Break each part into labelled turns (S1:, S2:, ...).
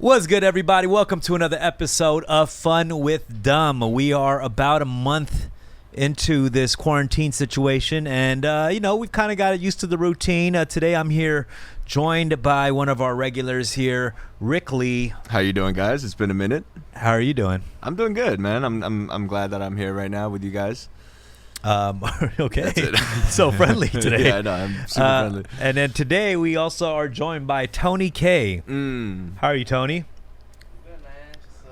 S1: What's good, everybody? Welcome to another episode of Fun with Dumb. We are about a month into this quarantine situation, and we've kind of got used to the routine. Today I'm here joined by one of our regulars here, Rick Lee.
S2: How you doing, guys? It's been a minute.
S1: How are you doing?
S2: I'm doing good, man. I'm glad that I'm here right now with you guys.
S1: Okay. So friendly today.
S2: Yeah, I know. I'm super friendly.
S1: And then today we also are joined by Tony K. How are you, Tony?
S3: Good, man. Just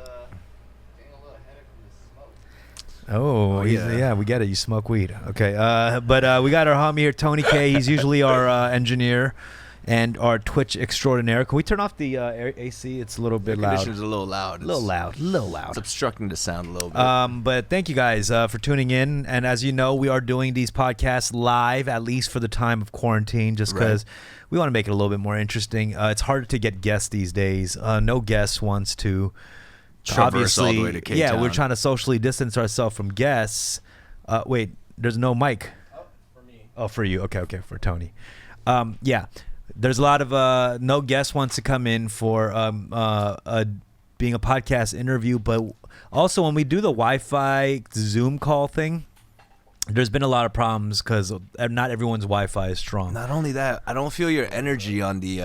S3: getting a little headache from the smoke.
S1: Yeah, we get it. You smoke weed. Okay. But we got our homie here, Tony K. He's usually our engineer and our Twitch extraordinaire. Can we turn off the AC? It's a little bit loud.
S2: The condition's a little loud.
S1: A little loud.
S2: It's obstructing the sound a little bit.
S1: But thank you guys for tuning in. And as you know, we are doing these podcasts live, at least for the time of quarantine, just because we want to make it a little bit more interesting. It's hard to get guests these days. No guest wants to
S2: traverse all the way to K-Town.
S1: Yeah, we're trying to socially distance ourselves from guests. Wait, there's no mic.
S3: Oh, for me.
S1: Oh, for you. Okay, for Tony. Yeah. There's a lot of no guest wants to come in for being a podcast interview, but also when we do the Wi-Fi Zoom call thing, there's been a lot of problems because not everyone's Wi-Fi is strong.
S2: Not only that, I don't feel your energy on the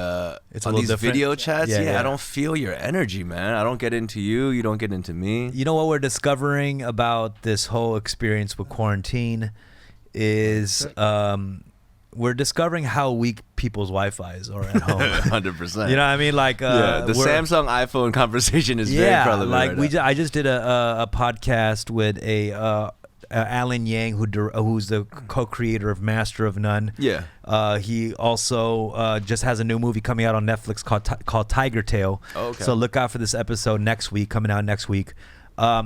S1: It's a
S2: on
S1: little
S2: these
S1: different.
S2: video chats.
S1: Yeah.
S2: I don't feel your energy, man. I don't get into you. You don't get into me.
S1: You know what we're discovering about this whole experience with quarantine is we're discovering how weak people's Wi-Fi's are at home.
S2: 100%.
S1: You know what I mean? Like
S2: the Samsung iPhone conversation is very prevalent.
S1: Like
S2: right now.
S1: I just did a podcast with Alan Yang, who's the co-creator of Master of None.
S2: Yeah.
S1: He also just has a new movie coming out on Netflix called Tiger Tail.
S2: Oh, okay.
S1: So look out for this episode coming out next week.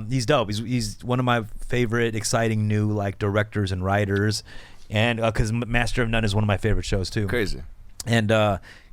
S1: He's dope. He's one of my favorite, exciting new directors and writers. And because Master of None is one of my favorite shows too.
S2: Crazy.
S1: And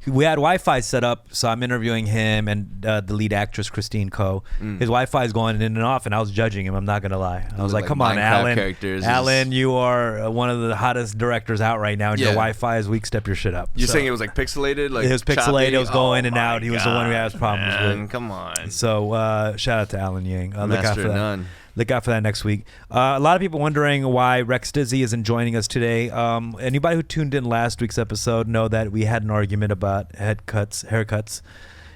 S1: we had Wi-Fi set up, so I'm interviewing him and the lead actress Christine Ko. His Wi-Fi is going in and off, and I was judging him. I'm not gonna lie. I was like, "Come on,
S2: Minecraft
S1: Alan!
S2: characters.
S1: Alan, you are one of the hottest directors out right now, and your Wi-Fi is weak. Step your shit up."
S2: You're saying it was pixelated?
S1: It was pixelated.
S2: Choppy?
S1: It was going in and
S2: my
S1: out. He was the one who has problems
S2: man,
S1: with.
S2: Come on.
S1: So shout out to Alan Yang. Look out
S2: Master
S1: for
S2: of
S1: that.
S2: None.
S1: Look out for that next week. A lot of people wondering why Rex Dizzy isn't joining us today. Anybody who tuned in last week's episode know that we had an argument about haircuts.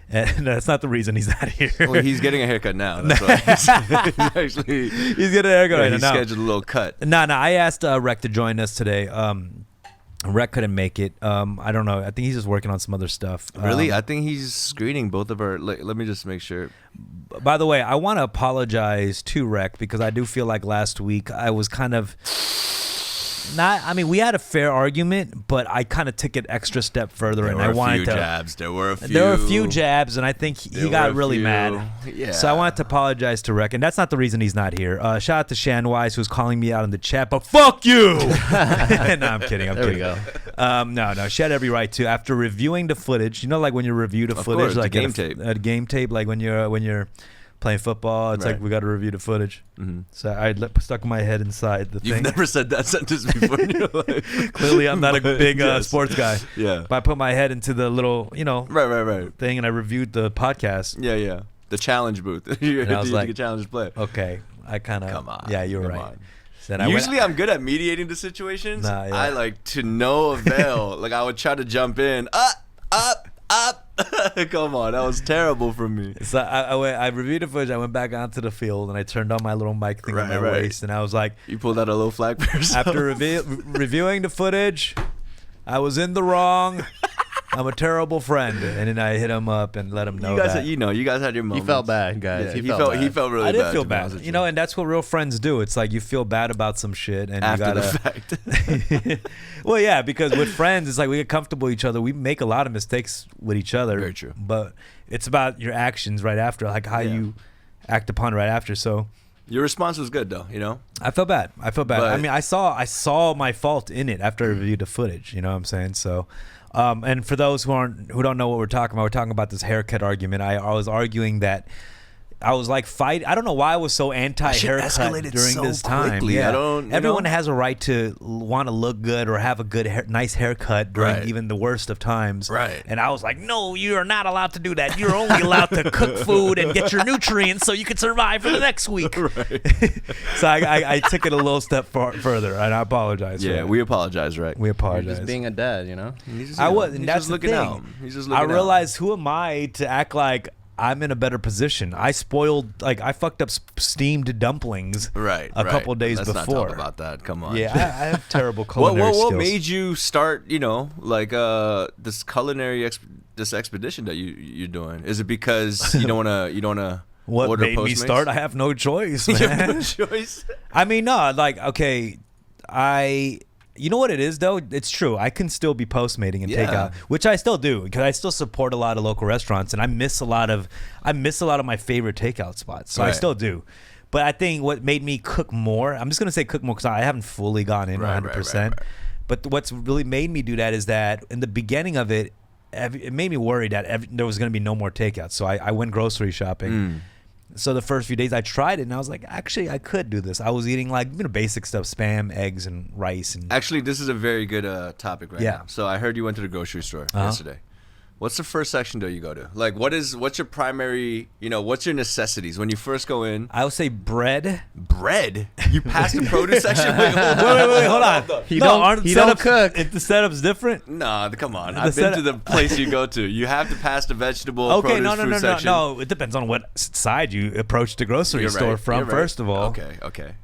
S1: And that's not the reason he's not here.
S2: Well, he's getting a haircut now. That's why he's
S1: getting a haircut right
S2: he
S1: now.
S2: scheduled a little cut.
S1: No. I asked Rec to join us today. Rec couldn't make it. I don't know. I think he's just working on some other stuff.
S2: Really? I think he's screening both of our. Let me just make sure.
S1: By the way, I want to apologize to Rec because I do feel like last week I was kind of we had a fair argument, but I kind of took it extra step further, and I wanted to.
S2: There were a few.
S1: There were a few jabs, and I think he got really mad.
S2: Yeah.
S1: So I wanted to apologize to Rec, and that's not the reason he's not here. Shout out to Shanwise, who's calling me out in the chat, but fuck you! No, I'm kidding.
S3: There we go.
S1: No, she had every right to. After reviewing the footage, like when you review the footage,
S2: course,
S1: like
S2: the game tape.
S1: A game tape, like when you're playing football, it's like we got to review the footage.
S2: Mm-hmm.
S1: So I stuck my head inside the thing.
S2: You've never said that sentence before in your life.
S1: Clearly, I'm not a big sports guy.
S2: Yeah.
S1: But I put my head into the little,
S2: Right.
S1: thing, and I reviewed the podcast.
S2: Yeah. The challenge booth. You
S1: And I was like,
S2: a challenge play.
S1: Okay, I kind of.
S2: Come on.
S1: Yeah, you're
S2: come
S1: right.
S2: on.
S1: So
S2: I'm good at mediating the situations.
S1: Nah, yeah.
S2: I like to no avail. I would try to jump in. Up. Come on, that was terrible for me.
S1: So I reviewed the footage. I went back onto the field and I turned on my little mic thing on my waist, and I was like,
S2: You pulled out a little flag for yourself.
S1: after reviewing the footage, I was in the wrong. I'm a terrible friend, and then I hit him up and let him know that.
S2: You guys had your moments.
S3: He felt bad, guys.
S2: Yeah,
S3: he felt bad.
S2: He felt really
S1: I
S2: bad.
S1: did feel
S2: to be honest
S1: bad,
S2: with
S1: and that's what real friends do. It's like you feel bad about some shit, and
S2: after
S1: you gotta.
S2: the fact.
S1: Well, yeah, because with friends, it's like we get comfortable with each other. We make a lot of mistakes with each other.
S2: Very true.
S1: But it's about your actions right after, like how you act upon right after. So
S2: Your response was good, though.
S1: I felt bad. But,
S2: I
S1: mean, I saw my fault in it after I reviewed the footage. You know what I'm saying? So. And for those who don't know what we're talking about this haircut argument. I was arguing that I was like fight. I don't know why I was so anti-haircut
S2: escalated
S1: during
S2: so
S1: this time.
S2: quickly.
S1: Yeah.
S2: I don't.
S1: Everyone has a right to want to look good or have a good, nice haircut during even the worst of times.
S2: Right.
S1: And I was like, no, you are not allowed to do that. You're only allowed to cook food and get your nutrients so you can survive for the next week.
S2: Right.
S1: So I took it a little step further, and I apologize.
S2: Yeah,
S1: for
S2: we apologize, right?
S1: We
S4: You're
S1: apologize.
S4: just being a dad, you know.
S1: I was.
S2: He's
S1: And that's
S2: just
S1: the
S2: looking
S1: thing.
S2: out. He's just looking
S1: I realized, who am I to act like I'm in a better position? I fucked up steamed dumplings
S2: a
S1: couple days
S2: Let's
S1: before.
S2: not talk about that. Come on.
S1: Yeah, I have terrible culinary
S2: what
S1: skills.
S2: made you start? This culinary this expedition that you're doing? Is it because you don't wanna
S1: What
S2: order
S1: made me
S2: Postmates?
S1: start? I have no choice,
S2: You have
S1: man.
S2: no choice.
S1: I mean, no, you know what it is though? It's true. I can still be Postmating and
S2: Yeah.
S1: take out, which I still do because I still support a lot of local restaurants, and I miss a lot of my favorite takeout spots. So I
S2: Right.
S1: still do. But I think what made me cook more, I'm just gonna say cook more because I haven't fully gone in 100%.
S2: Right.
S1: But what's really made me do that is that in the beginning of it, it made me worried that there was gonna be no more takeouts. So I went grocery shopping. So the first few days I tried it, and I was like, actually, I could do this. I was eating basic stuff, Spam, eggs, and rice. And
S2: Actually, this is a very good topic right
S1: Yeah.
S2: now. So I heard you went to the grocery store
S1: Uh-huh.
S2: yesterday. What's the first section that you go to? Like, what's your primary? What's your necessities when you first go in?
S1: I would say bread.
S2: Bread. You pass the produce section. Wait,
S1: Wait, hold on.
S4: He don't cook.
S1: The setup's different.
S2: Nah, come on.
S1: The
S2: I've been
S1: setup-
S2: to the place you go to. You have to pass the vegetable,
S1: Okay,
S2: produce, fruit section.
S1: no. It depends on what side you approach the grocery
S2: You're
S1: store
S2: right,
S1: from.
S2: you're right.
S1: First of all,
S2: Okay.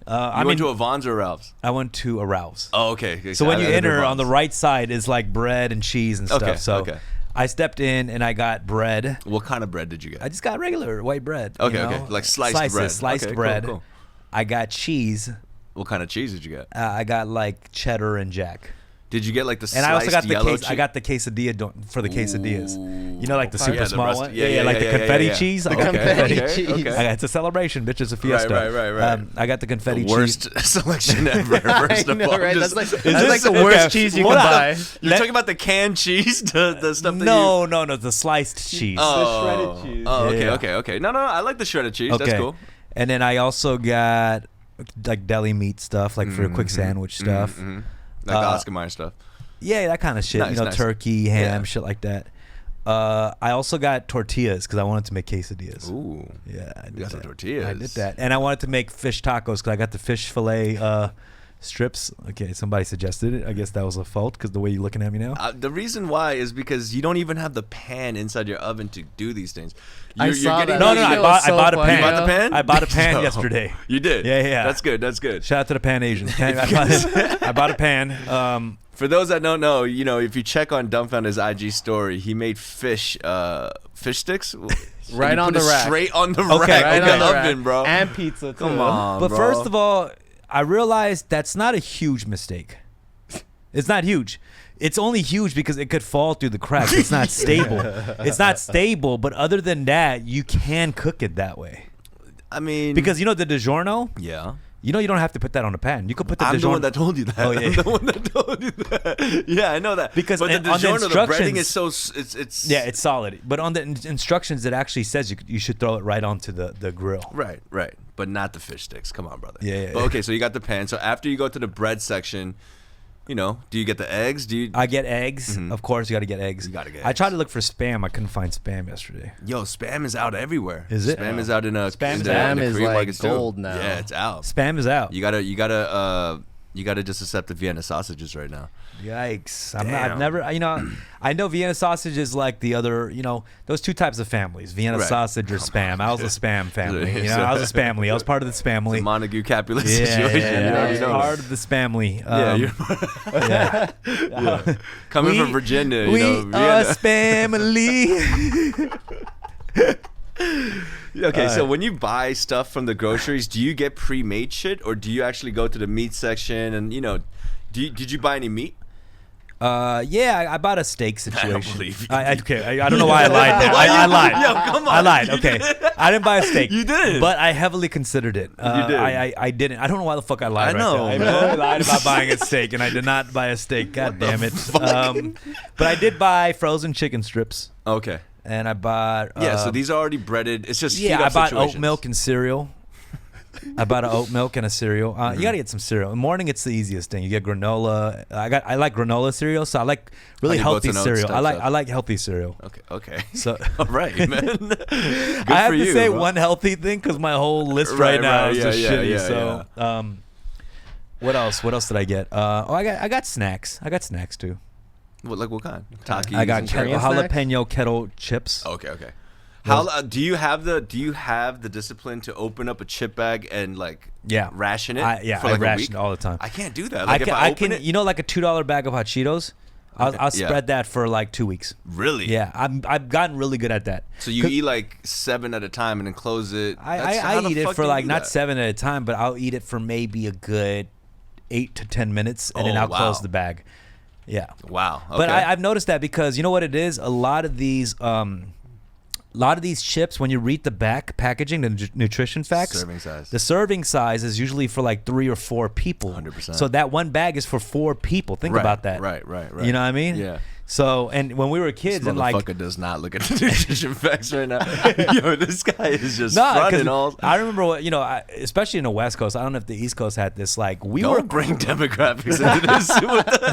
S1: I
S2: You went
S1: mean-
S2: to a Vons or a Ralph's?
S1: I went to Arouse.
S2: Oh, okay.
S1: So when you
S2: I did
S1: enter,
S2: Vons.
S1: on the right side is like bread and cheese and stuff.
S2: Okay,
S1: So
S2: okay.
S1: I stepped in and I got bread.
S2: What kind of bread did you get?
S1: I just got regular white bread.
S2: Okay,
S1: you know?
S2: okay. Like sliced
S1: Slices,
S2: bread.
S1: Sliced
S2: Okay, cool,
S1: bread.
S2: cool.
S1: I got cheese.
S2: What kind of cheese did you get?
S1: I got like cheddar and jack.
S2: Did you get like the
S1: And
S2: sliced
S1: I also got the
S2: yellow
S1: I got the quesadilla for the quesadillas.
S2: Ooh.
S1: You know, like the
S4: Okay.
S1: super
S2: Yeah, the
S1: small
S2: rust-
S1: one.
S2: yeah,
S1: like the confetti
S2: yeah.
S1: cheese.
S4: The
S1: I got
S4: confetti
S2: okay,
S4: cheese.
S2: okay.
S1: It's a celebration, bitch. It's a fiesta.
S2: Right.
S1: I got the confetti
S2: The
S1: cheese.
S2: worst selection ever. First
S4: I
S2: of
S4: know,
S2: all.
S4: right?
S2: Just-
S4: That's like
S1: this-
S4: the worst
S1: okay,
S4: cheese you
S1: hold
S4: can
S1: on.
S4: buy.
S2: You're talking about the canned cheese, the stuff that you.
S1: No, the sliced cheese.
S2: Oh,
S4: shredded cheese.
S2: Oh,
S1: Yeah.
S2: okay. No, I like the shredded cheese. That's cool.
S1: And then I also got like deli meat stuff, like for a quick sandwich stuff.
S2: Mm-hmm. Like Oscar Mayer stuff.
S1: Yeah, that kind of shit.
S2: Nice, nice.
S1: Turkey, ham,
S2: Yeah.
S1: shit like that. I also got tortillas because I wanted to make quesadillas.
S2: Ooh.
S1: Yeah, I did
S2: got some
S1: that.
S2: tortillas.
S1: I did that, and I wanted to make fish tacos because I got the fish fillet strips. Okay, somebody suggested it. I guess that was a fault because the way you're looking at me now.
S2: The reason why is because you don't even have the pan inside your oven to do these things.
S4: I saw that.
S1: No,
S4: That
S1: I
S4: shit
S1: bought
S4: was so
S1: a
S4: funny,
S1: pan.
S2: You bought the pan?
S1: I bought a pan
S2: Yo,
S1: yesterday.
S2: You did?
S1: Yeah.
S2: That's good.
S1: Shout out to the Pan Asians. I bought a pan.
S2: For those that don't know, if you check on Dumbfounder's IG story, he made fish sticks.
S4: Right
S2: And he
S4: on
S2: put
S4: the
S2: it
S4: rack.
S2: Straight on the
S1: Okay,
S2: rack.
S4: Right
S2: Okay,
S4: on the
S2: oven,
S4: rack.
S2: bro.
S4: And pizza too.
S2: Come on,
S1: But
S2: bro.
S1: first of all, I realized that's not a huge mistake. It's not huge. It's only huge because it could fall through the cracks. It's not stable. It's not stable, but other than that, you can cook it that way.
S2: I mean,
S1: Because the DiGiorno,
S2: yeah.
S1: you don't have to put that on a pan. You could put the
S2: I'm
S1: DiGiorno.
S2: the one that told you that.
S1: Oh, yeah.
S2: I'm the one that told you that. Yeah, I know that.
S1: Because
S2: but the
S1: on the
S2: DiGiorno, the breading
S1: instructions-
S2: is so it's
S1: Yeah, it's solid. But on the instructions, it actually says you should throw it right onto the grill.
S2: right, but not the fish sticks. Come on, brother.
S1: Yeah.
S2: But okay, so you got the pan. So after you go to the bread section, do you get the eggs? Do you?
S1: I get eggs. Of course, you got to get eggs.
S2: You gotta get
S1: I
S2: eggs.
S1: tried to look for Spam. I couldn't find Spam yesterday.
S2: Yo, Spam is out everywhere.
S1: Is it?
S2: Spam is out in a
S1: Spam
S2: in
S1: is
S2: the-
S1: out.
S2: in the
S4: Spam is
S2: Korean
S4: like
S2: markets too.
S4: gold now.
S2: Yeah, it's out.
S1: Spam is out.
S2: You gotta just accept the Vienna sausages right now.
S1: Yikes! I've
S2: Damn.
S1: never. I know Vienna sausage is like the other. Those two types of families: Vienna
S2: Right.
S1: sausage or Spam. I was a Spam family. I was a Spamly. I was part of the Spamly.
S2: Montague Capulet
S1: Yeah,
S2: situation.
S1: yeah,
S2: You
S1: I
S2: already
S1: was
S2: know
S1: part
S2: that.
S1: of the Spamly.
S2: Yeah,
S1: yeah.
S2: coming
S1: We-
S2: from Virginia,
S1: we
S2: Vienna.
S1: are Spamly.
S2: Okay, so when you buy stuff from the groceries, do you get pre-made shit, or do you actually go to the meat section and did you buy any meat?
S1: Yeah, I bought a steak situation.
S2: I don't believe you.
S1: Okay, I don't know why I lied. There. I lied.
S2: Yo, come on.
S1: I lied.
S2: You
S1: Okay,
S2: did.
S1: I didn't buy a steak.
S2: You did.
S1: but I heavily considered it.
S2: did.
S1: I didn't. I don't know why the fuck I lied.
S2: I know,
S1: Right there.
S2: man.
S1: I totally lied about buying a steak, and I did not buy a steak. God damn it. But I did buy frozen chicken strips.
S2: Okay.
S1: and I bought.
S2: So these are already breaded. It's just
S1: yeah.
S2: heat
S1: I
S2: up
S1: bought
S2: situations.
S1: oat milk and cereal. I bought an oat milk and a cereal. You gotta get some cereal. In the morning, it's the easiest thing. You get granola. I like granola cereal, so I like really
S2: Honey
S1: healthy
S2: Buns and Oats
S1: cereal.
S2: type stuff.
S1: I like healthy cereal.
S2: Okay.
S1: So
S2: All right, man. Good
S1: I have
S2: for
S1: to
S2: you,
S1: say
S2: bro.
S1: one healthy thing because my whole list right now is just shitty.
S2: Yeah.
S1: What else? What else did I get? I got snacks. I got snacks too.
S2: What kind? Takis.
S1: I got
S2: and
S4: Korean
S1: jalapeno kettle chips.
S2: Okay. How do you have the discipline to open up a chip bag and like ration it? For like
S1: I
S2: a
S1: ration
S2: week?
S1: it all the time.
S2: I can't do that. Like if
S1: I
S2: I open
S1: can
S2: it,
S1: you know, like a $2 bag of hot Cheetos. I'll spread that for like 2 weeks.
S2: really?
S1: Yeah, I've gotten really good at that.
S2: So you eat like 7 at a time and then close it.
S1: I eat it for like not 7 at a time, but I'll eat it for maybe a good 8 to 10 minutes, and then I'll close the bag. Yeah.
S2: Wow. Okay.
S1: But I've noticed that because you know what it is? A lot of these chips, when you read the back packaging, the nutrition facts,
S2: Serving size.
S1: the serving size is usually for like 3 or 4 people.
S2: 100%.
S1: So that one bag is for 4 people. Think about that.
S2: Right.
S1: You know what I mean?
S2: Yeah.
S1: So, and when we were kids,
S2: This
S1: and like,
S2: motherfucker does not look at the nutrition facts right now. Yo, this guy is just
S1: nah, 'cause
S2: running all.
S1: I remember what, especially in the West Coast. I don't know if the East Coast had this. Like we
S2: Don't
S1: were
S2: bring demographics into this.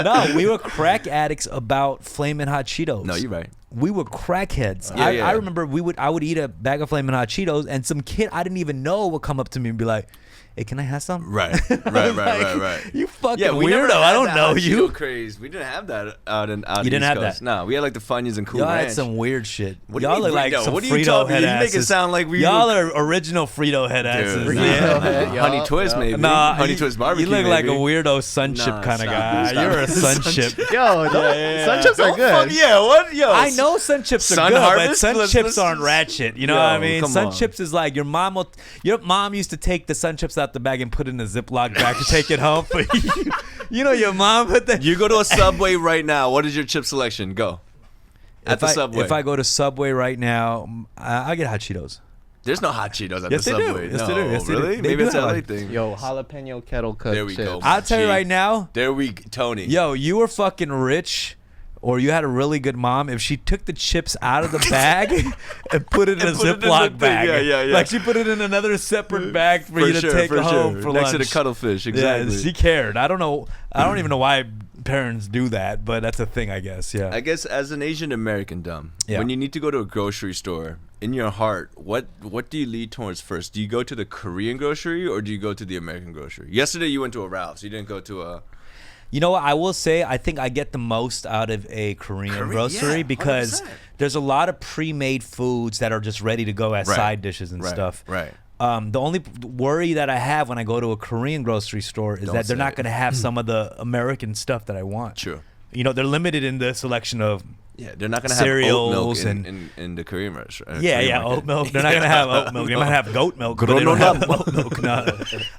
S1: no, we were crack addicts about Flamin' Hot Cheetos.
S2: No, you're right.
S1: We were crackheads.
S2: Yeah.
S1: I remember I would eat a bag of Flamin' Hot Cheetos, and some kid I didn't even know would come up to me and be like, "Hey, can I have some?"
S2: Right.
S1: You fucking
S2: Yeah, we never
S1: weirdo.
S2: had
S1: I don't
S2: that
S1: know
S2: hot
S1: you.
S2: Cheeto craze. We didn't have that out in
S1: You didn't
S2: East
S1: have
S2: Coast.
S1: that?
S2: No, we had like the Funyuns and Cool
S1: Y'all
S2: Ranch.
S1: had some weird shit.
S2: What do you
S1: Y'all
S2: mean
S1: look like
S2: Frito?
S1: some
S2: What are you
S1: Frito
S2: talking?
S1: head
S2: You make it
S1: asses.
S2: sound like we
S1: Y'all
S2: were-
S1: are original Frito head asses.
S2: Dude,
S1: Yeah.
S2: Honey Twist, maybe.
S1: Nah,
S2: Honey Twist barbecue.
S1: You look like a
S2: maybe.
S1: weirdo sun chip
S2: Nah,
S1: kind of
S2: stop.
S1: guy.
S2: Stop.
S1: You're a sun
S2: Sun
S1: chip.
S4: Yo, sun chips are good.
S2: Yeah, what? Yo,
S1: I know sun chips are
S2: Sun
S1: good, but
S2: Harvest?
S1: sun
S2: Let's-
S1: chips
S2: let's
S1: aren't
S2: just-
S1: ratchet. You know
S2: Yo,
S1: what I mean?
S2: come
S1: Sun
S2: on.
S1: chips is like your mom used to take the sun chips out the bag and put it in a Ziploc bag to take it home. But your mom put that.
S2: You go to a Subway right now. What is your chip selection? Go. At the Subway.
S1: If I go to Subway right now, I get hot Cheetos.
S2: There's no hot Cheetos at
S1: Yes,
S2: the
S1: they do.
S2: Subway.
S1: Yes,
S2: no,
S1: they do. Yes, they do.
S2: really?
S1: They
S2: Maybe
S1: do
S2: it's a
S1: have
S2: LA
S1: one.
S2: thing.
S4: Yo, jalapeno kettle cooked
S2: There we go.
S4: chips.
S1: I'll tell you
S2: Gee.
S1: right now,
S2: Tony.
S1: yo, you were fucking rich. Or you had a really good mom if she took the chips out of the bag and put it in a
S2: put it in the
S1: Ziploc
S2: thing.
S1: bag.
S2: Yeah.
S1: Like she put it in another separate bag for you to take home for
S2: Next
S1: lunch.
S2: to the cuttlefish, exactly.
S1: Yeah, she cared. I don't know. I don't even know why parents do that, but that's a thing, I guess. Yeah.
S2: I guess as an Asian American,
S1: Yeah.
S2: when you need to go to a grocery store, in your heart, what do you lead towards first? Do you go to the Korean grocery or do you go to the American grocery? Yesterday you went to a Ralph's. You didn't go to a...
S1: You know what? I will say I think I get the most out of a Korean grocery
S2: yeah,
S1: because
S2: 100%.
S1: there's a lot of pre-made foods that are just ready to go as
S2: Right.
S1: side dishes and stuff.
S2: Right.
S1: The only worry that I have when I go to a Korean grocery store is
S2: Don't
S1: that they're
S2: say
S1: not
S2: it.
S1: going to have some of the American stuff that I want.
S2: True.
S1: They're limited in the selection of
S2: Yeah, they're not gonna have oat milk
S1: Cereals
S2: in the Korean restaurant.
S1: yeah, oat milk. They're not gonna have oat milk. They might have goat milk, but they don't have oat milk. No,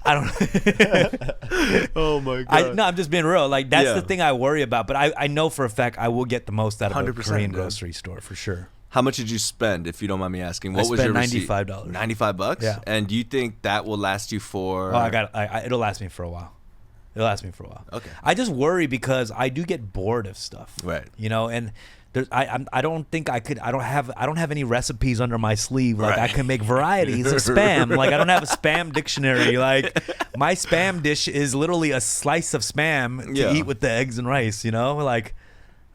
S1: I don't.
S2: Oh my god.
S1: I'm just being real. Like that's
S2: Yeah.
S1: the thing I worry about. But I know for a fact I will get the most out of a
S2: 100%,
S1: Korean
S2: dude.
S1: grocery store for sure.
S2: How much did you spend, if you don't mind me asking? What was
S1: spent
S2: your receipt?
S1: $95.
S2: $95?
S1: Yeah.
S2: And do you think that will last you for?
S1: Oh, it'll last me for a while. It'll last me for a while.
S2: Okay.
S1: I just worry because I do get bored of stuff.
S2: Right.
S1: And there's I don't think I could. I don't have any recipes under my sleeve. Like I
S2: Right.
S1: can make varieties of spam. Like I don't have a spam dictionary. Like my spam dish is literally a slice of spam to
S2: Yeah.
S1: eat with the eggs and rice. Like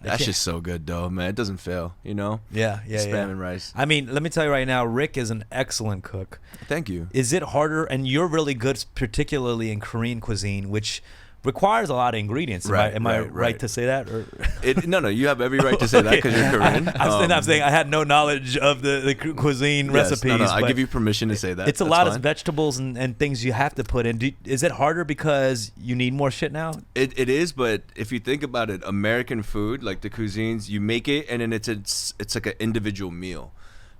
S2: That's just so good, though, man. It doesn't fail,
S1: yeah.
S2: Spam and rice.
S1: I mean, let me tell you right now, Rick is an excellent cook.
S2: Thank you.
S1: Is it harder? And you're really good, particularly in Korean cuisine, which requires a lot of ingredients. Am I right to say that? Or?
S2: No, you have every right to say that because you're Korean.
S1: I'm saying I had no knowledge of the cuisine
S2: Yes,
S1: recipes.
S2: No, I
S1: but
S2: give you permission to say that.
S1: it's a
S2: That's
S1: lot
S2: fine.
S1: of vegetables and things you have to put in. Is it harder because you need more shit now?
S2: It is, but if you think about it, American food, like the cuisines, you make it and then it's like an individual meal.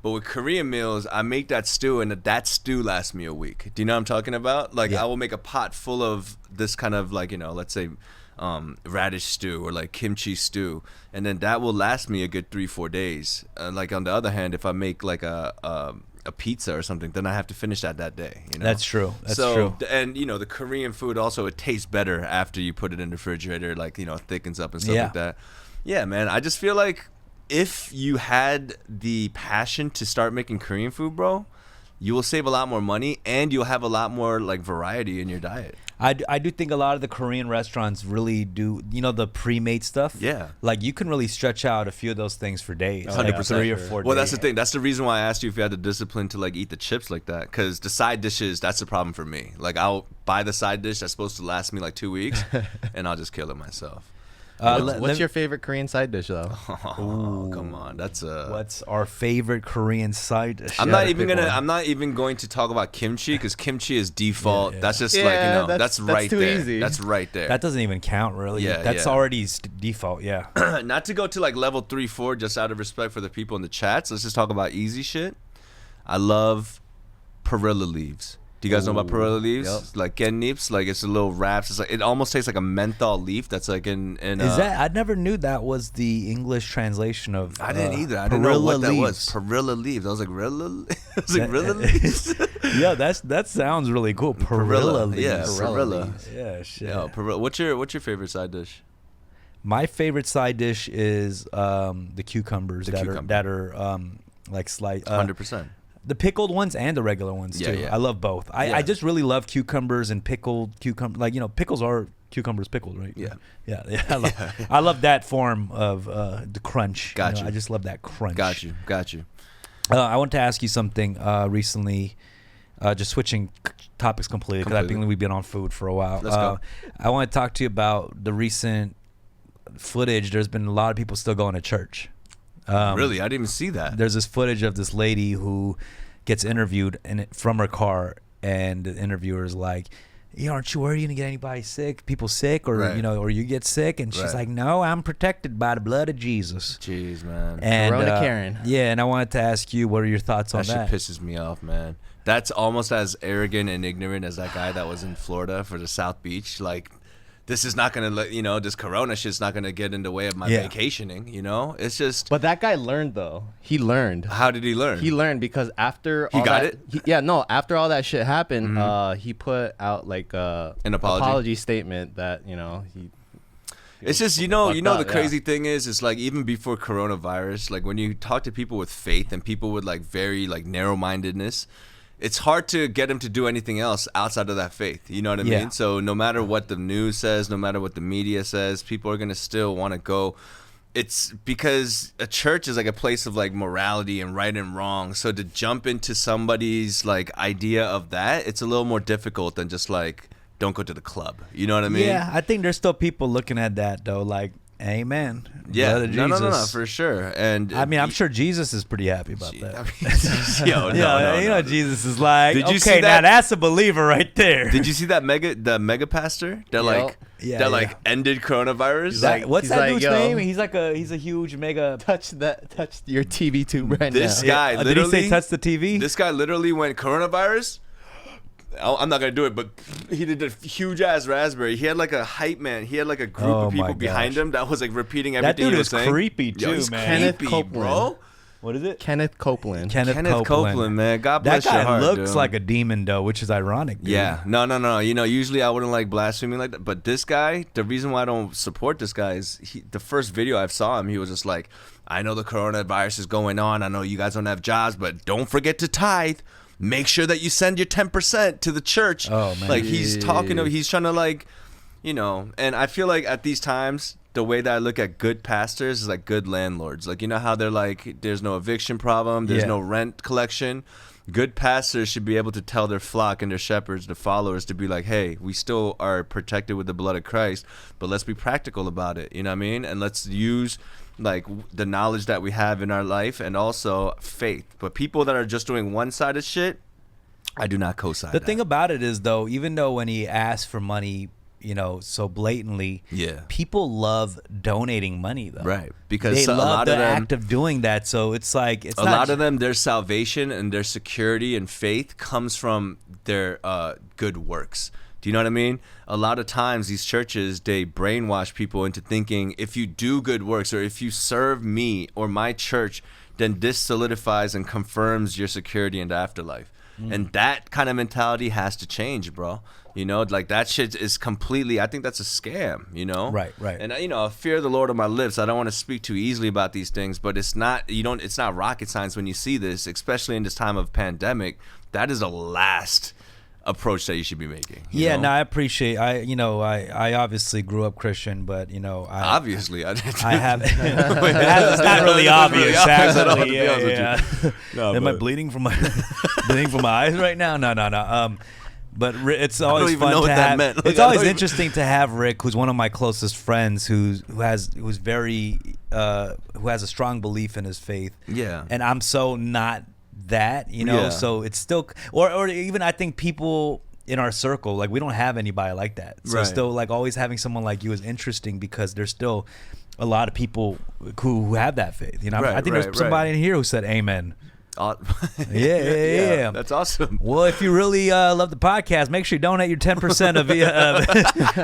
S2: But with Korean meals, I make that stew and that stew lasts me a week. Do you know what I'm talking about? Like
S1: Yeah.
S2: I will make a pot full of this kind of like, let's say radish stew or like kimchi stew. And then that will last me a good 3-4 days. Like on the other hand, if I make like a pizza or something, then I have to finish that day.
S1: That's true. That's true.
S2: And the Korean food also, it tastes better after you put it in the refrigerator, like thickens up and stuff
S1: Yeah.
S2: like that. Yeah, man. I just feel like if you had the passion to start making Korean food, bro, you will save a lot more money and you'll have a lot more like variety in your diet.
S1: I do think a lot of the Korean restaurants really do, the pre-made stuff.
S2: Yeah.
S1: Like you can really stretch out a few of those things for days.
S2: 100%.
S1: 3 or 4 days.
S2: Well, that's the thing. That's the reason why I asked you if you had the discipline to like eat the chips like that. Because the side dishes, that's the problem for me. Like I'll buy the side dish that's supposed to last me like 2 weeks, and I'll just kill it myself.
S4: What's your favorite Korean side dish though?
S2: Oh, come on, that's
S1: What's our favorite Korean side dish?
S2: I'm not even going to talk about kimchi because kimchi is default. That's just that's right
S4: too
S2: there.
S4: easy.
S2: That's right there.
S1: That doesn't even count really.
S2: Yeah,
S1: that's already default. Yeah.
S2: Not to go to like level 3, 4, just out of respect for the people in the chats. Let's just talk about easy shit. I love perilla leaves. Do you guys know about perilla leaves?
S4: Yep.
S2: Like gennips, like it's a little wraps. It's like it almost tastes like a menthol leaf. That's like in.
S1: Is that? I never knew that was the English translation of.
S2: I didn't either. I didn't know what that
S1: leaves.
S2: was. Perilla leaves. I was like perilla. I was like perilla leaves.
S1: Yeah, that sounds really cool. Perilla leaves.
S2: Yeah, perilla.
S4: leaves.
S1: Yeah, shit.
S2: Yeah, perilla. What's your favorite side dish?
S1: My favorite side dish is the cucumbers that are like slice.
S2: 100%.
S1: The pickled ones and the regular ones too.
S2: Yeah.
S1: I love both. I just really love cucumbers and pickled cucumber. Like pickles are cucumbers pickled, right?
S2: Yeah.
S1: I love that form of the crunch.
S2: Got you.
S1: I just love that crunch.
S2: Got you.
S1: I want to ask you something recently. Just switching topics completely because I think we've been on food for a while.
S2: Let's go.
S1: I want to talk to you about the recent footage. There's been a lot of people still going to church.
S2: Really? I didn't even see that.
S1: There's this footage of this lady who gets interviewed from her car, and the interviewer is like, aren't you worried you're gonna get anybody sick, people sick, or
S2: right.
S1: or you get sick? And she's
S2: right.
S1: like, no, I'm protected by the blood of Jesus.
S2: Jeez, man.
S1: And
S4: Corona Karen.
S1: Yeah, and I wanted to ask you, what are your thoughts on that?
S2: That shit pisses me off, man. That's almost as arrogant and ignorant as that guy that was in Florida for the South Beach. Like, this is not gonna this Corona shit's not gonna get in the way of my vacationing. It's just.
S4: But that guy learned though. He learned.
S2: How did he learn?
S4: He learned because after
S2: he
S4: all
S2: got
S4: that,
S2: it.
S4: After all that shit happened, he put out like
S2: an apology
S4: statement that he.
S2: It's just the crazy thing is it's like even before coronavirus, like when you talk to people with faith and people with like very like narrow-mindedness, it's hard to get them to do anything else outside of that faith. You know what I mean? So no matter what the news says, no matter what the media says, people are going to still want to go. It's because a church is like a place of like morality and right and wrong. So to jump into somebody's like idea of that, it's a little more difficult than just like, don't go to the club. You know what I mean?
S1: Yeah, I think there's still people looking at that though, like, amen.
S2: Yeah,
S1: blood of Jesus.
S2: No, for sure. And
S1: I mean, I'm sure Jesus is pretty happy about that.
S2: I mean,
S1: Jesus is like,
S2: did you
S1: okay,
S2: see
S1: now
S2: that?
S1: That's a believer right there.
S2: Did you see that mega pastor that ended coronavirus?
S1: What's that
S4: like,
S1: dude's name? He's a huge mega.
S4: Touch your TV tube right
S2: This
S4: now.
S2: guy literally.
S1: Did he say touch the TV?
S2: This guy literally went coronavirus. I'm not gonna do it, but he did a huge ass raspberry. He had like a hype man. He had like a group of people behind him that was like repeating everything he was saying.
S1: That dude is creepy too,
S2: he's
S1: man.
S4: Kenneth
S2: creepy,
S4: Copeland.
S2: bro.
S1: What is it?
S4: Kenneth Copeland.
S1: Kenneth
S2: Copeland, man. God bless
S1: that guy
S2: your heart,
S1: looks
S2: dude.
S1: like a demon though, which is ironic. Dude.
S2: Yeah, no. Usually I wouldn't like blaspheming like that, but this guy, the reason why I don't support this guy is the first video I saw him, he was just like, I know the coronavirus is going on. I know you guys don't have jobs, but don't forget to tithe. Make sure that you send your 10% to the church.
S1: Oh man,
S2: like he's he's trying to like, and I feel like at these times, the way that I look at good pastors is like good landlords. Like, how they're like, there's no eviction problem, there's no rent collection. Good pastors should be able to tell their flock and their shepherds, the followers, to be like, hey, we still are protected with the blood of Christ, but let's be practical about it. You know what I mean? And let's use like the knowledge that we have in our life and also faith. But people that are just doing one-sided shit, I do not co-sign
S1: The thing about it is though, even though when he asked for money, so blatantly, people love donating money though.
S2: Right. Because
S1: they
S2: a
S1: love
S2: lot
S1: the
S2: of them,
S1: act of doing that. So it's like
S2: a lot of them, their salvation and their security and faith comes from their good works. Do you know what I mean? A lot of times these churches, they brainwash people into thinking if you do good works or if you serve me or my church, then this solidifies and confirms your security in the afterlife. And that kind of mentality has to change, bro. You know, like that shit is completely, I think that's a scam, you know?
S1: Right.
S2: And, you know, I fear the Lord on my lips. I don't want to speak too easily about these things, but it's not rocket science when you see this, especially in this time of pandemic. That is the last approach that you should be making.
S1: Yeah,
S2: know?
S1: no, I appreciate. I obviously grew up Christian, but
S2: Obviously, I
S1: have. It's not really obvious. Actually, yeah.
S2: No,
S1: Am I bleeding from my eyes right now? No. But it's always
S2: even
S1: fun
S2: know
S1: to
S2: what that
S1: have.
S2: meant. Like,
S1: It's
S2: I
S1: always
S2: don't even-
S1: interesting to have Rick, who's one of my closest friends, who has a strong belief in his faith.
S2: Yeah.
S1: And I'm so not that, you know.
S2: Yeah.
S1: So it's still, or even I think people in our circle, like we don't have anybody like that. So
S2: Right.
S1: still, like always having someone like you is interesting because there's still a lot of people who have that faith. You know,
S2: Right,
S1: I think
S2: right,
S1: there's somebody in here who said amen. Yeah.
S2: That's awesome.
S1: Well, if you really love the podcast, make sure you donate your 10% of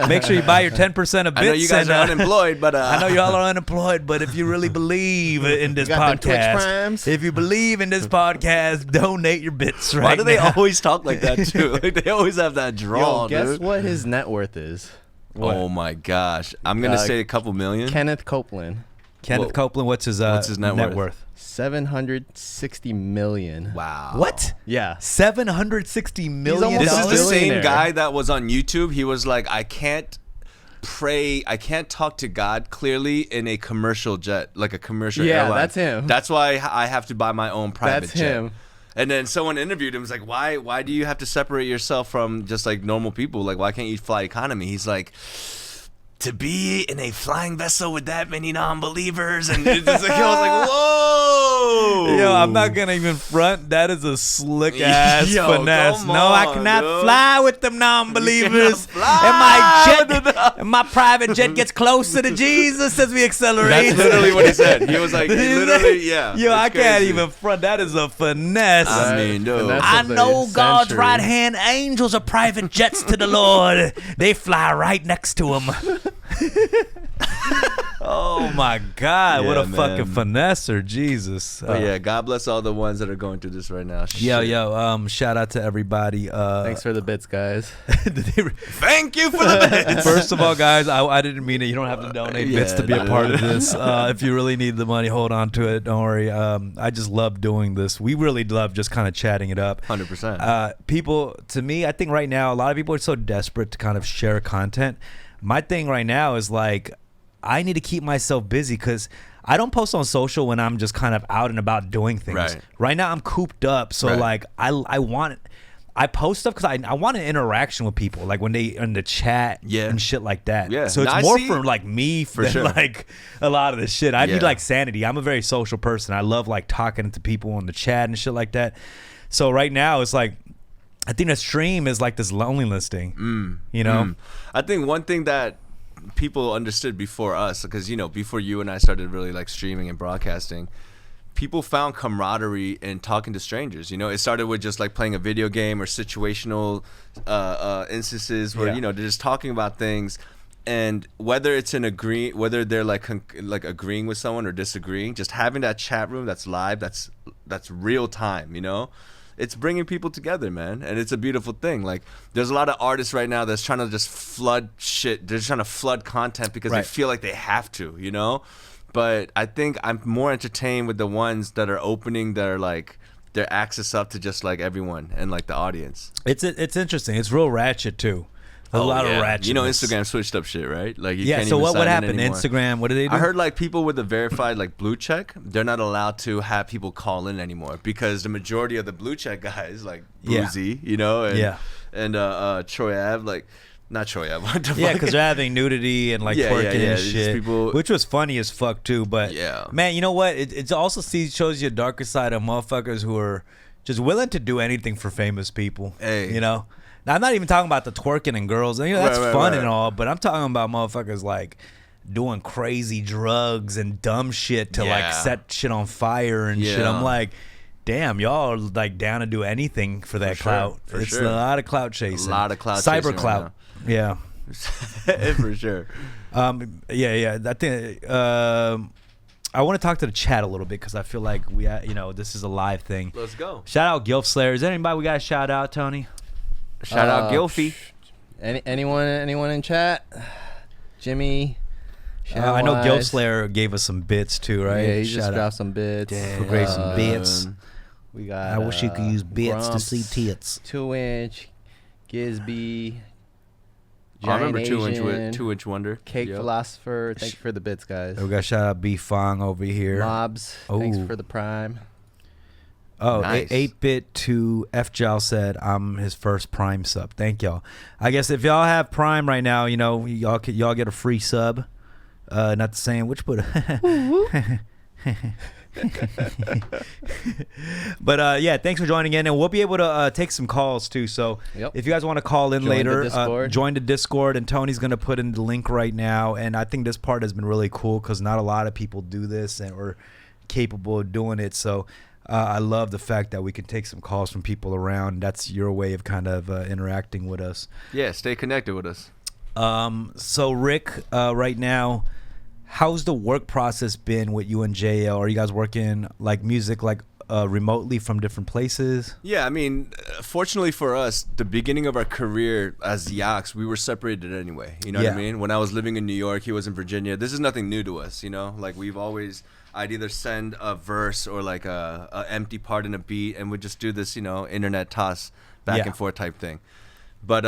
S1: make sure you buy your 10% of bits.
S2: I know you guys are unemployed, but
S1: I know y'all are unemployed, but if you really believe in this
S4: got them Twitch
S1: podcast,
S4: Primes?
S1: if you believe in this podcast, donate your bits right
S2: why do they
S1: now.
S2: always talk like that too? Like, they always have that draw.
S4: Yo, guess
S2: dude.
S4: what his net worth is?
S2: Oh my gosh, I'm gonna say a couple million.
S4: Kenneth Copeland,
S1: Kenneth
S2: Whoa.
S1: Copeland, what's his net worth?
S4: 760 million.
S2: Wow.
S1: What?
S4: Yeah.
S1: $760 million.
S4: almost
S2: This is the same
S4: billionaire.
S2: guy that was on YouTube. He was like, I can't pray, I can't talk to God clearly in a commercial jet, like a commercial airline.
S4: that's him.
S2: That's why I have to buy my own private
S4: That's
S2: jet.
S4: him.
S2: And then someone interviewed him. Was like, why do you have to separate yourself from just like normal people? Like, why can't you fly economy? He's like, to be in a flying vessel with that many non-believers, and it's just like, I was like, whoa.
S1: Yo, I'm not gonna even front. That is a slick ass
S2: Yo,
S1: finesse.
S2: come
S1: No, I
S2: on,
S1: cannot
S2: dude.
S1: fly with them non-believers.
S2: fly
S1: And my private jet gets closer to Jesus as we accelerate.
S2: That's literally what he said. He was like, he literally, yeah.
S1: Yo,
S2: it's
S1: I can't
S2: crazy.
S1: even front. That is a finesse.
S2: I mean, dude.
S4: Finesse
S1: I
S4: of the
S1: know God's
S4: century.
S1: right hand angels are private jets to the Lord. They fly right next to him. Oh my God! What
S2: Yeah,
S1: a fucking
S2: man.
S1: finesser, Jesus!
S2: But yeah, God bless all the ones that are going through this right now.
S1: Yo,
S2: Shit.
S1: shout out to everybody.
S4: Thanks for the bits, guys.
S2: Thank you for the bits.
S1: First of all, guys, I didn't mean it. You don't have to donate bits
S2: yeah,
S1: to be a
S2: dude.
S1: part of this. If you really need the money, hold on to it. Don't worry. I just love doing this. We really love just kind of chatting it up.
S2: 100%.
S1: People, to me, I think right now, a lot of people are so desperate to kind of share content. My thing right now is like, I need to keep myself busy because I don't post on social when I'm just kind of out and about doing things. Right now, I'm cooped up. So
S2: Right.
S1: like, I post stuff because I want an interaction with people, like when they in the chat and shit like that.
S2: Yeah.
S1: So it's
S2: No, I
S1: more
S2: see-
S1: for like me than
S2: sure.
S1: like a lot of this shit. I
S2: Yeah.
S1: need like sanity. I'm a very social person. I love like talking to people on the chat and shit like that. So right now it's like, I think the stream is like this loneliness thing, you know?
S2: I think one thing that people understood before us, because, you know, before you and I started really like streaming and broadcasting, people found camaraderie in talking to strangers. You know, it started with just like playing a video game or situational instances where, you know, they're just talking about things. And whether it's whether they're like agreeing with someone or disagreeing, just having that chat room that's live, that's real time, you know? It's bringing people together, man, and it's a beautiful thing. Like, there's a lot of artists right now that's trying to just flood shit. They're trying to flood content because they feel like they have to, you know? But I think I'm more entertained with the ones that are opening their access up to just like everyone and like the audience.
S1: It's interesting. It's real ratchet too. There's a lot of ratchet.
S2: You know, Instagram switched up shit, right? Like, you can't
S1: so
S2: even
S1: what
S2: sign in
S1: happened?
S2: anymore.
S1: Instagram, what did they do?
S2: I heard like people with a verified like blue check, they're not allowed to have people call in anymore because the majority of the blue check guys like Boozy, you know, and Troy Ave, like not Troy Ave, what the fuck?
S1: because they're having nudity and like twerking and
S2: these
S1: shit,
S2: people-
S1: which was funny as fuck too. But man, you know what? It also shows you a darker side of motherfuckers who are just willing to do anything for famous people.
S2: Hey.
S1: You know. Now, I'm not even talking about the twerking and girls. You know, that's fun and all, but I'm talking about motherfuckers like doing crazy drugs and dumb shit to like set shit on fire and shit. I'm like, damn, y'all are like down to do anything for that clout. It's a lot of clout chasing.
S2: A lot of clout
S1: Cyber
S2: chasing
S1: clout.
S2: right
S1: Yeah.
S2: For sure.
S1: I think I I want to talk to the chat a little bit because I feel like this is a live thing.
S2: Let's go.
S1: Shout out Gilf Slayer. Is there anybody we got to shout out, Tony?
S2: Shout out Gilfy.
S4: Anyone in chat? Jimmy.
S1: I know Gilf Slayer gave us some bits too, right?
S4: Yeah, he
S1: Shout
S4: just
S1: out.
S4: dropped some bits.
S1: For great some bits.
S4: We got.
S1: I wish you could use bits
S4: Grumps,
S1: to see tits.
S4: 2-inch, Gizby.
S2: I remember
S4: Giant
S2: 2-inch Wonder.
S4: Cake Philosopher. Thank you for the bits, guys.
S1: We got shout out B Fong over here.
S4: Mobs. Thanks for the prime.
S1: Oh,
S2: Nice.
S1: 8-bit to FJL said I'm his first Prime sub. Thank y'all. I guess if y'all have Prime right now, y'all get a free sub. Not the same which, but but yeah, thanks for joining in, and we'll be able to take some calls too. So if you guys want to call in later, join the Discord, and Tony's gonna put in the link right now. And I think this part has been really cool because not a lot of people do this and are capable of doing it. So I love the fact that we can take some calls from people around. That's your way of kind of interacting with us.
S2: Yeah, stay connected with us.
S1: So Rick, right now, how's the work process been with you and JL? Are you guys working like music remotely from different places?
S2: Yeah, I mean, fortunately for us, the beginning of our career as Yaks, we were separated anyway. You know what I mean? When I was living in New York, he was in Virginia. This is nothing new to us, Like we've always, I'd either send a verse or like a empty part in a beat, and we'd just do this, internet toss back and forth type thing. But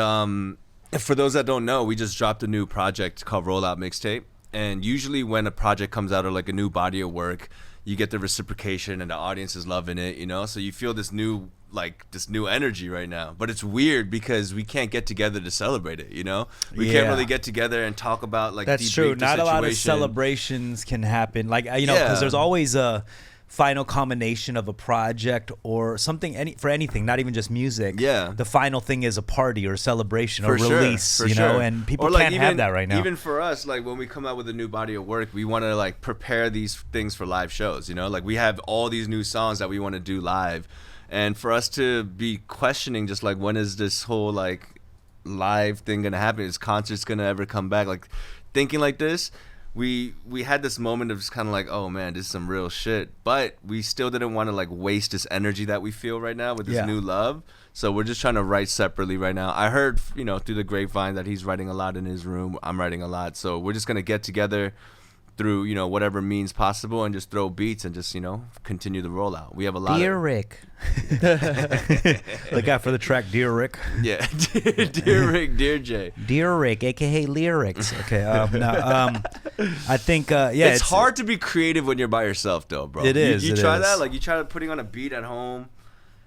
S2: for those that don't know, we just dropped a new project called Rollout Mixtape. And usually when a project comes out or like a new body of work, you get the reciprocation and the audience is loving it, So you feel this new energy right now. But it's weird because we can't get together to celebrate it, We can't really get together and talk about like
S1: that's true. Not a lot of celebrations can happen, because there's always a final culmination of a project or something for anything, not even just music.
S2: Yeah,
S1: the final thing is a party or a celebration or release, and people
S2: can't
S1: have that right now.
S2: Even for us, like when we come out with a new body of work, we want to like prepare these things for live shows. Like we have all these new songs that we want to do live, and for us to be questioning just like when is this whole like live thing gonna happen? Is concerts gonna ever come back? Like thinking like this. We had this moment of just kind of like, oh man, this is some real shit, but we still didn't want to like waste this energy that we feel right now with this new love. So we're just trying to write separately right now. I heard, through the grapevine that he's writing a lot in his room. I'm writing a lot. So we're just gonna get together through, whatever means possible and just throw beats and just, continue the rollout. We have a lot
S1: Dear Rick. Look out for the track Dear Rick.
S2: Yeah. Dear Rick, Dear Jay.
S1: Dear Rick, aka Lyricks. Okay. I think
S2: it's hard to be creative when you're by yourself though, bro.
S1: It is.
S2: You try that? Like you try putting on a beat at home.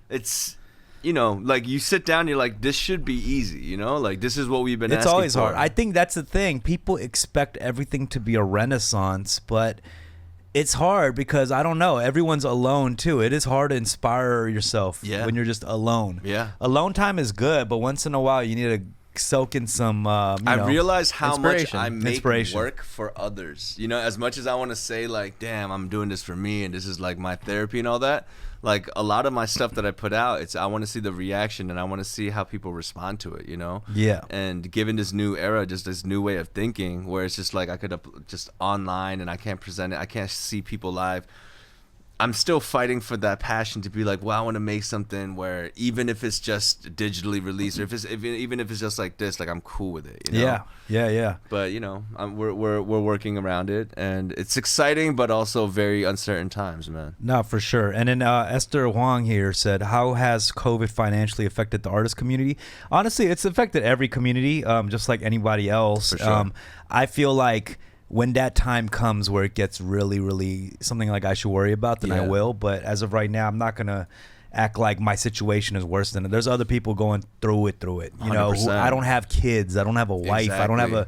S2: It's like you sit down, you're like, this should be easy, like this is what we've been asking for. It's
S1: always hard. I think that's the thing. People expect everything to be a renaissance, but it's hard because I don't know. Everyone's alone too. It is hard to inspire yourself when you're just alone.
S2: Yeah.
S1: Alone time is good, but once in a while you need to soak in some.
S2: I realize how much I make work for others. As much as I want to say like, damn, I'm doing this for me and this is like my therapy and all that. Like a lot of my stuff that I put out, I want to see the reaction and I want to see how people respond to it,
S1: Yeah.
S2: And given this new era, just this new way of thinking, where it's just like I could just online and I can't present it, I can't see people live. I'm still fighting for that passion to be like, well, I want to make something where even if it's just digitally released, or even if it's just like this, like I'm cool with it.
S1: Yeah.
S2: But we're working around it, and it's exciting, but also very uncertain times, man.
S1: No, for sure. And then Esther Huang here said, "How has COVID financially affected the artist community?" Honestly, it's affected every community, just like anybody else.
S2: For sure.
S1: I feel like when that time comes where it gets really, really something like I should worry about, then I will. But as of right now, I'm not going to act like my situation is worse than it. There's other people going through it. I don't have kids. I don't have a wife.
S2: Exactly.
S1: I don't have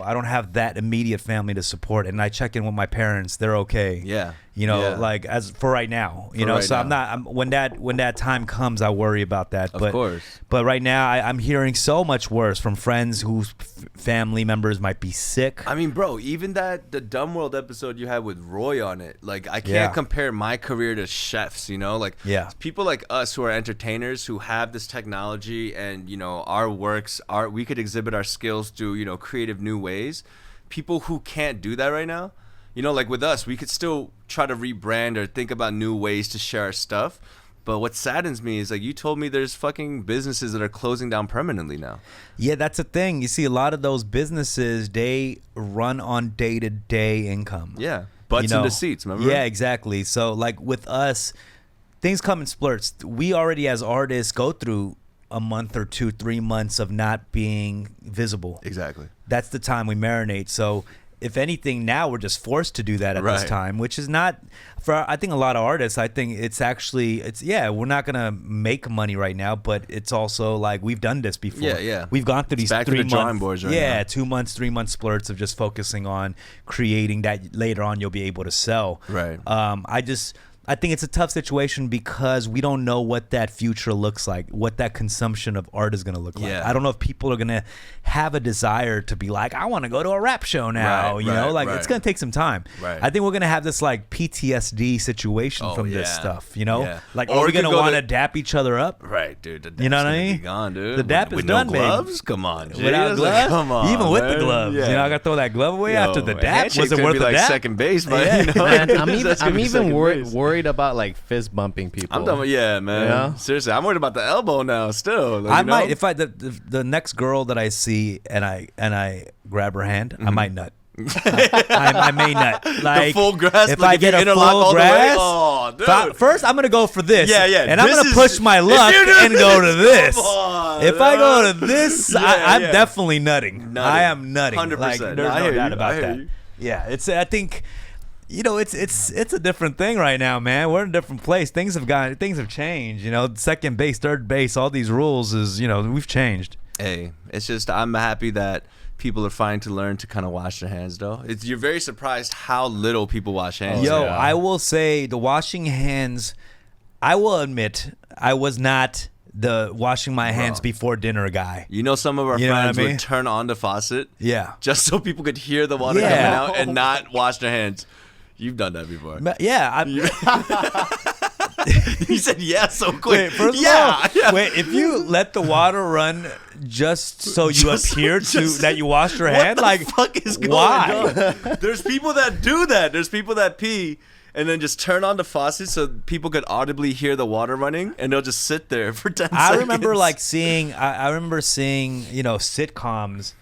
S1: I don't have that immediate family to support. And I check in with my parents. They're okay.
S2: Yeah.
S1: Like as for right now, so I'm when that time comes, I worry about that.
S2: Of course.
S1: But right now I'm hearing so much worse from friends whose family members might be sick.
S2: I mean, bro, even the Dumb World episode you had with Roy on it, like I can't compare my career to chefs, people like us who are entertainers who have this technology and, our works, we could exhibit our skills through, creative new ways. People who can't do that right now, you know, like with us, we could still try to rebrand or think about new ways to share our stuff. But what saddens me is, like, you told me there's fucking businesses that are closing down permanently now.
S1: Yeah, that's a thing. You see, a lot of those businesses, they run on day-to-day income.
S2: Yeah, butts into seats, remember?
S1: Yeah, exactly. So, like, with us, things come in splurts. We already, as artists, go through a month or 2, 3 months of not being visible.
S2: Exactly.
S1: That's the time we marinate. So, if anything, now we're just forced to do that at this time, which is not for, I think, a lot of artists. I think it's actually, we're not gonna make money right now, but it's also like we've done this before.
S2: Yeah.
S1: We've gone through these
S2: back
S1: 3
S2: to the
S1: months,
S2: drawing boards right now.
S1: 2 months, 3 months splurts of just focusing on creating that later on you'll be able to sell.
S2: Right.
S1: I think it's a tough situation because we don't know what that future looks like, what that consumption of art is going to look like.
S2: Yeah.
S1: I don't know if people are going to have a desire to be like, I want to go to a rap show now. You know, like it's going to take some time.
S2: Right.
S1: I think we're going to have this like PTSD situation from this stuff, you know?
S2: Yeah.
S1: Like,
S2: Or
S1: are we
S2: we could
S1: going to
S2: go
S1: want
S2: to
S1: to dap each other up?
S2: Right, dude. The
S1: You know
S2: dap's
S1: what I
S2: gonna
S1: mean?
S2: be gone, dude.
S1: The dap is
S2: with
S1: done,
S2: no
S1: baby.
S2: gloves? Come on, G.
S1: Without gloves?
S2: Come on,
S1: Even with the
S2: man.
S1: gloves.
S2: Yeah.
S1: You know, I got to throw that glove away after the dap.
S2: Handshake's
S1: Was it
S2: gonna
S1: worth
S2: be
S1: the
S2: like
S1: dap?
S2: second base, but
S1: Yeah.
S2: you know,
S4: Man, I'm
S2: that's gonna
S4: even
S2: be second base.
S4: worried about like fist bumping people.
S2: I'm done. Yeah, man.
S4: Yeah.
S2: Seriously, I'm worried about the elbow now. Still, like,
S1: I
S2: you know?
S1: might, if I the next girl that I see and I grab her hand, I might nut. I may nut. Like
S2: the full grasp.
S1: if
S2: like
S1: I get
S2: you
S1: a
S2: interlock
S1: full
S2: all
S1: grasp.
S2: the way. Oh, dude.
S1: First, I'm gonna go for this.
S2: Yeah.
S1: And I'm
S2: This
S1: gonna
S2: is-
S1: push my
S2: if
S1: luck
S2: you do
S1: and go to this.
S2: Come on,
S1: If I go to this, I'm
S2: Yeah.
S1: definitely nutting.
S2: Nutting.
S1: I am nutting.
S2: 100%.
S1: Like,
S2: No,
S1: there's
S2: I
S1: no
S2: hear
S1: doubt
S2: you.
S1: about
S2: I hear
S1: that.
S2: you.
S1: Yeah, I think, you know, it's a different thing right now, man. We're in a different place. Things have changed. You know, second base, third base, all these rules is, you know, we've changed.
S2: Hey, it's just I'm happy that people are finally to learn to kind of wash their hands, though. You're very surprised how little people wash hands.
S1: Yo,
S4: yeah.
S1: I will say the washing hands, I will admit, I was not the washing my hands before dinner guy.
S2: You know, some of our
S1: You know what
S2: friends
S1: I mean?
S2: would turn on the faucet
S1: Yeah.
S2: just so people could hear the water
S1: Yeah.
S2: coming out and not wash their hands. You've done that before.
S1: Yeah.
S2: You said yeah so quick.
S1: Wait, first of all, wait, if you let the water run just so you appear that you washed your hand,
S2: what
S1: like,
S2: the fuck is going
S1: why?
S2: on? There's people that do that. There's people that pee and then just turn on the faucet so people could audibly hear the water running, and they'll just sit there for 10 seconds.
S1: I remember seeing, you know, sitcoms,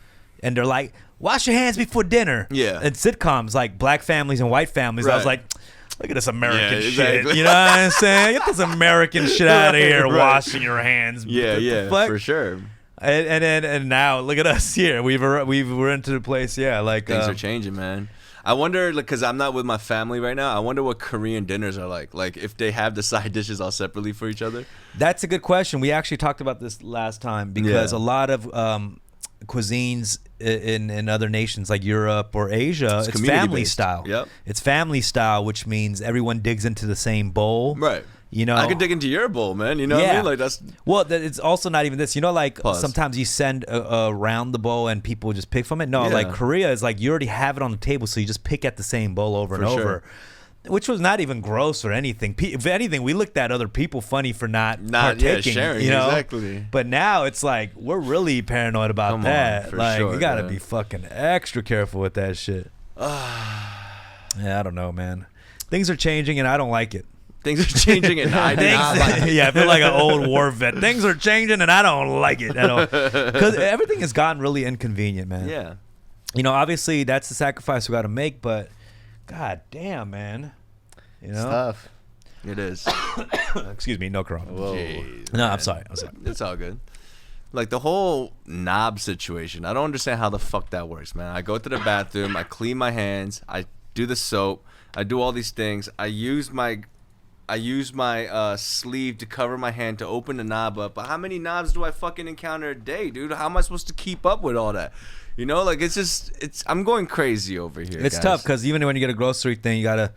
S1: and they're like, wash your hands before dinner.
S2: Yeah.
S1: And sitcoms like black families and white families. I was
S2: Right.
S1: like, look at this American
S2: Yeah,
S1: shit.
S2: exactly.
S1: You know what I'm saying? Get this American shit out of here,
S2: Right.
S1: washing your hands.
S2: Yeah,
S1: What the
S2: yeah,
S1: fuck?
S2: for sure.
S1: And now look at us here. We're into the place. Yeah, like
S2: Things are changing, man. I wonder, like, because I'm not with my family right now, I wonder what Korean dinners are like. Like, if they have the side dishes all separately for each other.
S1: That's a good question. We actually talked about this last time because
S2: Yeah.
S1: a lot of cuisines in other nations like Europe or Asia, it's family
S2: community-based.
S1: style.
S2: Yep.
S1: It's family style, which means everyone digs into the same bowl.
S2: Right.
S1: You know,
S2: I can dig into your bowl, man. You know what I mean? Like, that's...
S1: Well, it's also not even this. You know, like
S2: Pause.
S1: sometimes you send around the bowl and people just pick from it. No,
S2: Yeah.
S1: like Korea is like you already have it on the table, so you just pick at the same bowl over
S2: For
S1: and
S2: sure.
S1: over. Which was not even gross or anything. If anything, we looked at other people funny for not partaking.
S2: sharing,
S1: you know?
S2: exactly.
S1: But now it's like we're really paranoid about
S2: Come on,
S1: that.
S2: for
S1: Like
S2: sure,
S1: you gotta
S2: man.
S1: be fucking extra careful with that shit. Yeah, I don't know, man. Things are changing and I don't like it.
S2: Things are changing and I do not like it.
S1: Yeah, I feel like an old war vet. Things are changing and I don't like it at all. Because everything has gotten really inconvenient, man.
S2: Yeah.
S1: You know, obviously that's the sacrifice we got to make, but god damn, man. You know?
S4: Stuff.
S2: It is.
S1: Excuse me, no corona.
S4: Whoa.
S2: Jeez,
S1: No, I'm
S2: man.
S1: sorry.
S2: It's all good. Like, the whole knob situation, I don't understand how the fuck that works, man. I go to the bathroom, I clean my hands, I do the soap, I do all these things. I use my sleeve to cover my hand to open the knob up. But how many knobs do I fucking encounter a day, dude? How am I supposed to keep up with all that? You know, like, I'm going crazy over here.
S1: It's
S2: guys.
S1: tough because even when you get a grocery thing, you gotta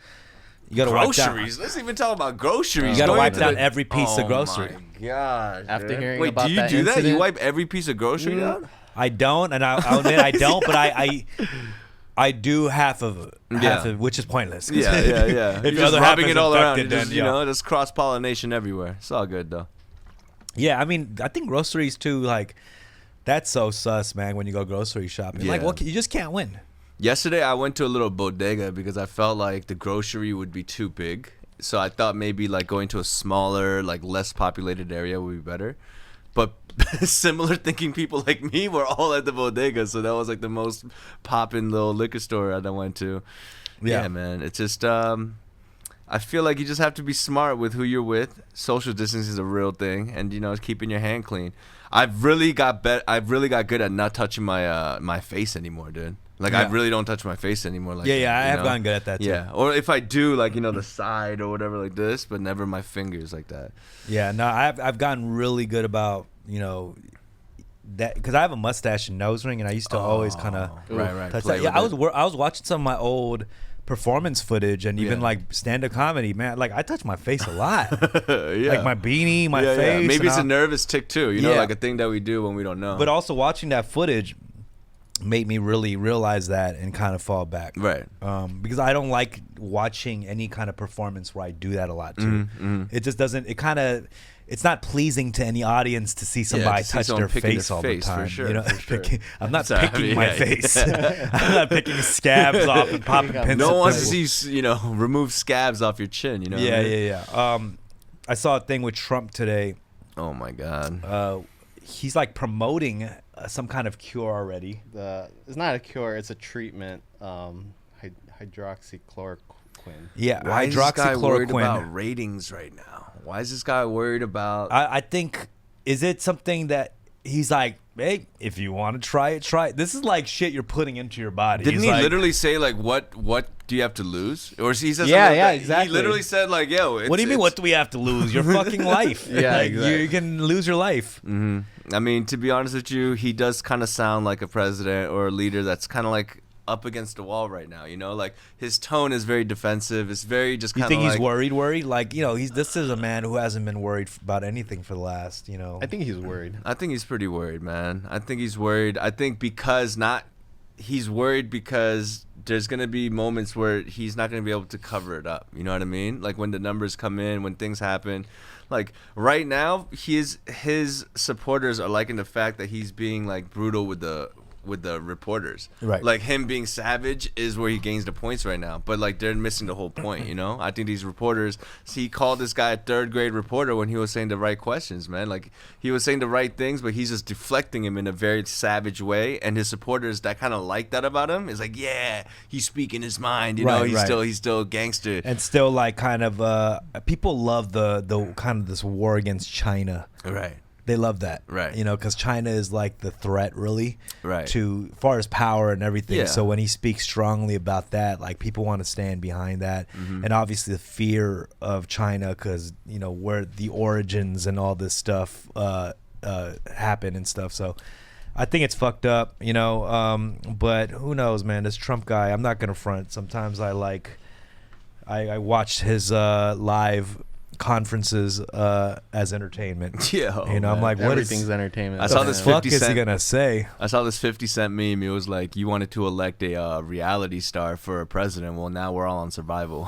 S1: wipe down.
S2: Groceries. Let's even talk about groceries.
S1: You gotta
S2: Going
S1: wipe
S2: to
S1: down
S2: the-
S1: every piece of grocery.
S2: Oh my god!
S4: After
S2: man.
S4: hearing
S2: Wait,
S4: about
S2: do you
S4: that
S2: do that? You
S4: incident-
S2: wipe every piece of grocery down?
S1: I don't, and I'll admit I don't, but I do half of it,
S2: Yeah.
S1: which is pointless.
S2: Yeah.
S1: If
S2: You're
S1: the
S2: just
S1: other half
S2: rubbing
S1: is
S2: it all around.
S1: infected,
S2: Just,
S1: then,
S2: you
S1: yeah.
S2: know, just cross pollination everywhere. It's all good though.
S1: Yeah, I mean, I think groceries too. Like, that's so sus, man. When you go grocery shopping, like,
S2: Yeah.
S1: what? You just can't win.
S2: Yesterday, I went to a little bodega because I felt like the grocery would be too big. So I thought maybe like going to a smaller, like less populated area would be better. But similar thinking people like me were all at the bodega. So that was like the most poppin' little liquor store that I went to. Yeah, man. It's just, I feel like you just have to be smart with who you're with. Social distance is a real thing. And, you know, keeping your hand clean. I've really got good at not touching my my face anymore, dude. Like, I really don't touch my face anymore. Like
S1: I have gotten good at that, too.
S2: Yeah, or if I do, like, you know, the side or whatever like this, but never my fingers like that.
S1: Yeah, no, I've gotten really good about, you know, that because I have a mustache and nose ring, and I used to always kind of touch that. Yeah, I was watching some of my old performance footage and even like stand-up comedy, man. Like, I touch my face a lot. Like my beanie, my face.
S2: Yeah. Maybe it's a nervous tick too, you know, like a thing that we do when we don't know.
S1: But also watching that footage made me really realize that and kind of fall back.
S2: Right.
S1: Because I don't like watching any kind of performance where I do that a lot too. It just doesn't, it's not pleasing to any audience to see somebody touch their face all the time.
S2: For sure,
S1: you know,
S2: for sure.
S1: I'm not picking my face. I'm not picking scabs off and popping pencils.
S2: No one wants to see, you know, remove scabs off your chin, you know?
S1: Yeah. I saw a thing with Trump today.
S2: Oh my God.
S1: He's like promoting some kind of cure already.
S4: It's not a cure; it's a treatment. Hydroxychloroquine.
S1: Yeah,
S2: why is this guy worried
S1: hydroxychloroquine.
S2: about ratings right now? Why is this guy worried about?
S1: I think, is it something that he's like, hey, if you want to try it, try it. This is like shit you're putting into your body.
S2: Didn't
S1: he's
S2: he
S1: like,
S2: literally say like what do you have to lose? Or he says
S4: exactly.
S2: He literally said like, yo,
S1: what do you mean? What do we have to lose? Your fucking life.
S4: Like, exactly.
S1: You can lose your life.
S2: I mean, to be honest with you, he does kind of sound like a president or a leader that's kind of like up against the wall right now, you know, like his tone is very defensive. It's very just kind of.
S1: You think
S2: he's
S1: worried? Like, you know, this is a man who hasn't been worried about anything for the last, you know.
S4: I think he's worried.
S2: I think he's pretty worried, man. I think he's worried. I think he's worried because there's going to be moments where he's not going to be able to cover it up. You know what I mean? Like when the numbers come in, when things happen. Like right now, his supporters are liking the fact that he's being like brutal with the reporters.
S1: Right.
S2: Like him being savage is where he gains the points right now. But like they're missing the whole point, you know? I think these reporters, he called this guy a third grade reporter when he was saying the right questions, man. Like he was saying the right things, but he's just deflecting him in a very savage way. And his supporters that kind of like that about him is like, yeah, he's speaking his mind, you know, he's still a gangster.
S1: And still like kind of people love the kind of this war against China.
S2: Right.
S1: They love that,
S2: right?
S1: You know, because China is like the threat, really,
S2: right?
S1: To far as power and everything.
S2: Yeah.
S1: So when he speaks strongly about that, like people want to stand behind that, and obviously the fear of China, because you know where the origins and all this stuff happen and stuff. So I think it's fucked up, you know. But who knows, man? This Trump guy, I'm not gonna front. Sometimes I watched his live conferences as entertainment.
S2: Yeah,
S1: you know, I'm like, what
S4: everything's entertainment.
S2: I saw this 50
S1: fuck is
S2: Cent,
S1: he gonna say?
S2: I saw this 50 Cent meme. It was like, you wanted to elect a reality star for a president. Well, now we're all on survival.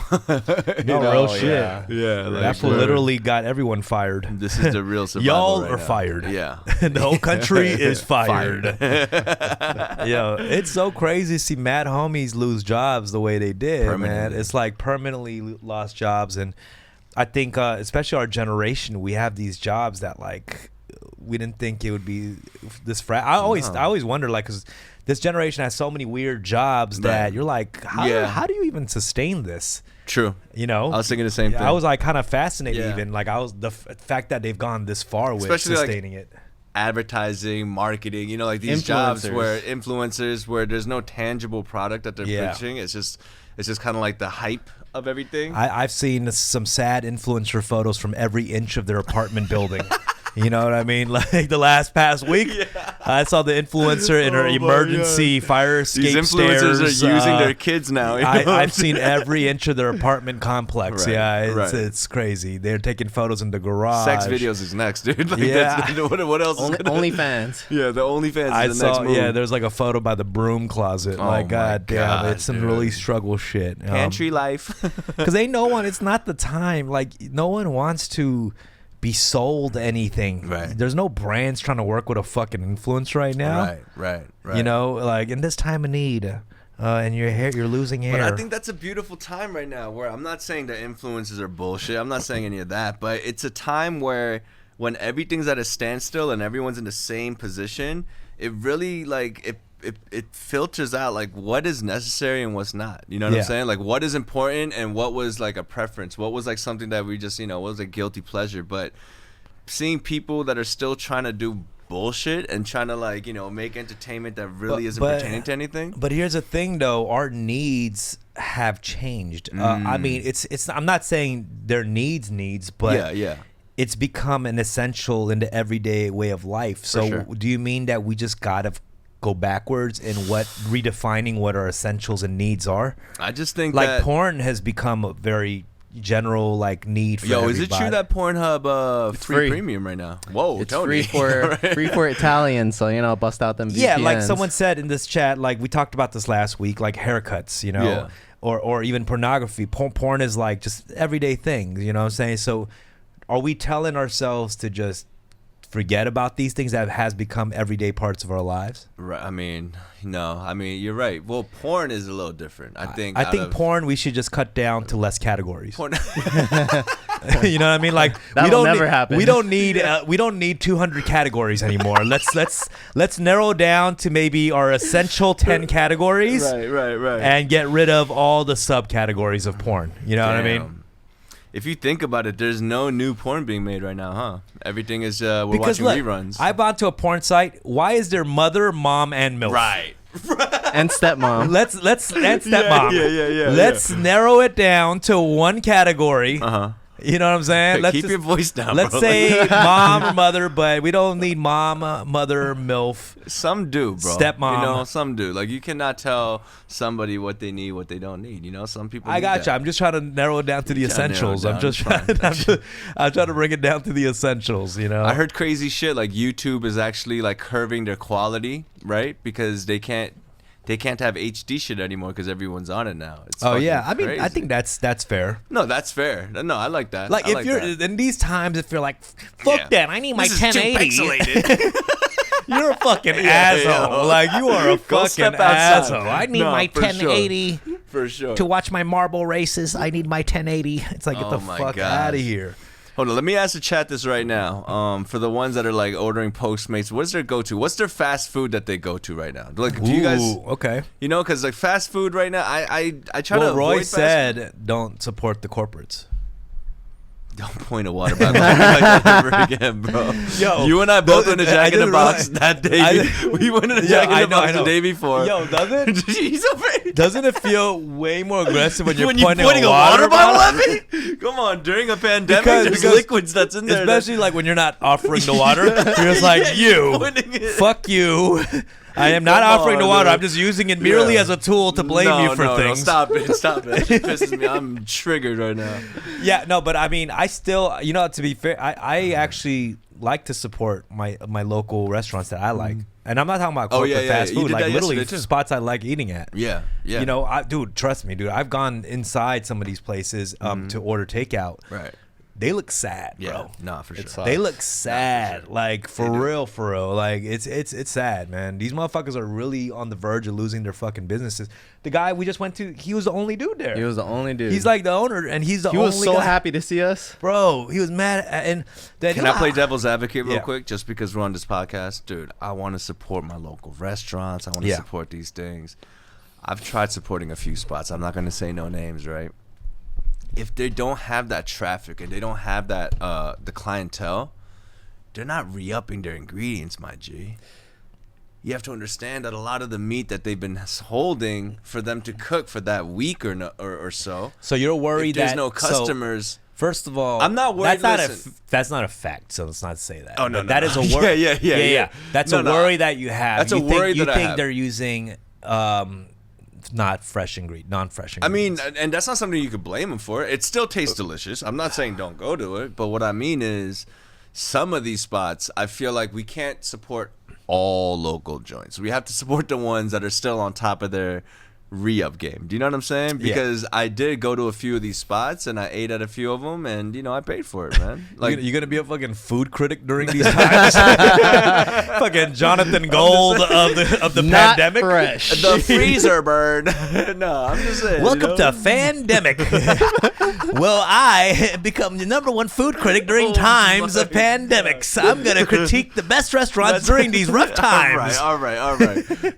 S1: No, real shit.
S2: Yeah, like,
S1: that fool literally got everyone fired.
S2: This is the real survival.
S1: Y'all
S2: right
S1: are
S2: now.
S1: fired.
S2: Yeah,
S1: the whole country is fired. Yo, it's so crazy to see mad homies lose jobs the way they did, man. It's like permanently lost jobs. And I think, especially our generation, we have these jobs that like we didn't think it would be this. I always wonder, like, because this generation has so many weird jobs that you're like, how do you even sustain this?
S2: True.
S1: You know,
S2: I was thinking the same thing.
S1: I was like kind of fascinated, even like I was the fact that they've gone this far with
S2: especially
S1: sustaining it.
S2: Advertising, marketing, you know, like these jobs where influencers, where there's no tangible product that they're pitching. It's just kind of like the hype of everything.
S1: I've seen some sad influencer photos from every inch of their apartment building. You know what I mean? Like the past week, I saw the influencer in her emergency fire escape
S2: These influencers
S1: stairs,
S2: are using their kids now. You know
S1: I've seen every inch of their apartment complex.
S2: Right,
S1: It's crazy. They're taking photos in the garage.
S2: Sex videos is next, dude. Like, what else?
S4: OnlyFans.
S2: Yeah, the OnlyFans is the next move.
S1: Yeah, there's like a photo by the broom closet. Like, God damn, it's some really struggle shit.
S2: Pantry life.
S1: Because it's not the time. Like, no one wants to be sold anything.
S2: Right.
S1: There's no brands trying to work with a fucking influencer right now.
S2: Right.
S1: You know, like in this time of need, and you're losing hair.
S2: But I think that's a beautiful time right now where I'm not saying that influencers are bullshit. I'm not saying any of that. But it's a time where when everything's at a standstill and everyone's in the same position, it really like it filters out like what is necessary and what's not. You know what I'm saying? Like what is important and what was like a preference. What was like something that we just, what was a guilty pleasure. But seeing people that are still trying to do bullshit and trying to like make entertainment that really isn't pertaining to anything.
S1: But here's the thing though, our needs have changed. I mean, it's I'm not saying their needs, but it's become an essential in the everyday way of life. So do you mean that we just gotta go backwards in redefining what our essentials and needs are?
S2: I just think
S1: like
S2: that
S1: porn has become a very general like need for everybody.
S2: Is it true that Pornhub free premium right now? Whoa,
S4: it's
S2: Tony.
S4: free for Italians, so bust out them VPNs.
S1: Yeah, like someone said in this chat, like we talked about this last week, like haircuts, or even pornography. Porn is like just everyday things, you know what I'm saying? So are we telling ourselves to just forget about these things that has become everyday parts of our lives?
S2: Right. I mean, no. I mean, you're right. Well, porn is a little different. I think
S1: porn we should just cut down to less categories.
S2: Porn.
S1: You know what I mean? Like
S4: that will never happen.
S1: We don't need 200 categories anymore. Let's narrow down to maybe our essential 10 categories.
S2: Right.
S1: And get rid of all the subcategories of porn. You know what I mean?
S2: If you think about it, there's no new porn being made right now, huh? Everything is we're watching reruns.
S1: I've gone to a porn site. Why is there mother, mom, and milf?
S2: Right.
S4: And stepmom.
S1: Let's and stepmom.
S2: Yeah.
S1: Let's narrow it down to one category. You know what I'm saying?
S2: Let's keep your voice down.
S1: Let's say mom or mother, but we don't need mom, mother, milf.
S2: Some do, bro.
S1: Stepmom.
S2: Some do. Like you cannot tell somebody what they need, what they don't need. Some people.
S1: I got you. I'm just trying to narrow it down to the essentials. I'm trying to bring it down to the essentials. I
S2: heard crazy shit like YouTube is actually like curving their quality, right? Because they can't have HD shit anymore because everyone's on it now. It's
S1: I mean,
S2: crazy.
S1: I think that's fair.
S2: No, that's fair. No, I like that.
S1: Like if you're in these times, if you're like, fuck that, I need my 1080. You're a fucking asshole. Like you are a fucking asshole. I need my 1080
S2: for sure
S1: to watch my marble races. I need my 1080. It's like get the fuck out of here.
S2: Hold on, let me ask the chat this right now. For the ones that are like ordering Postmates, what's their go-to? What's their fast food that they go to right now? Like, do you guys?
S1: Okay.
S2: Because like fast food right now, I try to avoid
S1: Roy
S2: fast
S1: said,
S2: food.
S1: don't support the corporates.
S2: Don't point a water bottle like that ever again, bro.
S1: Yo,
S2: you and I both went to Jack in the Box that day. We went to Jack in the Box the day before.
S1: Yo,
S2: doesn't
S1: doesn't it feel way more aggressive when you're pointing
S2: a water bottle at me? Come on, during a pandemic, there's liquids that's in there.
S1: Especially like when you're not offering the water. You're just like, fuck you. I am not offering the water. I'm just using it merely as a tool to blame you for things.
S2: Stop it. It pisses me. I'm triggered right now.
S1: Yeah, no, but I mean, I still, to be fair, I actually like to support my local restaurants that I like. And I'm not talking about corporate fast food, like literally spots I like eating at.
S2: Yeah.
S1: Dude, trust me, dude. I've gone inside some of these places to order takeout.
S2: Right.
S1: They look sad, bro.
S2: Yeah, nah, for sure.
S1: They look sad, for sure. Like for real. Like it's sad, man. These motherfuckers are really on the verge of losing their fucking businesses. The guy we just went to, he was the only dude there.
S4: He was the only dude.
S1: He's like the owner, and he's the only.
S4: He was so
S1: guy.
S4: happy to see us,
S1: bro. He was mad, and then
S2: can I play devil's advocate real quick, just because we're on this podcast, dude? I want to support my local restaurants. I want to support these things. I've tried supporting a few spots. I'm not going to say no names, right? If they don't have that traffic and they don't have that the clientele, they're not re-upping their ingredients, my G. You have to understand that a lot of the meat that they've been holding for them to cook for that week or so.
S1: So you're worried
S2: there's
S1: that
S2: no customers.
S1: First of all,
S2: I'm not worried.
S1: That's not a fact. So let's not say that.
S2: Oh no,
S1: that is a worry.
S2: Yeah.
S1: That's a worry that you have.
S2: That's a worry that I have.
S1: You think they're using non-fresh ingredients.
S2: I mean, and that's not something you could blame them for. It still tastes delicious. I'm not saying don't go to it, but what I mean is some of these spots, I feel like we can't support all local joints. We have to support the ones that are still on top of their re-up game. Do you know what I'm saying?
S1: Yeah.
S2: Because I did go to a few of these spots and I ate at a few of them, and I paid for it, man. Like,
S1: you're gonna be a fucking food critic during these times. Fucking Jonathan Gold of the
S4: Not
S1: pandemic.
S4: fresh.
S2: the freezer bird. No, I'm just saying.
S1: Welcome to Fandemic. Will I become the #1 food critic during times of pandemics? I'm gonna critique the best restaurants during these rough times.
S2: All right.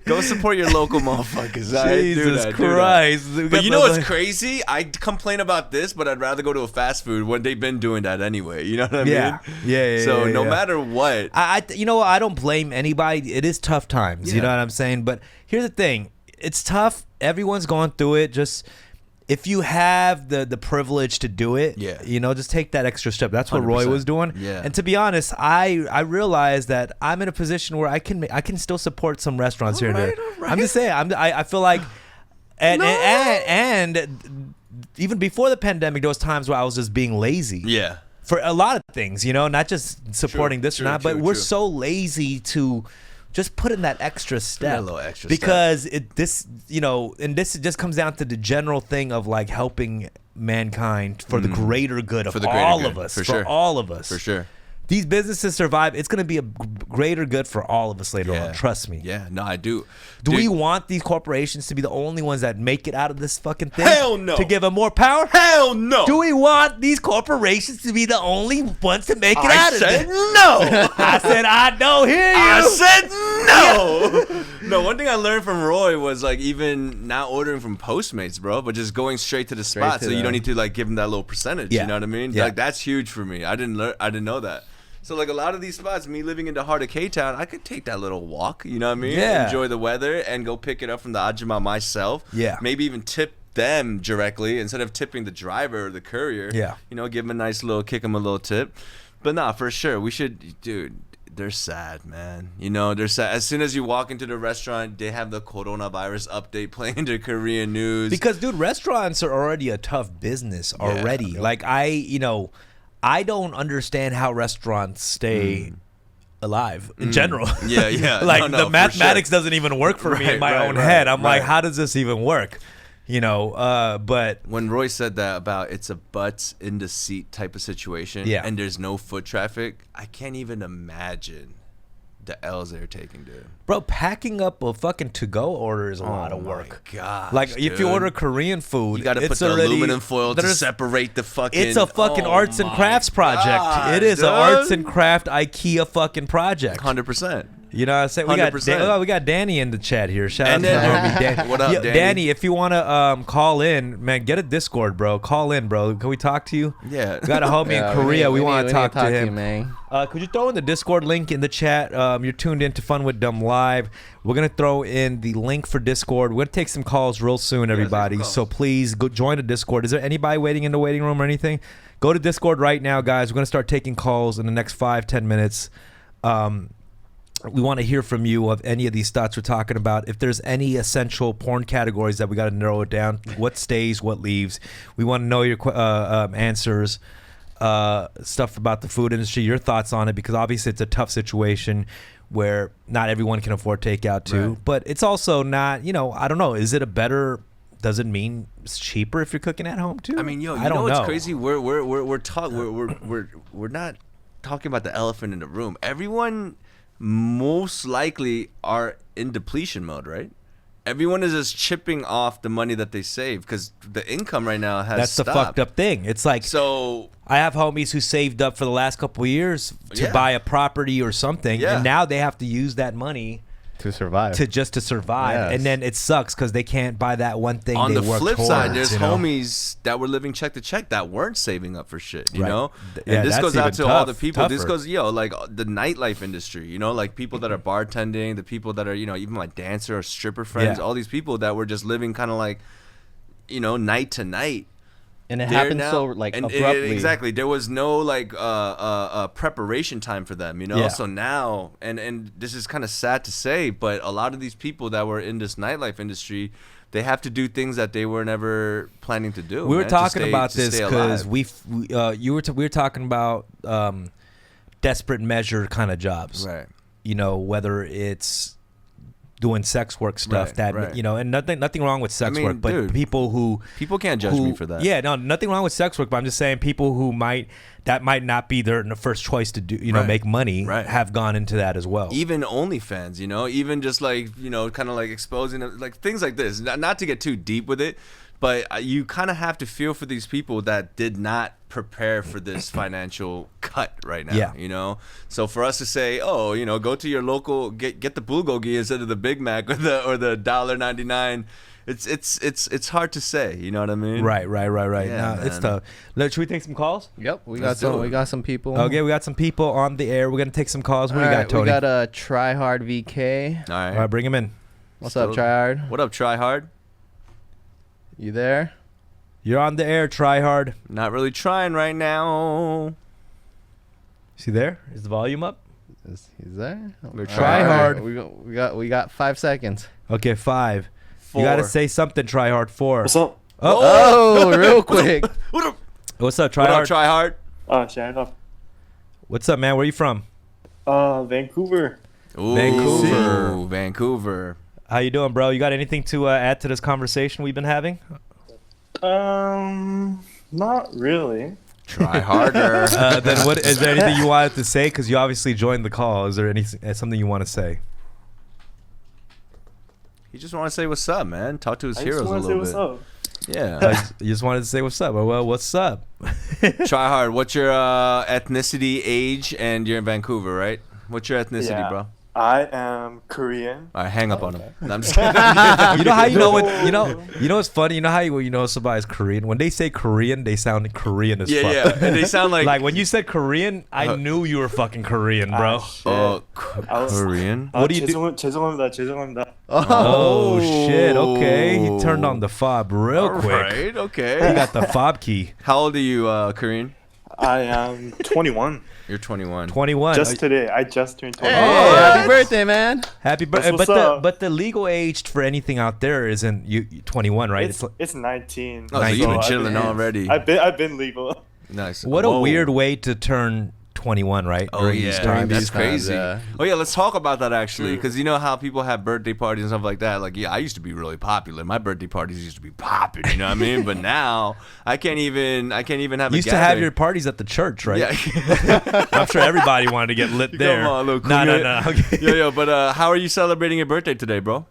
S2: Go support your local motherfuckers. all right? Do
S1: Jesus
S2: that, do that.
S1: Christ.
S2: But you know what's crazy? I complain about this, but I'd rather go to a fast food when they've been doing that anyway. You know what I mean?
S1: Yeah.
S2: So no matter what,
S1: I you know what? I don't blame anybody. It is tough times. You know what I'm saying? But here's the thing. It's tough. Everyone's going through it. Just if you have the privilege to do it, just take that extra step. That's what Roy
S2: 100%.
S1: was doing.
S2: Yeah.
S1: And to be honest, I realized that I'm in a position where I can still support some restaurants here and there.
S2: Right.
S1: I'm just saying. I feel like, and even before the pandemic, there was times where I was just being lazy.
S2: yeah.
S1: For a lot of things, not just supporting this or not, but we're
S2: true.
S1: so lazy to just put in that extra step.
S2: a little extra
S1: because this just comes down to the general thing of like helping mankind for the greater good of all of us.
S2: For
S1: For
S2: sure.
S1: all of us.
S2: For sure.
S1: These businesses survive. It's going to be a greater good for all of us later on. Trust me.
S2: Yeah. No, I do.
S1: Do
S2: Dude,
S1: we want these corporations to be the only ones that make it out of this fucking thing?
S2: Hell no.
S1: To give them more power?
S2: Hell no.
S1: Do we want these corporations to be the only ones to make it out of
S2: said
S1: it?
S2: no.
S1: I said I don't hear you.
S2: I said no. No, one thing I learned from Roy was like even not ordering from Postmates, bro, but just going straight to the spot,
S4: to
S2: so you
S4: the-
S2: don't need to like give them that little percentage.
S1: Yeah.
S2: You know what I mean?
S1: Yeah.
S2: Like that's huge for me. I didn't know that. So like a lot of these spots, me living in the heart of K-Town, I could take that little walk. You know what I mean?
S1: Yeah.
S2: Enjoy the weather and go pick it up from the Ajima myself.
S1: Yeah.
S2: Maybe even tip them directly instead of tipping the driver or the courier.
S1: Yeah.
S2: Give them a nice little, kick them a little tip. But nah, for sure, we should, dude. They're sad, man. They're sad. As soon as you walk into the restaurant, they have the coronavirus update playing the Korean news.
S1: Because, dude, restaurants are already a tough business already. Like, I don't understand how restaurants stay alive in general.
S2: Yeah.
S1: Like,
S2: No,
S1: the mathematics doesn't even work for me in my own head. I'm like, how does this even work? But
S2: when Roy said that about it's a butts in the seat type of situation, and there's no foot traffic, I can't even imagine the L's they're taking, dude.
S1: bro, packing up a fucking to-go order is a lot of work.
S2: My gosh,
S1: Like if you
S2: dude.
S1: order Korean food,
S2: You got to put
S1: it's
S2: the
S1: already-
S2: aluminum foil to
S1: there's-
S2: separate the fucking.
S1: It's a fucking arts and crafts project.
S2: God,
S1: It is an
S2: dude.
S1: arts and craft IKEA fucking project.
S2: 100%.
S1: You know what I'm saying? We got
S2: 100%.
S1: we got Danny in the chat here. Shout
S2: And
S1: out to
S2: then-
S1: homie Danny.
S2: What up,
S1: Yo,
S2: Danny?
S1: If you want to call in, man, get a Discord, bro. Call in, bro. Can we talk to you?
S2: Yeah.
S1: We got a homie in Korea. We want to talk to
S4: you,
S1: him.
S4: man.
S1: Could you throw in the Discord link in the chat? You're tuned in to Fun with Dumb Live. We're going to throw in the link for Discord. We're going to take some calls real soon, everybody.
S2: calls.
S1: So please go join the Discord. Is there anybody waiting in the waiting room or anything? Go to Discord right now, guys. We're going to start taking calls in the next 5-10 minutes. We want to hear from you of any of these thoughts we're talking about. If there's any essential porn categories that we got to narrow it down, what stays, what leaves. We want to know your answers, stuff about the food industry, your thoughts on it, because obviously it's a tough situation where not everyone can afford takeout too.
S2: Right.
S1: But it's also not, I don't know. Is it a better? Does it mean it's cheaper if you're cooking at home too?
S2: I mean,
S1: I don't know
S2: what's crazy? We're not talking about the elephant in the room. Everyone most likely are in depletion mode, right? Everyone is just chipping off the money that they save because the income right now has
S1: That's
S2: stopped.
S1: the fucked up thing. It's like,
S2: So
S1: I have homies who saved up for the last couple of years to
S2: Yeah.
S1: buy a property or something,
S2: Yeah.
S1: and now they have to use that money
S4: To survive.
S1: to survive,
S4: Yes.
S1: and then it sucks because they can't buy that one thing.
S2: on
S1: they
S2: the
S1: worked
S2: flip
S1: towards,
S2: side, there's
S1: you know?
S2: homies that were living check to check that weren't saving up for shit, you
S1: Right.
S2: know?
S1: Yeah,
S2: And this
S1: that's
S2: goes out
S1: even
S2: to all the
S1: tough-
S2: people. This
S1: tougher.
S2: goes, like the nightlife industry, like people that are bartending, the people that are, even my dancer or stripper friends,
S1: Yeah.
S2: all these people that were just living kind of like, night to night.
S4: and it
S2: They're
S4: happened
S2: now-
S4: so like
S2: and
S4: abruptly.
S2: exactly. There was no like preparation time for them,
S1: Yeah.
S2: So now, and this is kind of sad to say, but a lot of these people that were in this nightlife industry, they have to do things that they were never planning to do.
S1: We were
S2: man,
S1: talking
S2: to
S1: about
S2: stay
S1: this
S2: alive.
S1: because we were talking about desperate measure kind of jobs.
S2: Right.
S1: Whether it's doing sex work stuff
S2: Right.
S1: and nothing wrong with sex work, but
S2: dude,
S1: people
S2: can't judge me for that.
S1: Yeah, no, nothing wrong with sex work, but I'm just saying people who might not be their first choice to do, make money, have gone into that as well.
S2: Even OnlyFans, even just like, kind of like exposing like things like this, not to get too deep with it, but you kind of have to feel for these people that did not prepare for this financial cut right now.
S1: Yeah.
S2: So for us to say, go to your local, get the bulgogi instead of the Big Mac or the $1.99. It's hard to say. You know what I mean?
S1: Right.
S2: Yeah,
S1: No, it's tough. Should we take some calls?
S4: Yep, we got some people.
S1: Okay, we got some people on the air. We're gonna take some calls. What do you got, Tony?
S4: We got a Try Hard VK.
S2: All right.
S1: All right, bring him in.
S4: What's up, Try Hard?
S2: What up, Try Hard?
S4: You there?
S1: You're on the air, Try Hard.
S2: Not really trying right now.
S1: Is he there? Is the volume up?
S4: He's there.
S2: We're
S1: Try hard.
S4: We got 5 seconds.
S1: Okay, 5.
S2: 4.
S1: You gotta say something, Try Hard. 4.
S5: What's up?
S4: Oh, real quick.
S2: What up?
S1: What's up, Try
S2: What
S1: Hard?
S2: up, Try Hard?
S5: Shut up.
S1: What's up, man? Where you from?
S5: Vancouver.
S2: Ooh, Vancouver.
S1: How you doing, bro? You got anything to add to this conversation we've been having?
S5: Not really.
S2: Try harder.
S1: Then what is there anything you wanted to say? Because you obviously joined the call. Is there something you want to say?
S2: You just want to say what's up, man. Talk to his
S5: I
S2: heroes
S5: just
S2: a
S5: want to
S2: little
S5: say
S2: bit.
S5: what's up.
S2: Yeah.
S1: You just wanted to say what's up. Well, what's up?
S2: Try hard. What's your ethnicity, age, and you're in Vancouver, right? What's your ethnicity,
S5: Yeah.
S2: bro?
S5: I am Korean.
S2: All right, hang up on him. No, I'm just kidding.
S1: You know how you know what you know what's funny? You know how you know somebody's Korean? When they say Korean, they sound Korean as fuck.
S2: Yeah. And they sound like
S1: Like when you said Korean, I knew you were fucking Korean, bro.
S2: Korean.
S1: What do you do?
S5: 죄송합니다.
S1: Oh shit! Okay, he turned on the fob real
S2: All
S1: quick.
S2: right,
S1: He
S2: okay.
S1: got the fob key.
S2: How old are you, Korean?
S5: I am 21.
S2: You're 21.
S1: 21.
S5: Just today. I just turned 21.
S4: Hey, happy birthday, man.
S1: Happy birthday!
S5: That's
S1: But
S5: what's up.
S1: the legal age for anything out there isn't 21, right?
S5: It's 19.
S2: Oh, so you've been
S5: I've
S2: chilling already.
S5: I've been legal.
S2: Nice.
S1: what a
S2: Whoa.
S1: weird way to turn 21, right?
S2: Oh
S1: During
S2: yeah,
S1: these times.
S2: that's
S4: these times,
S2: crazy.
S4: yeah.
S2: Oh yeah, let's talk about that actually, because you know how people have birthday parties and stuff like that. Like, yeah, I used to be really popular. My birthday parties used to be popping. You know what I mean? But now I can't even have.
S1: You
S2: a
S1: used to have
S2: gathering.
S1: your parties at the church, right?
S2: Yeah.
S1: I'm sure everybody wanted to get lit there.
S2: Come on, little
S1: No. Okay.
S2: Yo, but how are you celebrating your birthday today, bro?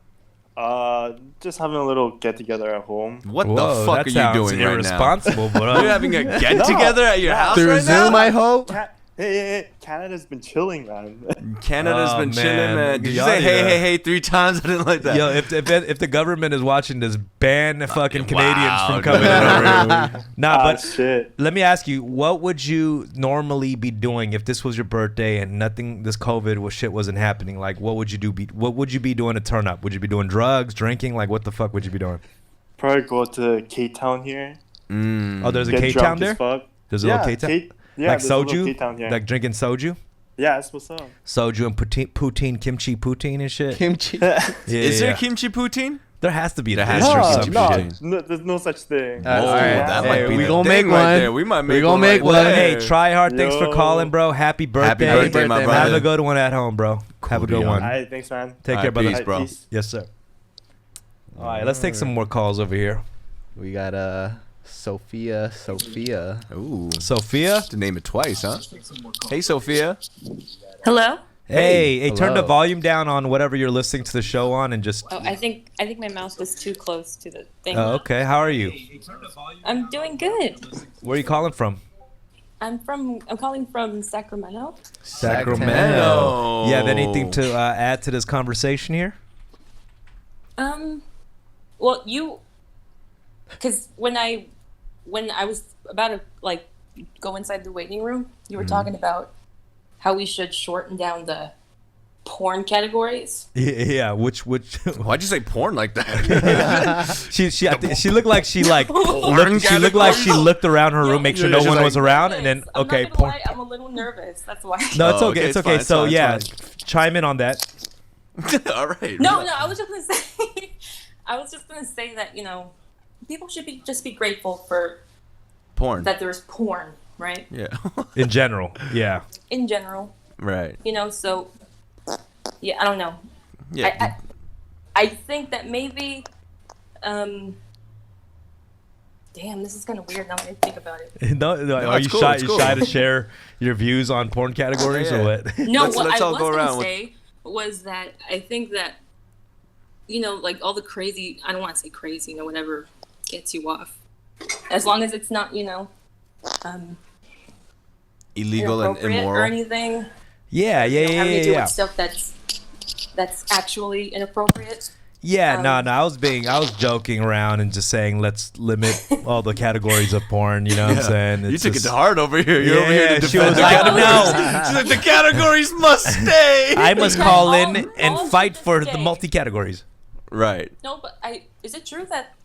S5: Just having a little get together at home.
S2: What
S1: Whoa,
S2: the fuck
S1: that
S2: are you
S1: sounds
S2: doing right now?
S1: irresponsible, bro.
S2: You're having a get together at your house
S4: Through
S2: right
S4: Zoom,
S2: now?
S4: I hope.
S5: Hey, Canada's been chilling, man.
S2: Canada's
S1: Oh,
S2: been chilling,
S1: man.
S2: man. Did you
S1: Y'all
S2: say
S1: need
S2: hey,
S1: to-
S2: hey 3 times? I didn't like that.
S1: Yo, if the government is watching this, ban fucking
S2: Wow,
S1: Canadians from
S2: dude.
S1: coming in over here. Nah, but
S5: Shit.
S1: let me ask you, what would you normally be doing if this was your birthday and this COVID shit wasn't happening? Like, what would you do? What would you be doing to turn up? Would you be doing drugs, drinking? Like, what the fuck would you be doing?
S5: Probably go to K-Town here.
S1: Oh, there's a
S5: Get
S1: K-Town
S5: drunk as
S1: there?
S5: fuck.
S1: There's a little K-Town?
S5: Yeah,
S1: Like
S5: there's a little
S1: soju?
S5: K-Town here.
S1: Like drinking soju?
S5: Yeah, that's what's up.
S1: Soju and poutine, kimchi poutine and shit?
S4: Kimchi.
S1: Yeah,
S2: Is there
S1: yeah.
S2: kimchi poutine?
S1: There has to be.
S2: There
S1: There
S2: has
S1: has
S2: to
S1: to
S2: be
S1: be
S2: kimchi
S1: some
S2: poutine.
S1: shit.
S5: No, there's no such thing.
S4: All
S2: Oh,
S4: right.
S2: that
S4: Hey,
S2: might be
S4: we
S2: the
S4: gonna
S2: thing
S4: make
S2: right
S4: one.
S2: there. We might make
S4: We gonna
S2: one
S4: make
S2: right
S4: one.
S2: there.
S1: Hey, try hard. Thanks for
S5: Yo.
S1: calling, bro. Happy birthday.
S2: Happy birthday, my
S4: Have
S2: brother.
S1: Have a good one at home, bro. Have a good
S2: Dion.
S1: one.
S5: All right, thanks, man.
S1: Take
S2: All
S1: care,
S2: right,
S1: brother.
S2: peace, bro.
S5: Peace.
S1: Yes, sir. All right, let's take some more calls over here.
S4: We got Sophia.
S2: Ooh.
S1: Sophia?
S2: To name it twice, huh? Hey, Sophia.
S6: Hello?
S1: Hey, turn the
S4: Hello.
S1: volume down on whatever you're listening to the show on and just.
S6: Oh, I think my mouse was too close to the thing.
S1: Oh, okay. How are you?
S6: I'm doing good.
S1: Where are you calling from?
S6: I'm calling from Sacramento.
S2: Sacramento.
S1: You have anything to add to this conversation here?
S6: Well, because when I was about to like go inside the waiting room, you were talking about how we should shorten down the porn categories.
S1: Yeah. Which?
S2: Why'd you say porn like that?
S1: She looked like she looked around her room, make sure no
S2: she's
S1: one
S2: like-
S1: was around, and then
S6: I'm
S1: okay,
S6: not gonna
S1: porn.
S6: lie, I'm a little nervous. That's why.
S1: No, it's
S2: Oh,
S1: okay.
S2: okay,
S1: It's
S2: it's
S1: okay.
S2: fine, it's
S1: So
S2: fine, it's
S1: yeah,
S2: fine.
S1: chime in on that.
S2: All right.
S6: No, I was just gonna say. I was just gonna say that people should just be grateful for
S2: Porn.
S6: that there's porn, right?
S2: Yeah.
S1: In general, yeah.
S6: In general,
S2: Right.
S6: so yeah, I don't know.
S2: Yeah.
S6: I think that maybe, damn, this is kind of weird now that I think about it.
S1: No, are you
S2: it's cool,
S1: shy?
S2: it's
S1: You
S2: cool.
S1: shy to share your views on porn categories
S2: Yeah.
S1: or what?
S6: No,
S2: Let's
S6: what I
S2: all
S6: was
S2: go
S6: going
S2: around
S6: to
S2: with-
S6: say was that I think that, like all the crazy, I don't want to say crazy, whatever gets you off. As long as it's not,
S2: Illegal and
S6: inappropriate or
S2: immoral.
S6: anything.
S1: Yeah,
S6: Having to do
S1: yeah.
S6: with stuff that's actually inappropriate.
S1: Yeah, no, I was joking around and just saying let's limit all the categories of porn. You know what I'm saying?
S2: You
S1: It's
S2: took it
S1: just-
S2: to heart over here. You're over here
S1: Yeah,
S2: to
S1: she
S2: defend
S1: was
S2: the
S1: like,
S2: categories.
S1: no.
S2: She's like, the categories must stay.
S1: I must
S6: Because
S1: call
S6: all-
S1: in and
S6: all
S1: fight
S6: should
S1: for the
S6: stay.
S1: multi categories.
S2: Right.
S6: No, but is it true that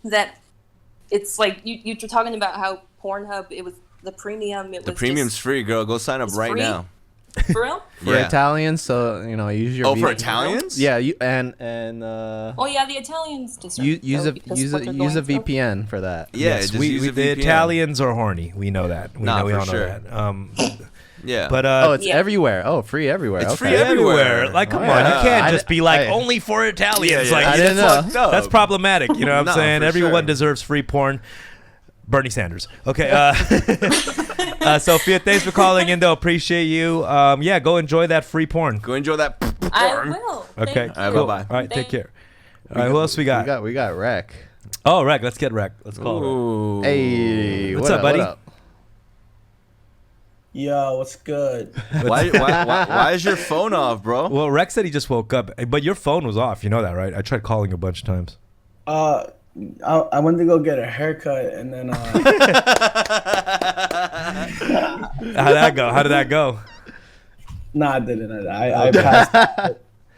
S6: that it's like you're talking about how Pornhub, it was the premium,
S2: The premium's free, girl. Go sign up
S6: It's
S2: right
S6: free?
S2: now.
S6: for real?
S4: For Italians, so use your.
S2: Oh, for
S4: V-
S2: Italians?
S4: Yeah, you and
S6: Oh yeah, the Italians deserve
S4: use
S6: though,
S4: a
S6: because
S4: use
S6: what
S4: a
S6: they're
S4: use a
S6: going through.
S4: VPN for that.
S2: Yeah,
S1: Yes,
S2: just
S1: we,
S2: use a
S1: the
S2: VPN.
S1: Italians are horny. We know that. We
S2: Nah,
S1: know we
S2: for
S1: all know
S2: sure.
S1: that.
S2: Yeah.
S1: But
S4: Oh, it's
S6: Yeah.
S4: everywhere. Oh, free everywhere.
S2: It's
S4: okay.
S2: free
S1: everywhere. Like, come
S4: Oh,
S1: on,
S2: yeah.
S1: you can't
S4: I
S1: just
S4: di-
S1: be like
S4: I-
S1: only for Italians.
S2: Yeah,
S1: Like,
S4: I didn't
S1: that's,
S4: know.
S1: that's problematic. You know what I'm
S2: No,
S1: saying?
S2: for
S1: Everyone
S2: sure.
S1: deserves free porn. Bernie Sanders. Okay. Sophia, thanks for calling in, though. Appreciate you. Yeah, go enjoy that free porn.
S2: Go enjoy that.
S6: I
S2: porn.
S6: will.
S1: Okay.
S6: Thank
S2: All right,
S6: you.
S1: Cool.
S2: bye-bye.
S1: All right, take
S6: Thank-
S1: care. All right, who else we got?
S4: We got Rec.
S1: Oh, Rec. Let's get Rec. Let's call Rec.
S2: Ooh.
S4: Hey,
S1: What's
S4: what
S1: up, buddy?
S4: What up?
S5: Yo, what's good?
S2: Why is your phone off, bro?
S1: Well, Rec said he just woke up, but your phone was off. You know that, right? I tried calling a bunch of times.
S5: I went to go get a haircut and then
S1: How'd that go? How did that go?
S5: no, I didn't. I passed.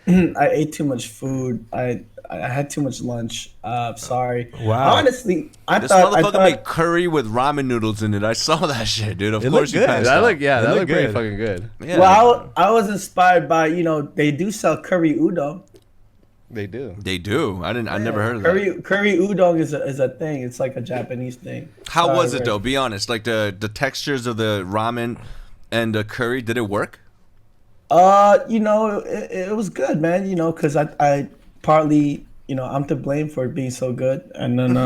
S5: I ate too much food. I had too much lunch. Sorry.
S1: Wow.
S5: Honestly, I
S2: This
S5: thought
S2: motherfucker made curry with ramen noodles in it. I saw that shit, dude. Of
S1: It
S2: course
S1: looked
S2: you
S1: good.
S2: passed
S4: That
S2: out.
S4: looked
S1: It
S4: that
S1: looked
S4: looked pretty
S1: good.
S4: fucking good.
S2: Yeah.
S5: Well, I was inspired by they do sell curry udon.
S4: They do.
S2: They do. I never heard of that.
S5: Curry udon is a thing. It's like a Japanese thing.
S2: How was it
S5: Rick.
S2: though? Be honest. Like the textures of the ramen and the curry, did it work?
S5: It was good, man. Because I partly, I'm to blame for it being so good, and then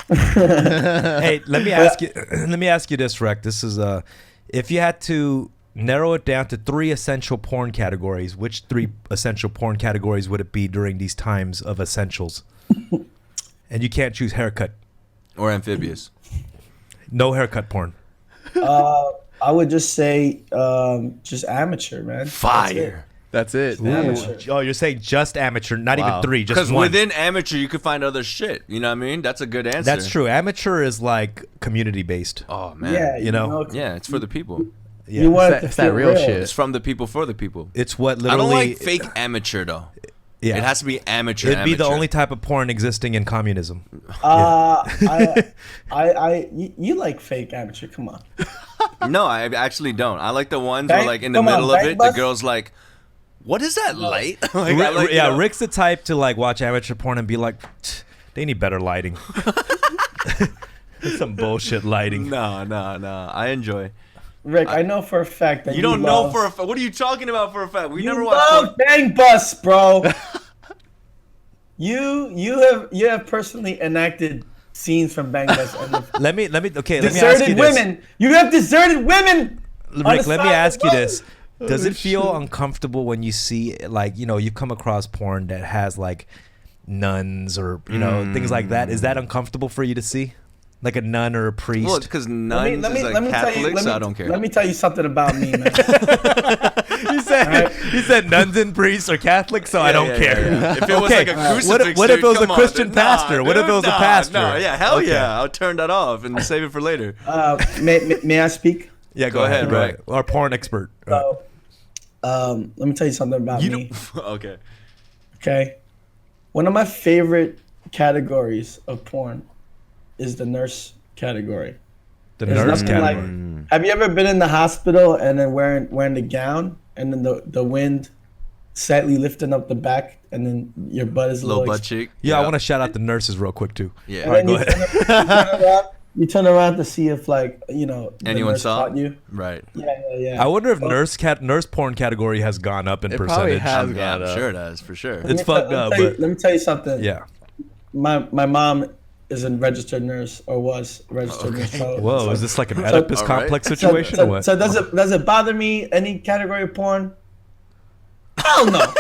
S1: Hey, let me ask you. Let me ask you this, Rec. This is if you had to narrow it down to 3 essential porn categories, which 3 essential porn categories would it be during these times of essentials? And you can't choose haircut.
S2: Or amphibious?
S1: No haircut porn.
S5: I would just say just amateur, man.
S2: Fire.
S4: That's it.
S5: Amateur.
S1: Oh, you're saying just amateur, not
S4: Wow.
S1: even 3, just
S2: Because
S1: 1.
S2: within amateur, you could find other shit. You know what I mean? That's a good answer.
S1: That's true. Amateur is like community based.
S2: Oh man.
S5: Yeah,
S1: You know.
S2: Yeah, it's for the people.
S1: Yeah.
S5: You want
S4: It's
S5: it to
S4: that
S5: feel
S4: real
S5: real.
S4: shit.
S2: It's from the people for the people.
S1: It's what
S2: I
S1: literally.
S2: don't like fake amateur though.
S1: Yeah.
S2: It has to be amateur.
S1: It'd be the
S2: amateur.
S1: only type of porn existing in communism.
S5: You like fake amateur? Come on.
S2: No, I actually don't. I like the ones
S5: Bang-
S2: where, like, in the
S5: come on,
S2: middle of
S5: bang
S2: it, the
S5: bus?
S2: girl's like, "What is that light?" Like,
S1: Rick,
S2: I like,
S1: yeah,
S2: you know,
S1: Rick's the type to like watch amateur porn and be like, they need better lighting. Some bullshit lighting.
S2: No. I enjoy.
S5: Rick, I know for a fact that
S2: You don't know
S5: love,
S2: for a fact. What are you talking about for a fact? We
S5: you
S2: never watched.
S5: love Bang Bus, bro. you have personally enacted scenes from Bang Bus. And
S1: Let me okay, let me ask you
S5: deserted
S1: this.
S5: women. You have deserted women. on
S1: Rick,
S5: the
S1: let me
S5: side
S1: ask
S5: of
S1: you
S5: the
S1: this. Does it feel uncomfortable when you see, like, you come across porn that has like nuns or, things like that? Is that uncomfortable for you to see? Like a nun or a priest?
S2: Well, it's because nuns is like Catholics, so I don't care.
S5: Let me tell you something about me, man.
S1: you said nuns and priests are Catholic, so I don't care.
S2: Yeah. If it was like a crucifix,
S1: what if
S2: dude,
S1: it was a
S2: come on,
S1: Christian
S2: dude.
S1: pastor? What if it was a pastor?
S2: No, yeah, hell
S1: Okay.
S2: yeah. I'll turn that off and save it for later.
S5: May I speak?
S1: Yeah,
S2: Go ahead,
S1: go
S2: Rick.
S1: ahead. Our porn expert.
S5: So, let me tell you something about
S2: You
S5: me.
S2: don't. Okay.
S5: Okay, one of my favorite categories of porn is the nurse category.
S1: The
S5: There's
S1: nurse
S5: nothing like-
S1: category.
S5: Have you ever been in the hospital and then wearing the gown and then the wind slightly lifting up the back and then your butt is a
S2: Little
S5: little
S2: butt cheek.
S1: Yeah, I want to shout out the nurses real quick too.
S2: Yeah.
S5: And then
S1: go
S5: you turn around, You turn around to see if like the
S2: Anyone
S5: nurse
S2: saw
S5: caught you.
S2: Right.
S5: Yeah.
S1: I wonder if nurse porn category has gone up in
S4: It probably
S1: percentage.
S4: has
S2: Yeah,
S4: gone
S2: I'm
S4: up.
S2: sure it has for sure.
S1: It's fucked up, but
S5: Let me tell you something.
S1: yeah.
S5: My mom is a registered nurse or was a registered nurse. So,
S1: Whoa, is this like an Oedipus
S2: all right.
S1: complex
S5: so,
S1: situation
S5: so,
S1: or what?
S5: so does it bother me any category of porn? Hell no.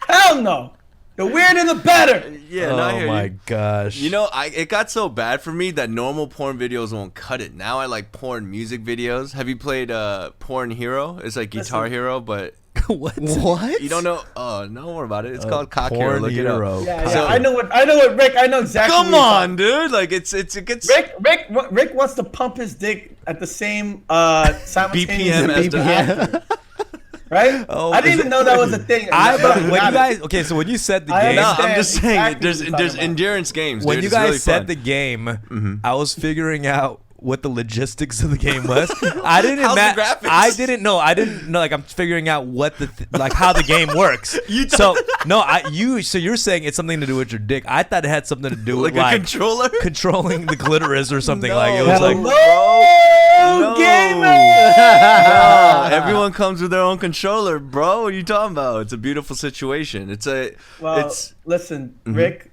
S5: Hell no. The weirder the better.
S2: Yeah, no, I
S1: Oh
S2: hear
S1: my
S2: you.
S1: gosh.
S2: You know, it got so bad for me that normal porn videos won't cut it. Now I like porn music videos. Have you played Porn Hero? It's like Guitar
S5: Listen.
S2: Hero, but
S1: what?
S4: What?
S2: you don't know. Oh, no more about it. It's called Cock Hero.
S1: Porn
S2: Look it up.
S1: hero.
S5: Yeah,
S2: So-
S5: I know what Rick. I know exactly.
S2: Come
S5: what you're
S2: on, dude! Like it gets
S5: Rick wants to pump his dick at the same simultaneous
S2: BPM as the
S5: athlete, right?
S1: Oh,
S5: I didn't
S1: is
S5: even
S1: it-
S5: know that was a thing.
S1: So when you said the
S5: I
S1: game,
S2: No,
S5: understand
S2: I'm just saying
S5: exactly
S2: there's
S5: what you're talking about.
S2: endurance games.
S1: when
S2: dude.
S1: you
S2: It's
S1: guys
S2: really
S1: said
S2: fun.
S1: the game, I was figuring out what the logistics of the game was. I didn't
S2: How's the graphics?
S1: I didn't know. Like I'm figuring out what like how the game works. So you're saying it's something to do with your dick. I thought it had something to do with
S2: like a controller.
S1: controlling the clitoris or something.
S2: No.
S1: Like it was like
S2: No.
S5: gamer.
S2: No, everyone comes with their own controller, bro. What are you talking about? It's a beautiful situation.
S5: Well, listen, Rick,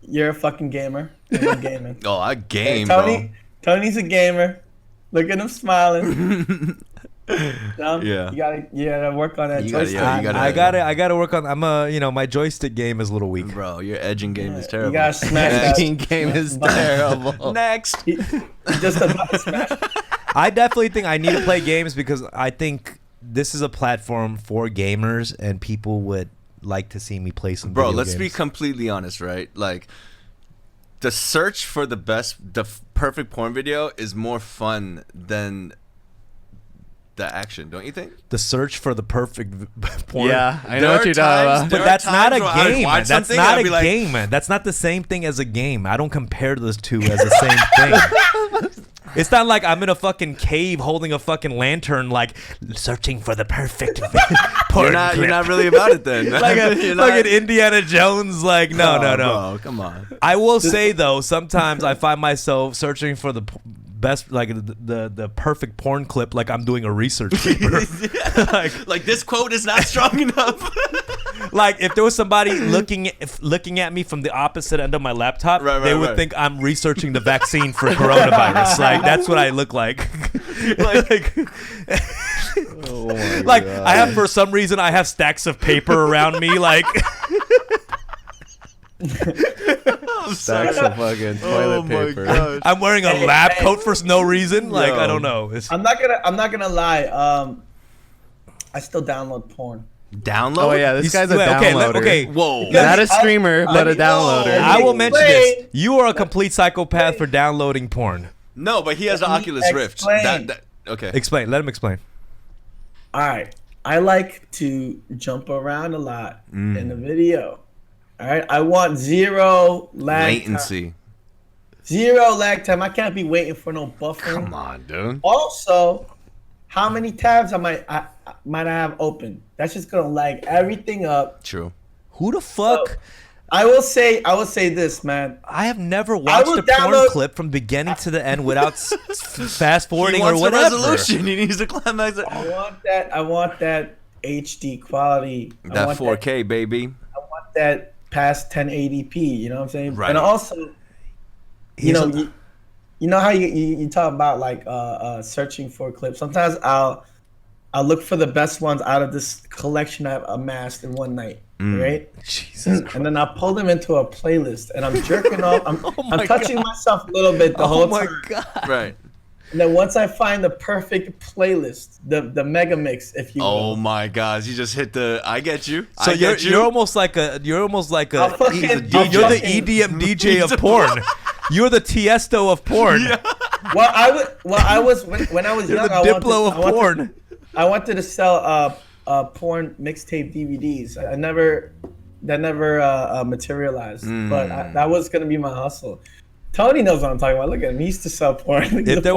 S5: you're a fucking gamer. You're gaming.
S2: Oh, I game,
S5: Tony's a gamer. Look at him smiling.
S2: Yeah.
S5: You gotta work on that
S2: You gotta-
S5: joystick.
S2: yeah, you
S1: I gotta work on. My joystick game is a little weak.
S2: bro. Your edging game is
S5: You
S2: terrible.
S5: gotta smash that.
S4: Team game is terrible.
S2: Next.
S5: He just about to smash.
S1: I definitely think I need to play games because I think this is a platform for gamers and people would like to see me play some.
S2: Bro,
S1: video
S2: let's be
S1: games.
S2: completely honest, right? Like, the search for the perfect porn video is more fun than the action, don't you think?
S1: The search for the perfect porn.
S4: Yeah, I
S2: There
S4: know
S2: are
S4: what you're talking
S2: times-
S4: about.
S1: But
S2: There are
S1: that's not a
S2: times where I
S1: game.
S2: watch
S1: That's
S2: something
S1: not
S2: and I'll
S1: a
S2: be like-
S1: game. That's not the same thing as a game. I don't compare those two as the same thing. It's not like I'm in a fucking cave holding a fucking lantern, like searching for the perfect porn clip.
S2: You're not really about it then.
S1: like
S2: You're
S1: like
S2: not-
S1: an Indiana Jones. Like no.
S2: Bro, come on.
S1: I will say though, sometimes I find myself searching for the best, like the perfect porn clip, like I'm doing a research paper.
S2: Like this quote is not strong enough.
S1: Like if there was somebody looking at me from the opposite end of my laptop,
S2: Right,
S1: they would
S2: right.
S1: think I'm researching the vaccine for coronavirus. Like that's what I look like. like
S4: Oh my
S1: like
S4: God.
S1: I have, for some reason, I have stacks of paper around me. Like
S4: Stacks of fucking toilet paper.
S1: I'm wearing a
S5: Hey,
S1: lab
S5: hey.
S1: coat for no reason. Like
S2: Yo.
S1: I don't know. It's,
S5: I'm not gonna lie. I still download porn.
S2: Download?
S4: Oh yeah, this guy's a
S1: okay,
S4: downloader.
S1: okay.
S2: Whoa.
S4: Not a streamer, but a
S5: I-
S4: downloader.
S1: I will mention
S5: Wait.
S1: this. You are a complete psychopath for downloading porn.
S2: No, but he has an
S5: Let me
S2: Oculus Rift.
S5: explain.
S2: Okay.
S1: Explain. Let him explain.
S5: All right. I like to jump around a lot in the video. All right. I want zero lag time.
S2: Latency.
S5: Zero lag time. I can't be waiting for no buffering.
S2: Come on, dude.
S5: Also, how many tabs I might have open? That's just gonna lag everything up.
S2: True.
S1: Who the fuck?
S5: I will say this, man.
S1: I have never watched
S5: will
S1: a porn
S5: download-
S1: clip from beginning to the end without fast
S2: He
S1: forwarding or
S2: wants the
S1: whatever.
S2: resolution. He needs to climax it.
S5: I want that HD quality. I
S2: That
S5: want
S2: 4K, baby.
S5: I want that past 1080p. You know what I'm saying?
S2: Right.
S5: And also, you know how you talk about like searching for clips. Sometimes I'll look for the best ones out of this collection I've amassed in one night, right?
S1: Jesus Christ.
S5: And then I pull them into a playlist, and I'm jerking off. I'm
S1: my
S5: touching myself a little bit the
S1: Oh
S5: whole
S1: my
S5: time.
S1: god.
S2: Right.
S5: And then once I find the perfect playlist, the mega mix, if you
S2: Oh
S5: will,
S2: my gosh, you just hit the. I get you.
S1: So
S2: I get you.
S1: you're almost like a you're
S5: I'll fucking-
S1: you're
S5: I'll
S1: the
S5: fucking-
S1: EDM DJ of porn. You're the Tiesto of porn.
S5: when I was
S1: You're
S5: young,
S1: the Diplo of porn.
S5: I wanted to sell porn mixtape DVDs. That never materialized, but that was gonna be my hustle. Tony knows what I'm talking about. Look at him. He used to sell porn.
S1: If there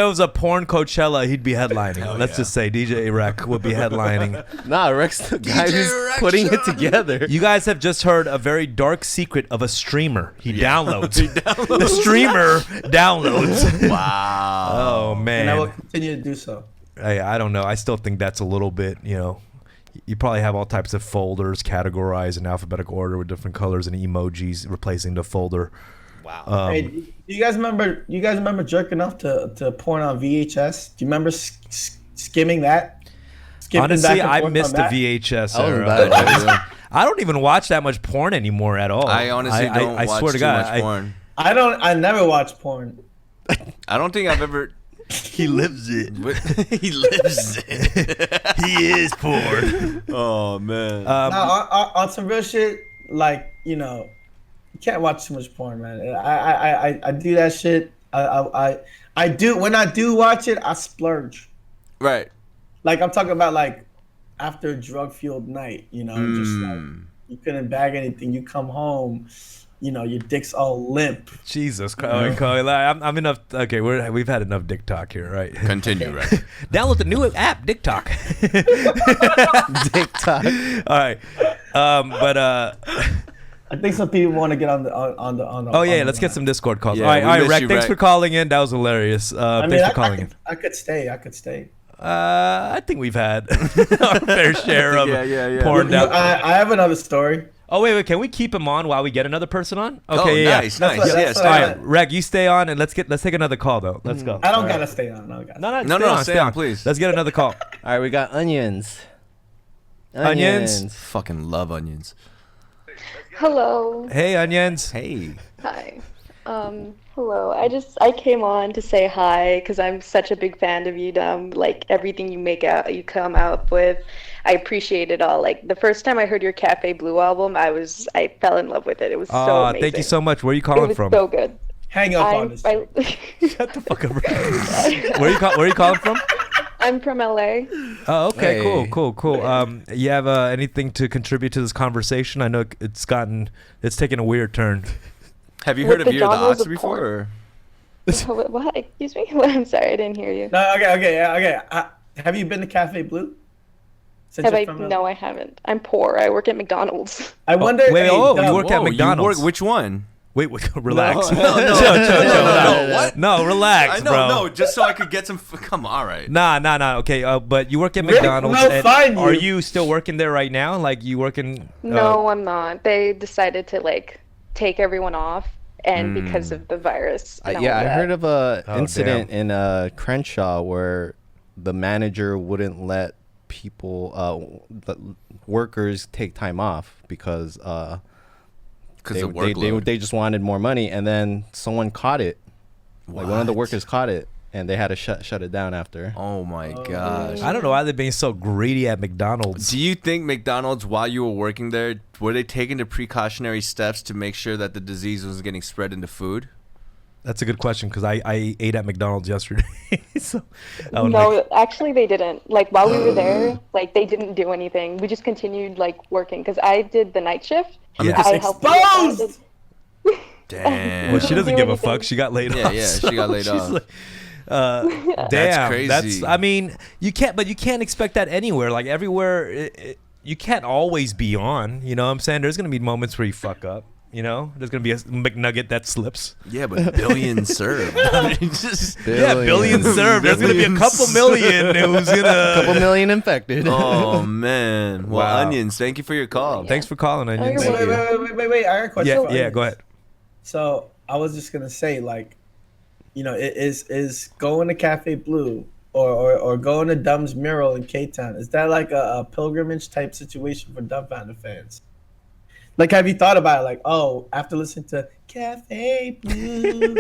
S1: was a porn Coachella, he'd be headlining. Let's just say DJ Rec would be headlining.
S4: Nah, Rex, the guy who's putting it together.
S1: You guys have just heard a very dark secret of a streamer. He downloads. The streamer downloads.
S2: Wow.
S1: Oh man.
S5: And I will continue to do so.
S1: I don't know. I still think that's a little bit, you probably have all types of folders categorized in alphabetical order with different colors and emojis replacing the folder.
S2: Wow.
S5: Hey, do you guys remember? You guys remember jerking off to porn on VHS? Do you remember skimming that? Skipping
S1: Honestly,
S5: back and
S1: I
S5: forth
S1: missed the
S5: on that?
S1: VHS
S4: I wasn't
S1: era.
S4: bad at it.
S1: I don't even watch that much porn anymore at all.
S2: I honestly don't
S1: I
S2: watch
S1: swear to
S2: too
S1: God,
S2: much porn.
S5: I never watch porn.
S2: I don't think I've ever.
S1: He lives it.
S2: He lives it.
S1: He is porn.
S2: Oh man.
S5: Now, on some real shit, like you can't watch too much porn, man. I do that shit. I do when I do watch it, I splurge.
S2: Right.
S5: Like I'm talking about like after a drug fueled night, just like you couldn't bag anything. You come home, your dick's all limp.
S1: Jesus Christ, I'm enough. Okay, we've had enough dick talk here, right?
S2: Continue, right?
S1: Download the new app, Dick Talk.
S4: Dick talk.
S1: All right, but
S5: I think some people want to get on the.
S1: oh yeah, let's get some Discord calls.
S2: Yeah,
S1: all right,
S2: we miss
S1: Rec,
S2: you,
S1: thanks
S2: Rec.
S1: for calling in. That was hilarious. Thanks for calling in.
S5: I could stay.
S1: I think we've had our fair share of
S2: yeah.
S1: porn down.
S5: I have another story.
S1: Oh wait, can we keep him on while we get another person on?
S2: Oh,
S1: Okay, yeah.
S2: nice.
S5: That's what-
S2: Yes.
S5: that's what
S1: All
S5: I-
S1: right, Reg, you stay on and let's take another call though. Let's go.
S5: I don't gotta stay on. No,
S2: No, stay on, please.
S1: Let's get another call.
S4: All right, we got onions.
S1: Onions?
S2: Fucking love onions.
S7: Hello.
S1: Hey, Onions.
S2: Hey.
S7: Hi. Hello. I came on to say hi because I'm such a big fan of you, like everything you come out with. I appreciate it all. Like the first time I heard your Cafe Blue album, I fell in love with it. It was so amazing.
S1: Thank you so much. Where are you
S7: It
S1: calling
S7: was
S1: from?
S7: so good.
S5: Hang up on this.
S1: Shut the fuck up. Where are you calling from?
S7: I'm from LA.
S1: Oh, okay,
S4: Hey.
S1: cool. You have anything to contribute to this conversation? I know it's taken a weird turn.
S2: Have you
S7: What
S2: heard of
S7: the
S2: Year of the
S7: genres
S2: Ox
S7: of
S2: before?
S7: What? Excuse me? I'm sorry, I didn't hear you.
S5: No, okay. Have you been to Cafe Blue? Since
S7: Have
S5: you're
S7: I?
S5: from
S7: No, I haven't. I'm poor. I work at McDonald's.
S5: I wonder.
S1: Wait,
S5: hey,
S1: you
S5: Dub,
S1: work at
S2: Whoa,
S1: McDonald's.
S2: Which one?
S1: Wait, relax.
S2: No, what?
S1: No, relax,
S2: I know,
S1: bro.
S2: no, just so I could get some. Come on, all right.
S1: Nah. Okay, but you work at
S5: Rick
S1: McDonald's.
S5: will
S1: And
S5: find
S1: are
S5: you.
S1: you still working there right now? Like you working?
S7: No, I'm not. They decided to take everyone off, and because of the virus. And all
S4: Yeah, I
S7: that.
S4: heard of a
S1: Oh,
S4: incident in Crenshaw where the manager wouldn't let people, the workers, take time off because
S2: Because of workload.
S4: they just wanted more money, and then someone caught it. Like one of the
S2: What?
S4: workers caught it, and they had to shut it down after.
S2: Oh my gosh.
S1: I don't know why they're being so greedy at McDonald's.
S2: Do you think McDonald's, while you were working there, were they taking the precautionary steps to make sure that the disease was getting spread into food?
S1: That's a good question because I ate at McDonald's yesterday. So I would
S7: No, actually they didn't. Like while we were there, they didn't do anything. We just continued working because I did the night shift.
S1: Yeah.
S7: I helped
S5: Exposed!
S2: Damn.
S1: Well, she doesn't
S7: do
S1: give a
S7: anything.
S1: fuck. She got laid
S2: Yeah,
S1: off.
S2: yeah, she got laid
S1: she's
S2: off.
S1: like, damn,
S2: crazy.
S1: I mean, you can't expect that anywhere. Like everywhere, you can't always be on. You know what I'm saying? There's gonna be moments where you fuck up. There's gonna be a McNugget that slips.
S2: Yeah, but billions served. Just,
S1: Yeah, billions served. There's gonna be a couple million who's gonna.
S4: Couple million infected.
S2: oh man. Well,
S1: Wow.
S2: Onions, thank you for your call.
S1: Thanks for calling, Onions.
S7: you're
S5: Wait,
S7: welcome.
S5: wait. I got a question.
S1: Yeah,
S5: for
S1: yeah.
S5: Onions.
S1: Go ahead.
S5: So I was just gonna say, is going to Cafe Blue or going to Dumb's mural in K-Town, is that like a pilgrimage type situation for Dumbfounder fans? Like, have you thought about it? Like, oh, after listening to Cafe Blue,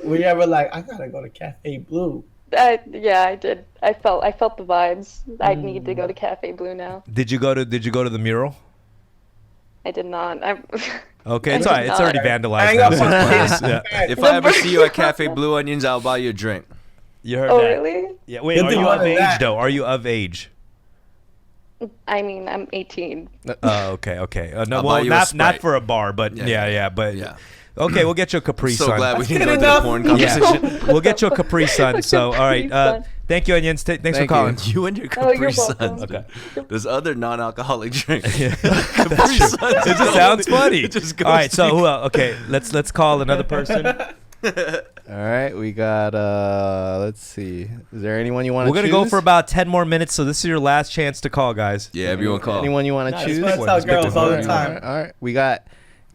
S5: were you ever like, I gotta go to Cafe Blue?
S7: Yeah, I did. I felt the vibes. I need to go to Cafe Blue now.
S1: Did you go to the mural?
S7: I did not.
S1: Okay, it's all right. It's already vandalized.
S5: Hang
S1: now.
S5: up
S1: It's
S5: on
S1: in
S5: this.
S1: place. Yeah.
S2: If I ever see you at Cafe Blue Onions, I'll buy you a drink.
S1: You heard
S7: Oh
S1: that?
S7: really?
S1: Yeah. Wait,
S5: Good
S1: are
S5: thing
S1: you
S5: you
S1: of
S5: wanted
S1: age
S5: that.
S1: though? Are you of age?
S7: I mean, I'm 18.
S1: Oh, okay. No,
S2: I'll
S1: well,
S2: buy you a
S1: not
S2: Sprite.
S1: for a bar, but yeah. But
S2: Yeah.
S1: okay, we'll get you a Capri
S2: So
S1: Sun.
S2: glad we didn't
S5: good
S2: go to the
S5: enough.
S2: porn
S1: Yeah.
S2: conversation.
S1: We'll get you a Capri Sun. So, all right.
S7: Capri Sun.
S1: Thank you, Onions. Thanks for
S4: Thank
S1: calling.
S4: you.
S2: You and your
S7: Oh, you're
S2: Capri
S7: welcome.
S2: Suns.
S1: Okay.
S2: There's other non-alcoholic drinks.
S1: Yeah.
S2: Capri
S1: That's true.
S2: Suns
S1: It just
S2: is
S1: sounds
S2: only-
S1: funny.
S2: It just
S1: All right,
S2: goes
S1: so
S2: to-
S1: who else? Okay, let's call another person.
S4: All right, we got let's see. Is there anyone you want to
S1: We're
S4: choose?
S1: gonna go for about 10 more minutes, so this is your last chance to call, guys.
S2: Yeah, everyone call.
S4: Anyone you want to
S5: Nah,
S4: choose?
S5: that's what I tell girls all the time.
S4: All right. We got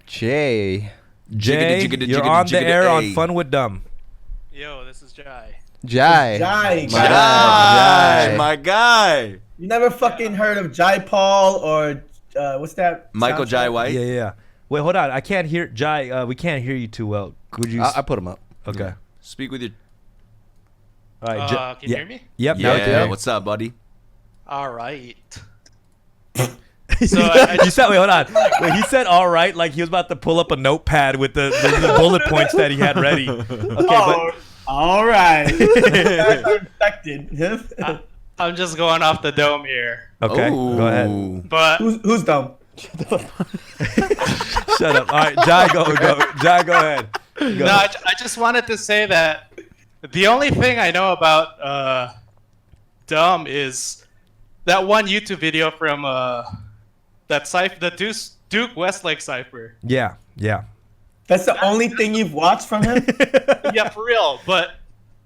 S4: Jay.
S1: Jay,
S2: Jiggity, jiggity,
S1: you're
S2: jiggity,
S1: on the
S2: jiggity,
S1: air on
S2: ay.
S1: Fun with Dumb.
S8: Yo, this is Jai.
S4: Jai.
S5: Jai.
S4: My
S2: Jai,
S4: Jai.
S2: my guy.
S5: You never fucking heard of Jai Paul or what's that?
S2: Michael Jai
S5: soundtrack?
S2: White.
S1: Yeah. Wait, hold on. I can't hear Jai. We can't hear you too well. Could you?
S4: I put him up.
S1: Okay.
S2: Speak with your.
S1: All right.
S8: Can you hear me?
S1: Yep. Now we can hear
S2: Yeah,
S1: you.
S2: what's up, buddy?
S8: All right.
S1: So you said, wait, hold on. Wait, he said all right, like he was about to pull up a notepad with the bullet points that he had ready. Okay,
S5: Oh, all right. Guys are infected.
S8: I'm just going off the dome here.
S1: but okay, go ahead.
S2: Ooh.
S8: But
S5: Who's dumb?
S1: Shut up. All right, Jai, go ahead. Go.
S8: no, I just wanted to say that the only thing I know about Dumb is that one YouTube video from the Duke Westlake cipher.
S1: Yeah.
S5: That's the only thing you've watched from him?
S8: Yeah, for real. But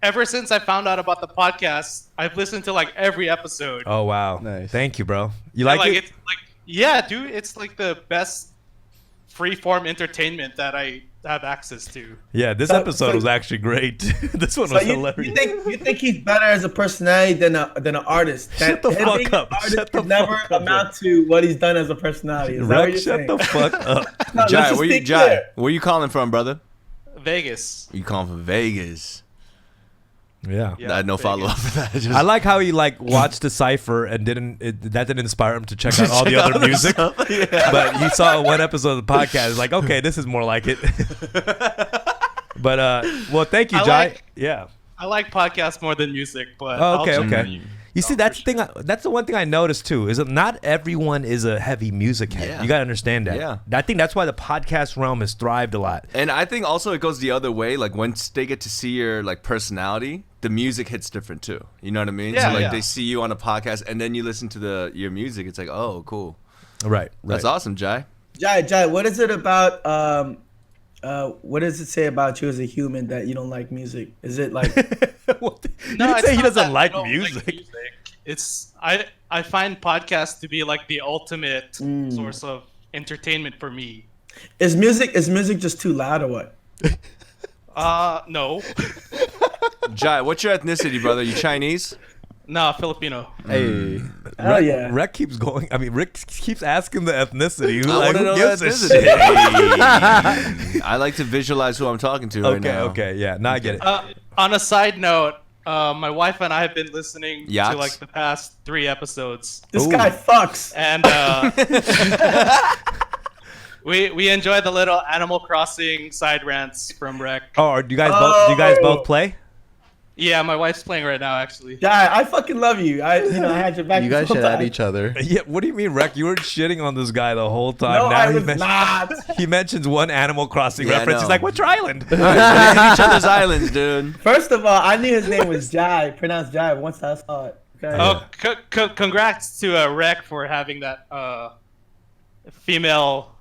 S8: ever since I found out about the podcast, I've listened to like every episode.
S1: Oh wow.
S4: Nice.
S1: Thank you, bro. You
S8: And,
S1: like it?
S8: It's like, yeah, dude, it's like the best free-form entertainment that I have access to.
S1: Yeah, this
S5: So-
S1: episode
S5: so-
S1: was actually great. This one
S5: So
S1: was
S5: you
S1: hilarious.
S5: think he's better as a personality than an artist?
S1: Shut the
S5: him
S1: fuck
S5: being
S1: up.
S5: an artist
S1: Shut the
S5: could never
S1: fuck up,
S5: amount to what he's done as a personality. Is that what
S1: Rex,
S5: you're
S1: shut
S5: saying?
S1: the fuck up.
S5: No, let's
S2: Jai,
S5: just
S2: where you
S5: be clear.
S2: Where you calling from, brother?
S8: Vegas.
S2: You calling from Vegas?
S1: Yeah.
S8: Yeah,
S2: I had no
S8: Vegas.
S2: follow up for that. Just
S1: I like how he like watched the cipher and that didn't inspire him to check out all the other music. But he saw one episode of the podcast. He's like, okay, this is more like it. But well, thank you,
S8: I
S1: Jai.
S8: like-
S1: Yeah.
S8: I like podcasts more than music, but
S1: Oh, okay,
S8: I'll check
S1: okay.
S8: it.
S1: You see, that's the thing. That's the one thing I noticed too. Is that not everyone is a heavy music head.
S2: Yeah.
S1: You gotta understand that.
S2: Yeah.
S1: I think that's why the podcast realm has thrived a lot.
S2: And I think also it goes the other way. Like once they get to see your like personality, the music hits different too. You know what I mean?
S8: Yeah,
S2: so like
S8: yeah.
S2: they see you on a podcast and then you listen to your music. It's like, oh, cool.
S1: Right.
S2: That's awesome, Jai.
S5: Jai, what is it about? What does it say about you as a human that you don't like music? Is it like
S1: Well, you
S8: No,
S1: didn't
S8: it's
S1: say he
S8: not
S1: doesn't
S8: that I
S1: like
S8: don't
S1: music.
S8: It's I find podcasts to be like the ultimate source of entertainment for me.
S5: is music just too loud or what?
S8: No,
S2: Jai, what's your ethnicity, brother? You Chinese?
S8: no, Filipino.
S4: Hey.
S5: Oh yeah.
S1: Rick keeps going. I mean, Rick keeps asking the ethnicity. Who's
S2: I
S1: like,
S2: want to
S1: who
S2: know
S1: gives
S2: the
S1: a
S2: ethnicity.
S1: shit?
S2: Hey. I like to visualize who I'm talking to right now.
S1: Okay. Yeah. Now I get it.
S8: On a side note, my wife and I have been listening
S2: Yachts?
S8: to like the past 3 episodes,
S5: This
S1: Ooh.
S5: guy fucks.
S8: and we enjoy the little Animal Crossing side rants from Rec.
S1: Oh, do you guys both play?
S8: Yeah, my wife's playing right now, actually.
S5: Jai, I fucking love you. I had your back.
S4: You
S5: this
S4: guys
S5: whole
S4: should add
S5: time.
S4: each other.
S1: Yeah. What do you mean, Rick? You were shitting on this guy the whole time.
S5: No,
S1: now
S5: I
S1: he,
S5: was not.
S1: he mentions one Animal Crossing
S2: Yeah, I
S1: reference. He's
S2: know.
S1: like, "Which island?"
S2: All right, visit each other's islands, dude.
S5: First of all, I knew his name was Jai, pronounced Jai. Once I saw it. Okay.
S8: Oh, congrats to Rec for having that female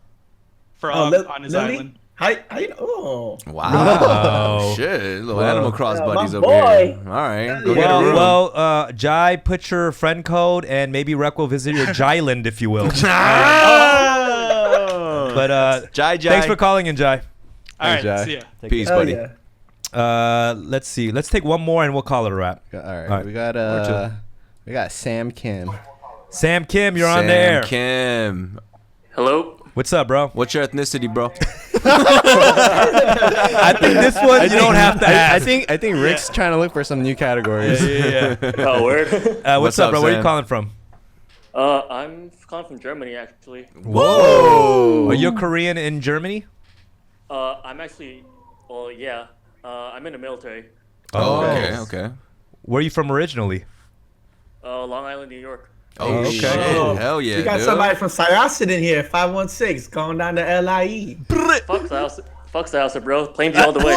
S8: frog on his
S5: Lily?
S8: island.
S5: How you know? Oh.
S2: Wow. Shit. Little Animal Cross
S5: Yeah,
S2: buddies
S5: my
S2: over
S5: boy.
S2: here. All right. Go get a room.
S1: Well, Jai, put your friend code, and maybe Rec will visit your Jailand, if you will. But
S2: Jai.
S1: thanks for calling in, Jai.
S8: All right,
S4: Jai.
S8: see ya.
S2: Peace,
S5: Hell
S2: buddy.
S5: yeah.
S1: Let's see. Let's take one more, and we'll call it a wrap.
S4: All right.
S1: All right.
S4: We got Sam Kim.
S1: Sam Kim, you're on
S2: Sam
S1: the air.
S2: Kim.
S9: Hello.
S1: What's up, bro?
S2: What's your ethnicity, bro?
S1: I think this one you don't have to ask.
S4: I think Rick's trying to look for some new categories.
S1: Yeah.
S9: Oh, word.
S1: What's up, bro? Where are you
S2: Sam?
S1: calling from?
S9: I'm calling from Germany, actually.
S1: Whoa. Are you Korean in Germany?
S9: I'm actually, well, yeah. I'm in the military.
S2: Oh,
S1: Okay.
S2: okay.
S1: Where are you from originally?
S9: Long Island, New York.
S2: Oh,
S1: Okay.
S2: shit.
S5: Oh,
S2: Hell yeah,
S5: We got
S2: dude.
S5: somebody from Syosset in here, 516, going down to LIE.
S9: Fuck Syosset, bro. Plainview all the way.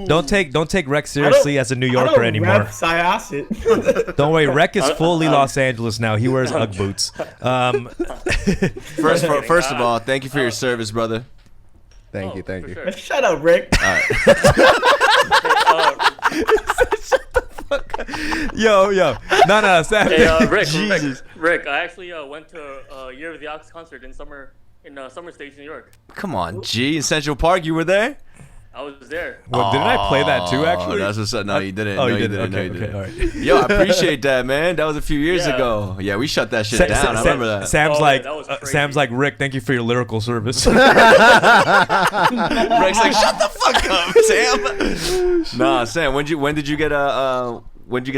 S1: Don't take Rec seriously as a New Yorker anymore.
S5: Rep Syosset.
S1: Don't worry, Rec is fully Los Angeles now. He wears UGG boots.
S2: First of all, thank you for your service, brother.
S4: Thank you, thank
S9: for
S4: you.
S9: sure.
S5: Shut up, Rick.
S1: Yo, no, Sam.
S9: Hey, Rick,
S1: Jesus.
S9: Rick, I actually went to a Year of the Ox concert in Summer Stage, New York.
S2: Come on, G. In Central Park, you were there?
S9: I was there.
S1: Well, didn't I play that too? Actually,
S2: that's what's up. No, you didn't.
S1: Oh,
S2: no,
S1: you
S2: didn't.
S1: didn't. Okay,
S2: No, you didn't.
S1: all right.
S2: Yo, I appreciate that, man. That was a few years
S9: Yeah.
S2: ago. Yeah, we shut that shit down. I remember that.
S1: Sam's
S9: Oh,
S1: like,
S9: that was crazy.
S1: Sam's like, Rick, thank you for your lyrical service.
S2: Rex like, shut the fuck up, Sam. Nah, Sam. When did you get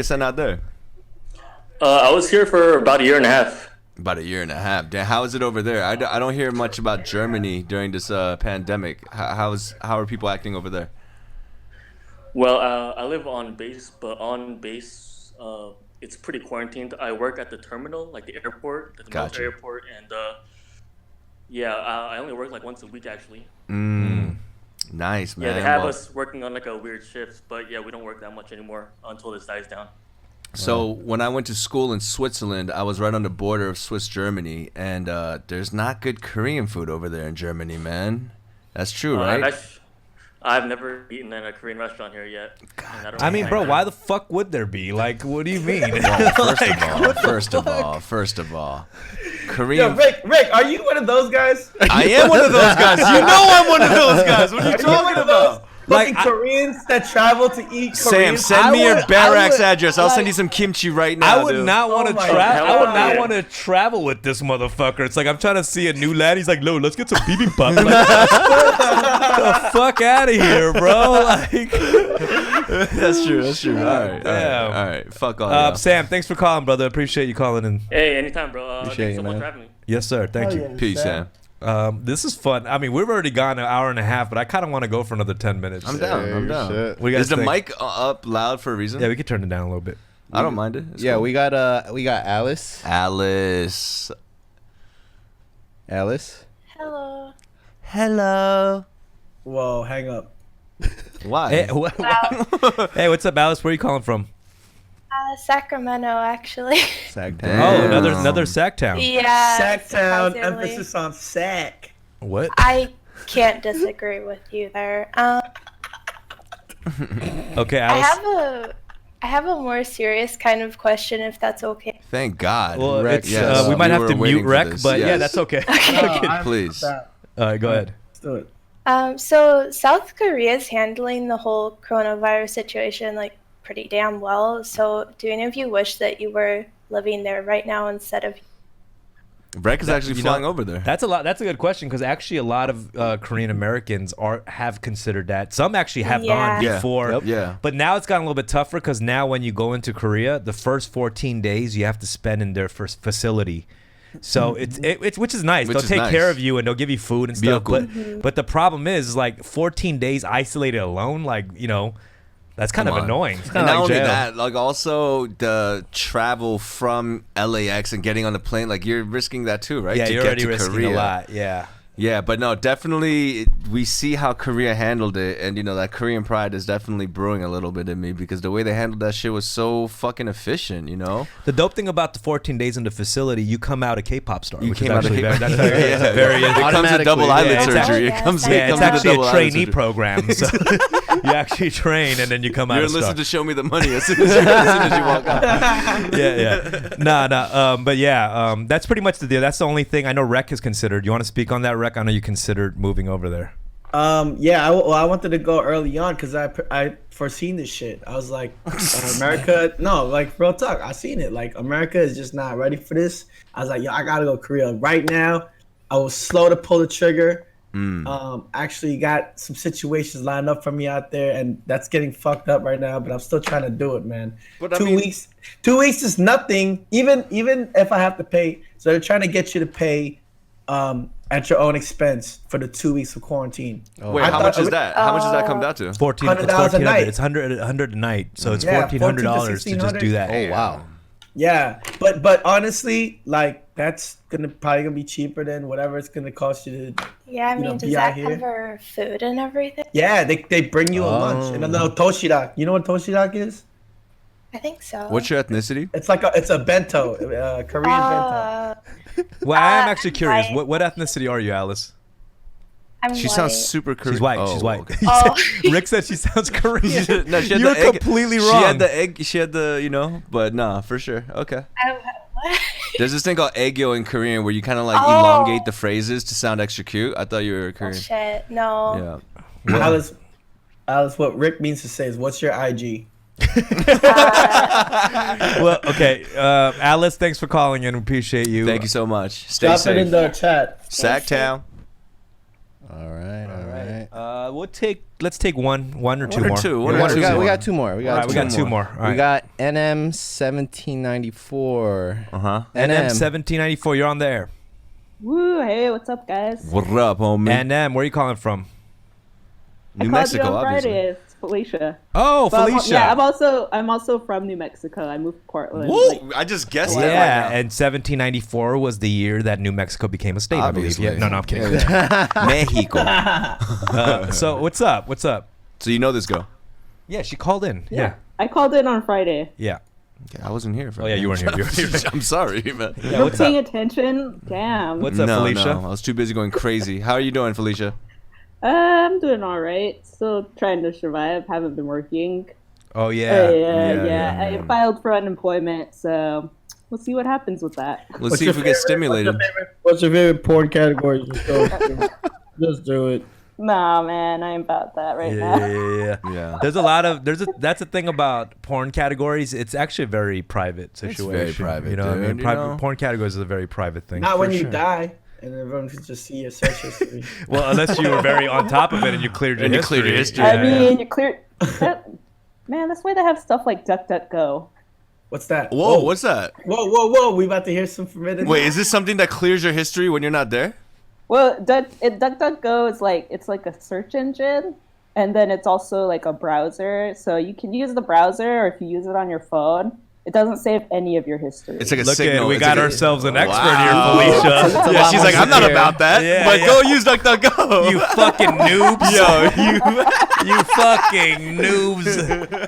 S2: sent out there?
S9: I was here for about a year and a half.
S2: About a year and a half. Damn, how is it over there? I don't hear much about Germany during this pandemic. How are people acting over there?
S9: Well, I live on base, but on base, it's pretty quarantined. I work at the terminal, like the airport, the
S2: Gotcha.
S9: military airport, and I only work like once a week actually.
S2: Nice, man.
S9: Yeah, they have
S2: Well,
S9: us working on like a weird shift, but yeah, we don't work that much anymore until this dies down.
S2: So when I went to school in Switzerland, I was right on the border of Swiss Germany, and there's not good Korean food over there in Germany, man. That's true, right?
S9: I've never eaten in a Korean restaurant here yet. and
S1: I mean,
S9: really
S1: bro,
S9: like
S1: why
S9: that.
S1: the fuck would there be? Like, what do you mean?
S2: First of all,
S5: Yo,
S2: Korean.
S5: Rick, are you one of those guys?
S2: I am one of those guys. You know I'm one of those guys. What are you
S5: Are you one
S2: talking
S5: of those
S2: about?
S5: fucking
S1: Like,
S5: Koreans that travel to eat Korean
S2: Sam, send me your
S1: I
S2: barracks
S1: would-
S2: address. I'll send
S1: like-
S2: you some kimchi right now.
S1: I would
S2: dude.
S1: not want to
S5: Oh my
S1: travel. I would not
S9: God.
S1: want to travel with this motherfucker. It's like I'm trying to see a new lad. He's like, "No, let's get some bibimbap." Like, get the fuck out of here, bro. Like,
S2: That's true. That's true. All right.
S1: Damn.
S2: All right. Fuck all y'all.
S1: Sam, thanks for calling, brother. Appreciate you calling in.
S9: Hey, anytime, bro.
S4: Appreciate
S9: Thanks so
S4: it,
S9: much
S4: man.
S9: for having me.
S1: Yes, sir. Thank
S5: Oh,
S1: you.
S5: yeah.
S2: Peace, Sam.
S1: This is fun. I mean, we've already gone an hour and a half, but I kind of want to go for another 10 minutes.
S2: I'm down. I'm down.
S4: Shit.
S1: What do you guys
S2: Is the
S1: think?
S2: mic up loud for a reason?
S1: Yeah, we could turn it down a little bit.
S2: I don't mind it. It's
S4: Yeah,
S2: cool.
S4: we got Alice.
S2: Alice.
S7: Hello.
S2: Hello.
S5: Whoa, hang up.
S2: Why?
S1: Hey, hey, what's up, Alice? Where are you calling from?
S10: Sacramento, actually.
S4: Sagtown.
S2: Damn.
S1: Oh, another Sac Town.
S10: Yeah.
S5: Sacktown,
S10: surprisingly.
S5: emphasis on sack.
S1: What?
S10: I can't disagree with you there.
S1: Okay,
S10: I
S1: Alice.
S10: have a more serious kind of question, if that's okay.
S2: Thank God.
S1: Well,
S4: Rec,
S1: it's,
S2: yes.
S1: we might have
S2: were
S1: to
S2: waiting
S1: mute
S2: for
S1: Rec,
S2: this.
S1: but yeah,
S2: Yes.
S1: that's okay.
S2: Please.
S1: All right, go ahead.
S5: Let's do it.
S10: So South Korea is handling the whole coronavirus situation like pretty damn well. So do any of you wish that you were living there right now instead of?
S2: Rec is actually
S1: You know,
S2: flying over there.
S1: That's a good question because actually a lot of Korean Americans have considered that. Some actually have
S10: Yeah.
S1: gone
S2: Yeah.
S1: before.
S2: Yep. Yeah.
S1: But now it's gotten a little bit tougher because now when you go into Korea, the first 14 days you have to spend in their first facility. So it's which is nice.
S2: Which
S1: They'll
S2: is
S1: take
S2: nice.
S1: care of you and they'll give you food and stuff.
S2: Byoku.
S1: But the problem is like 14 days isolated alone, like, you know, that's kind
S2: Come
S1: of
S2: on.
S1: annoying. It's
S2: And
S1: kind of
S2: not
S1: like
S2: only
S1: jail.
S2: that, like also the travel from LAX and getting on the plane, like you're risking that too, right?
S1: Yeah,
S2: to
S1: you're
S2: get
S1: already
S2: to
S1: risking
S2: Korea.
S1: a lot. Yeah.
S2: Yeah, but no, definitely we see how Korea handled it, and you know that Korean pride is definitely brewing a little bit in me because the way they handled that shit was so fucking efficient, you know.
S1: The dope thing about the 14 days in the facility, you come out a K-pop star.
S2: You
S1: which
S2: came
S1: is
S2: out a
S1: actually
S2: K-pop
S1: very,
S2: star.
S1: that's
S2: Yeah.
S1: very
S2: It comes with
S4: Automatically.
S2: double eyelid
S1: Yeah, it's
S2: surgery.
S10: actually-
S2: It comes.
S10: Yeah,
S1: Yeah,
S2: it
S1: it's
S2: comes with
S1: actually a
S2: double eyelid
S1: trainee
S2: surgery.
S1: program. So you actually train and then you come out
S2: You're
S1: a star.
S2: listening to Show Me the Money as soon as you walk out.
S1: Yeah. Nah. But yeah, that's pretty much the deal. That's the only thing I know Rec has considered. You want to speak on that, Rec? I know you considered moving over there.
S5: Yeah, I wanted to go early on because I foreseen this shit. I was like, America, no, like real talk. I seen it. Like America is just not ready for this. I was like, yo, I gotta go Korea right now. I was slow to pull the trigger. Actually got some situations lined up for me out there, and that's getting fucked up right now. But I'm still trying to do it, man.
S2: But I
S5: 2
S2: mean-
S5: weeks. 2 weeks is nothing. Even if I have to pay, so they're trying to get you to pay at your own expense for the 2 weeks of quarantine.
S2: Wait,
S5: I
S2: how
S5: thought-
S2: much is that? How much does that come down to?
S1: 14. It's
S5: $100 a night.
S1: It's $100 a night. So it's
S5: Yeah,
S1: $1,400 to just
S5: $1,400.
S1: do that.
S4: Oh wow.
S5: Yeah, but honestly, like that's probably gonna be cheaper than whatever it's gonna cost you to.
S10: Yeah, I mean, does
S5: be out
S10: that
S5: here.
S10: cover food and everything?
S5: Yeah, they bring you a lunch and a little toshirak. You know what toshirak is?
S10: I think so.
S2: What's your ethnicity?
S5: It's a bento, Korean bento.
S1: Well, I am actually curious.
S10: White.
S1: What ethnicity are you, Alice?
S10: I'm
S2: She
S10: white.
S2: sounds super Korean.
S1: She's white.
S2: Oh,
S1: She's white.
S2: okay.
S10: Oh.
S1: Rick said she sounds Korean.
S2: No, she had
S1: You're
S2: the egg.
S1: completely
S2: She
S1: wrong.
S2: had the egg. She had the, but nah, for sure. Okay.
S10: What?
S2: There's this thing called aegyo in Korean where you kind of like
S10: Oh.
S2: elongate the phrases to sound extra cute. I thought you were
S10: Oh,
S2: Korean.
S10: shit. No.
S2: Yeah.
S5: Alice, what Rick means to say is, "What's your IG?"
S1: Well, okay. Alice, thanks for calling in. Appreciate you.
S2: Thank you so much. Stay
S5: Drop
S2: safe.
S5: it in the chat.
S2: Sacktown.
S4: All right.
S1: Let's take one or two
S2: One or
S1: more.
S2: two.
S1: Yeah,
S2: One or two
S4: We
S2: more.
S4: got two more. We got
S1: two more. All right.
S4: We got NM 1794.
S1: NM 1794. You're on there.
S11: Woo! Hey, what's up, guys?
S2: What up, homie?
S1: NM, where are you calling from?
S2: New
S11: I
S2: Mexico,
S11: called you on
S2: obviously.
S11: Friday. It's Felicia.
S1: Oh,
S11: But
S1: Felicia.
S11: I'm also from New Mexico. I moved to Portland.
S2: Whoa! I just guessed that
S1: Yeah,
S2: right now.
S1: and 1794 was the year that New Mexico became a state,
S2: Obviously.
S1: I believe. Yeah, no, I'm kidding.
S2: Mexico.
S1: So what's up? What's up?
S2: So you know this girl?
S1: Yeah, she called in. Yeah.
S11: I called in on Friday.
S1: Yeah.
S2: Okay, I wasn't here.
S1: Oh, yeah, you weren't here.
S2: I'm sorry, man.
S1: Yeah,
S11: You're
S1: what's
S11: paying
S1: up?
S11: attention? Damn.
S1: What's up,
S2: no,
S1: Felicia?
S2: No, I was too busy going crazy. How are you doing, Felicia?
S11: I'm doing all right. Still trying to survive. Haven't been working.
S1: Oh, yeah.
S11: I filed for unemployment, so we'll see what happens with that.
S2: Let's see if we get stimulated.
S5: What's your favorite porn category? Just do it.
S11: Nah, man, I ain't about that right now.
S2: Yeah.
S1: There's that's the thing about porn categories. It's actually a very private situation.
S2: very private,
S1: You know what I mean?
S2: dude, you know?
S1: Porn categories is a very private thing.
S5: Not when
S1: For
S5: you
S1: sure.
S5: die, and everyone can just see your search history.
S1: Well, unless you were very on top of it and you cleared your
S2: And you
S1: history.
S2: cleared your history.
S11: I mean, you clear. Man, that's why they have stuff like DuckDuckGo.
S5: What's that?
S2: Whoa, what's that?
S5: Whoa! We about to hear some forbidden.
S2: Wait, is this something that clears your history when you're not there?
S11: Well, DuckDuckGo is it's like a search engine, and then it's also like a browser. So you can use the browser, or if you use it on your phone, it doesn't save any of your history.
S2: It's like a
S1: Look
S2: signal.
S1: we
S2: It's
S1: got
S2: like
S1: ourselves an expert
S2: Wow.
S1: here, Felicia.
S4: It's a
S2: Yeah,
S4: lot
S2: she's
S4: more
S2: like, I'm not
S4: secure.
S2: about that.
S1: Yeah,
S2: but
S1: yeah.
S2: go use DuckDuckGo.
S1: You fucking noobs.
S2: Yo,
S1: You fucking noobs.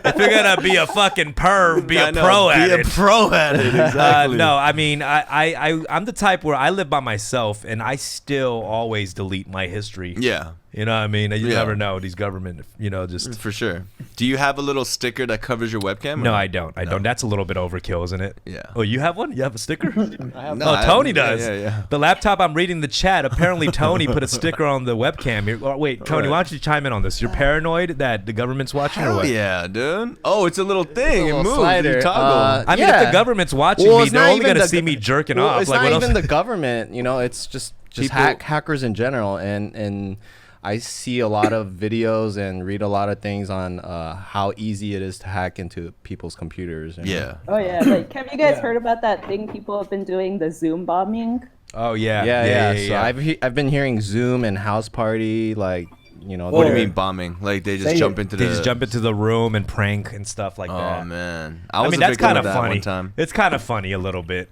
S1: If you're gonna be a fucking perv, be
S2: I
S1: a
S2: know,
S1: pro at
S2: be
S1: it.
S2: a pro at it. Exactly.
S1: No, I mean, I'm the type where I live by myself and I still always delete my history.
S2: Yeah.
S1: You know what I mean? You
S2: Yeah.
S1: never know. These government, just.
S2: For sure. Do you have a little sticker that covers your webcam? or
S1: No,
S2: not?
S1: I don't. I don't. That's a little bit overkill, isn't it?
S2: Yeah.
S1: Oh, you have one? You have a sticker?
S2: No,
S1: Oh, Tony
S2: yeah,
S1: does.
S2: Yeah.
S1: The laptop, I'm reading the chat. Apparently, Tony put a sticker on the webcam. Wait, Tony, why don't you chime in on this? You're paranoid that the government's watching or
S2: Hell
S1: what?
S2: yeah, dude. Oh, it's a little thing.
S4: It's a
S2: It
S4: little
S2: moves.
S4: slider.
S2: You toggle.
S1: I mean, if the government's watching
S4: Well,
S1: me,
S4: it's
S1: they're
S4: not
S1: only
S4: even
S1: going to
S4: the
S1: see
S4: go-
S1: me jerking
S4: Well,
S1: off.
S4: It's
S1: Like,
S4: not
S1: what
S4: even
S1: else?
S4: the government. It's just
S1: People-
S4: hackers in general, and I see a lot of videos and read a lot of things on how easy it is to hack into people's computers.
S2: Yeah.
S11: Oh yeah, have you guys heard about that thing people have been doing, the Zoom bombing?
S1: Oh, yeah.
S4: Yeah. So
S1: yeah.
S4: I've been hearing Zoom and House Party,
S2: What do you mean bombing? Like they just jump into
S1: They just jump into the room and prank and stuff like that.
S2: Oh man,
S1: I
S2: was
S1: mean,
S2: a
S1: that's
S2: victim
S1: kind
S2: of
S1: of
S2: that
S1: funny.
S2: one time.
S1: It's kind of funny a little bit.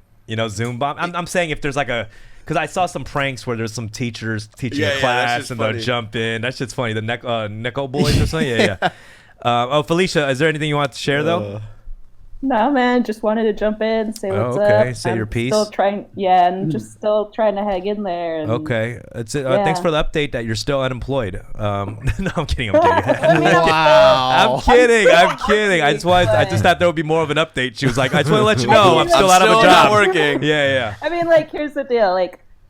S1: Zoom bomb. I'm saying if there's because I saw some pranks where there's some teachers teaching
S2: Yeah,
S1: a
S2: yeah, that's
S1: class
S2: just
S1: and
S2: funny.
S1: they'll jump in. That shit's funny. The Necco boys or something. Yeah. Oh, Felicia, is there anything you want to share though?
S11: No, man, just wanted to jump in, say what's
S1: okay.
S11: up.
S1: Say
S11: I'm
S1: your piece.
S11: Still trying, and just still trying to hang in there. And,
S1: Okay. That's it.
S11: Yeah.
S1: Thanks for the update that you're still unemployed. No, I'm kidding. I'm
S4: Wow.
S1: kidding. I'm kidding. I just thought there would be more of an update. She was like, I just want to let you know I'm still
S2: I'm
S1: out of a
S2: still
S1: job.
S2: not working.
S1: Yeah.
S11: I mean, here's the deal.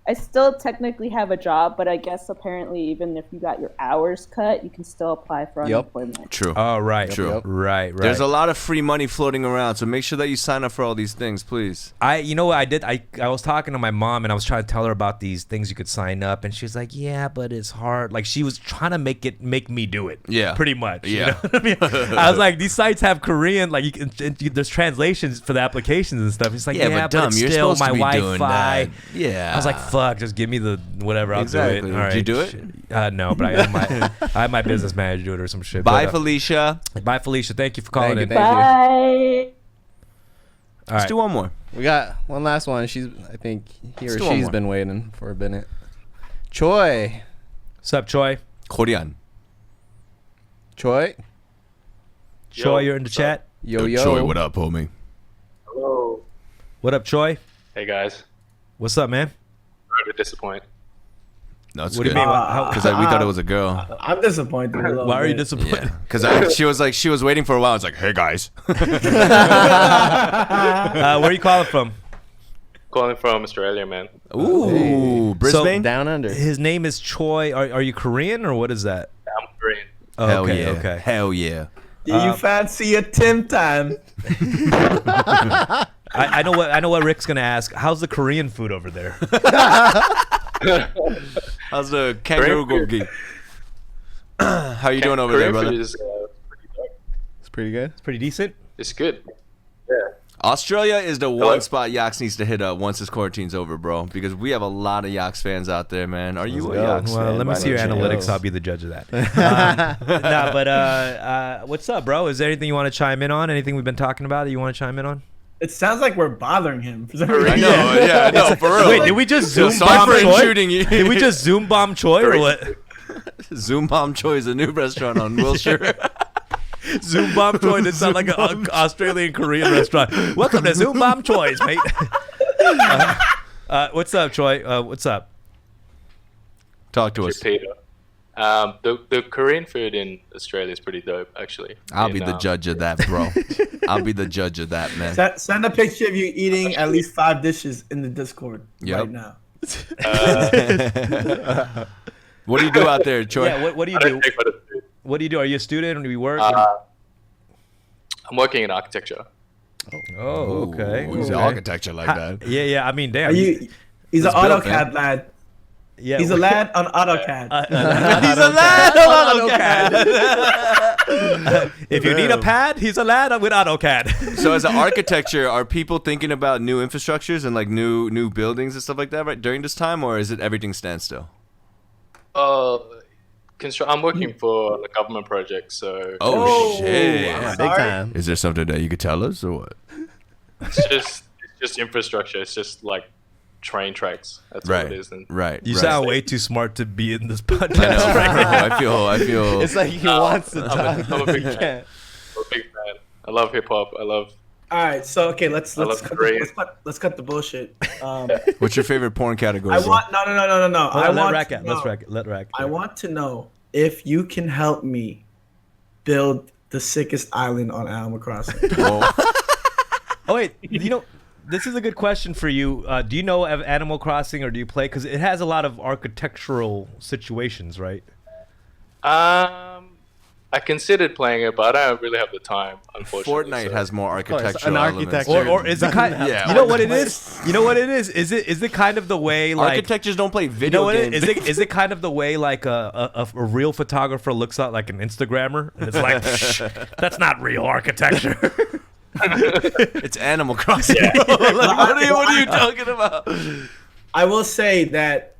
S11: I still technically have a job, but I guess apparently even if you got your hours cut, you can still apply for unemployment.
S2: True.
S1: Oh, right.
S2: True.
S1: Right.
S2: There's a lot of free money floating around, so make sure that you sign up for all these things, please.
S1: You know what I did? I was talking to my mom and I was trying to tell her about these things you could sign up, and she was like, "Yeah, but it's hard." Like she was trying to make me do it.
S2: Yeah.
S1: pretty much.
S2: Yeah.
S1: You know what I mean? I was like, these sites have Korean, like there's translations for the applications and stuff. It's like,
S2: Yeah,
S1: yeah,
S2: but dumb,
S1: it's
S2: you're
S1: still
S2: supposed
S1: my
S2: to be doing
S1: Wi-Fi.
S2: that. Yeah.
S1: I was like, fuck, just give me the whatever. I'll
S2: Exactly.
S1: do it. All
S2: Did
S1: right.
S2: you do it?
S1: No, but I had my business manager do it or some shit.
S2: Bye,
S1: But,
S2: Felicia.
S1: Bye, Felicia. Thank you for calling in.
S4: Thank you.
S11: Bye.
S2: Let's
S1: right.
S2: do one more.
S4: We got one last one. I think he
S2: Let's
S4: or
S2: do one
S4: she's
S2: more.
S4: been waiting for a minute. Choi.
S1: What's up, Choi?
S2: Korean.
S4: Choi.
S1: Choi, you're in the chat.
S4: Yo, yo.
S2: Choi, what up, homie?
S12: Hello.
S1: What up, Choi?
S12: Hey guys.
S1: What's up, man?
S12: Sorry to disappoint.
S2: No, it's
S1: What do
S2: good.
S1: you mean? How-
S2: Because we thought it was a girl.
S5: I'm disappointed. a little
S1: Why are you
S5: bit.
S1: disappointed?
S2: Because she was waiting for a while. I was like, hey guys.
S1: Where are you calling from?
S12: Calling from Australia, man.
S2: Ooh, Brisbane.
S4: Down under.
S1: His name is Choi. Are you Korean or what is that?
S12: I'm Korean.
S1: Oh,
S2: Hell
S1: okay,
S2: yeah.
S1: okay.
S2: Hell yeah.
S5: Do you fancy a Tim Tam?
S1: I know what Rick's gonna ask. How's the Korean food over there?
S2: How's the kangaroo gogi? How you doing over
S12: Korean
S2: there, brother?
S12: food is pretty dope.
S4: It's pretty good.
S1: It's pretty decent.
S12: It's good. Yeah.
S2: Australia is the
S12: Hello?
S2: one spot Yax needs to hit up once this quarantine's over, bro. Because we have a lot of Yax fans out there, man. Are you a
S4: go.
S2: Yax
S1: Well,
S2: fan?
S1: let me
S2: by
S1: see your
S2: any
S1: analytics.
S2: chance?
S1: I'll be the judge of that. What's up, bro? Is there anything you want to chime in on? Anything we've been talking about that you want to chime in on?
S5: It sounds like we're bothering him. For some
S2: I
S5: reason.
S2: know, yeah, no, for real.
S1: Wait, did we just zoom
S2: Sorry
S1: bomb
S2: for
S1: Choi?
S2: intruding you.
S1: Did we just zoom bomb Choi or what?
S2: Zoom Bomb Choi is a new restaurant on Wilshire.
S1: Zoom bomb Choi. That sounds like an Australian Korean restaurant. Welcome to Zoom bomb Choi's, mate. What's up, Choi? What's up?
S2: Talk to us.
S12: Peter. The Korean food in Australia is pretty dope, actually.
S2: I'll be the judge of that, bro. I'll be the judge of that, man.
S5: Send a picture of you eating at least 5 dishes in the Discord
S2: Yep.
S5: right now.
S2: What do you do out there, Choi?
S1: Yeah. What do you
S12: I
S1: do?
S12: don't take photos.
S1: What do you do? Are you a student or do you work?
S12: I'm working in architecture.
S1: Oh, okay.
S2: Who's
S1: okay.
S2: architecture like that?
S1: Yeah, yeah. I mean, damn.
S5: Are you? He's an
S2: It's built,
S5: AutoCAD
S2: man.
S5: lad.
S1: Yeah.
S5: He's a lad on AutoCAD.
S1: He's a lad on AutoCAD. If you need a pad, he's a lad with AutoCAD.
S2: So, as an architecture, are people thinking about new infrastructures and like new buildings and stuff like that right during this time, or is it everything standstill?
S12: I'm working for a government project, so
S2: Oh, shit!
S5: I'm
S4: Big
S5: sorry.
S4: time.
S2: Is there something that you could tell us, or what?
S12: it's just infrastructure. It's just like train tracks. That's what
S2: Right,
S12: it is. And
S2: right.
S1: You
S2: right.
S1: sound way too smart to be in this
S2: I know.
S1: podcast right now.
S2: I feel.
S4: It's like he wants to talk.
S12: I'm a big
S4: He
S12: fan.
S4: can't.
S12: I'm a big fan. I love hip hop. I love.
S5: All right, so okay, let's
S12: love
S5: cut
S12: Korea.
S5: let's cut the bullshit.
S2: What's your favorite porn category?
S5: I
S2: bro?
S5: want no.
S1: Hold
S5: I
S1: on, let
S5: want
S1: Rack
S5: to
S1: out. Let's
S5: know-
S1: rack. Let Rack.
S5: I want to know if you can help me build the sickest island on Animal Crossing.
S2: Well,
S1: Oh wait, this is a good question for you. Do you know of Animal Crossing or do you play? Because it has a lot of architectural situations, right?
S12: I considered playing it, but I don't really have the time. Unfortunately,
S2: Fortnite
S12: so-
S2: has more
S4: course,
S2: architectural
S4: an
S2: elements.
S4: architecture.
S1: Or is it kind?
S2: Yeah.
S1: You know what it is? You know what it is? Is it kind of the way like?
S2: Architectures don't play
S1: You know
S2: video
S1: what it
S2: games.
S1: is? Is it kind of the way like a real photographer looks out like an Instagrammer? And it's like, "Shh, that's not real architecture.
S2: It's Animal Crossing. Like, what are you talking about?
S5: I will say that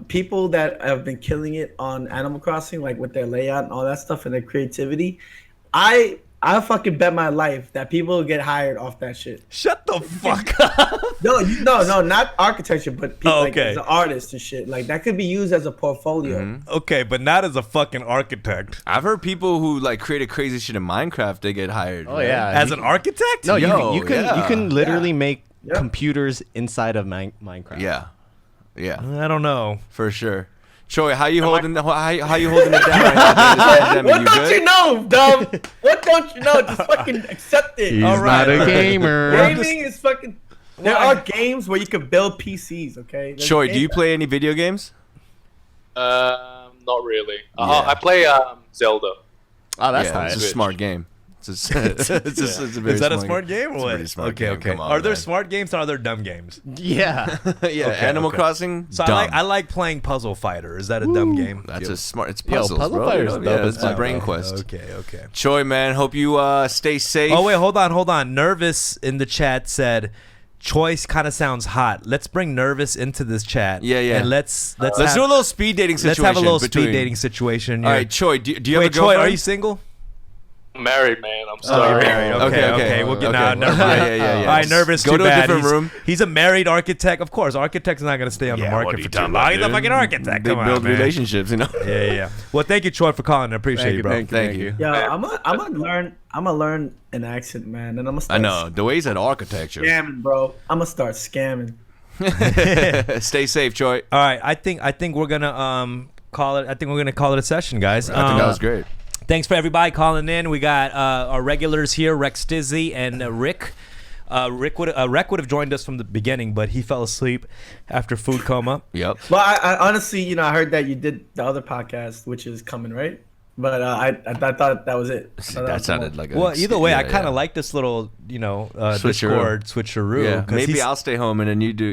S5: people that have been killing it on Animal Crossing, like with their layout and all that stuff and their creativity, I fucking bet my life that people will get hired off that shit.
S1: Shut the fuck up.
S5: No, not architecture, but people like
S1: Okay.
S5: as an artist and shit. Like that could be used as a portfolio.
S1: Okay, but not as a fucking architect.
S2: I've heard people who like created crazy shit in Minecraft. They get hired.
S4: Oh
S2: man.
S4: yeah.
S1: As an architect?
S4: No,
S2: Yo,
S4: you can
S2: yeah.
S4: literally make
S5: Yeah.
S4: computers inside of Minecraft.
S2: Yeah,
S1: I don't know.
S2: for sure. Troy, how you holding it down right now during this pandemic?
S5: What
S2: You
S5: don't
S2: good?
S5: you know, dumb? What don't you know? Just fucking accept it.
S4: He's
S5: All right.
S4: not a gamer.
S5: Gaming is fucking. There are games where you can build PCs. Okay. There's
S2: Troy, do
S5: games
S2: you play any video games?
S12: Not really.
S2: Yeah.
S12: I play Zelda.
S4: Oh, that's
S2: yeah,
S4: nice.
S2: it's a smart game. It's a very
S1: Is that a smart game or
S2: It's a
S1: what?
S2: pretty smart
S1: Okay,
S2: game.
S1: okay.
S2: Come on,
S1: Are there
S2: man.
S1: smart games or are there dumb games?
S4: Yeah.
S2: Yeah, Animal
S1: okay.
S2: Crossing.
S1: So
S2: dumb.
S1: I like playing Puzzle Fighter. Is that a dumb game?
S2: That's a smart. It's
S4: Yo,
S2: puzzles,
S4: Puzzle
S2: bro.
S4: Fighter's
S2: You know,
S4: dope
S2: yeah,
S4: as
S2: it's a
S4: fuck,
S2: brain
S4: bro.
S2: quest.
S1: Okay.
S2: Troy, man, hope you stay safe.
S1: Oh wait, hold on. Nervous in the chat said, "Choice kind of sounds hot. Let's bring Nervous into this chat.
S2: Yeah.
S1: And let's
S2: do a little speed dating situation.
S1: Let's have a little
S2: between-
S1: speed dating situation.
S2: All
S1: Here.
S2: right, Troy, do you have
S1: Wait,
S2: a girlfriend?
S1: Troy, are you single?
S12: married, man. I'm
S1: Oh,
S12: sorry.
S1: you're married. Okay. We'll get now. Nervous.
S2: Yeah.
S1: All right, nervous.
S2: Go
S1: too
S2: to
S1: bad.
S2: a different room.
S1: He's a married architect. Of course, architect's not going to stay on the
S2: What
S1: market
S2: are you
S1: for too
S2: talking
S1: long.
S2: about,
S1: He's a
S2: dude?
S1: fucking architect.
S2: They
S1: Come
S2: build
S1: on, man.
S2: relationships, you know.
S1: Yeah. Well, thank you, Troy, for calling. I appreciate you, bro.
S2: Thank you.
S5: Yeah, I'm gonna learn an accent, man, and I'm gonna start.
S2: I know the way he said architecture.
S5: Scamming, bro. I'm gonna start scamming.
S2: Stay safe, Troy.
S1: All right, I think we're gonna call it. I think we're gonna call it a session, guys.
S2: I think that was great.
S1: Thanks for everybody calling in. We got our regulars here, Rex Stizzy and Rick. Rick would have joined us from the beginning, but he fell asleep after food coma.
S2: Yep.
S5: Well, I honestly, I heard that you did the other podcast, which is coming, right? But I thought that was it.
S2: That sounded like a.
S1: Well, either way, I kind
S2: yeah.
S1: of like this little,
S2: Switcheroo.
S1: Discord switcheroo.
S2: Yeah,
S1: 'cause
S2: maybe
S1: he's-
S2: I'll stay home and then you do,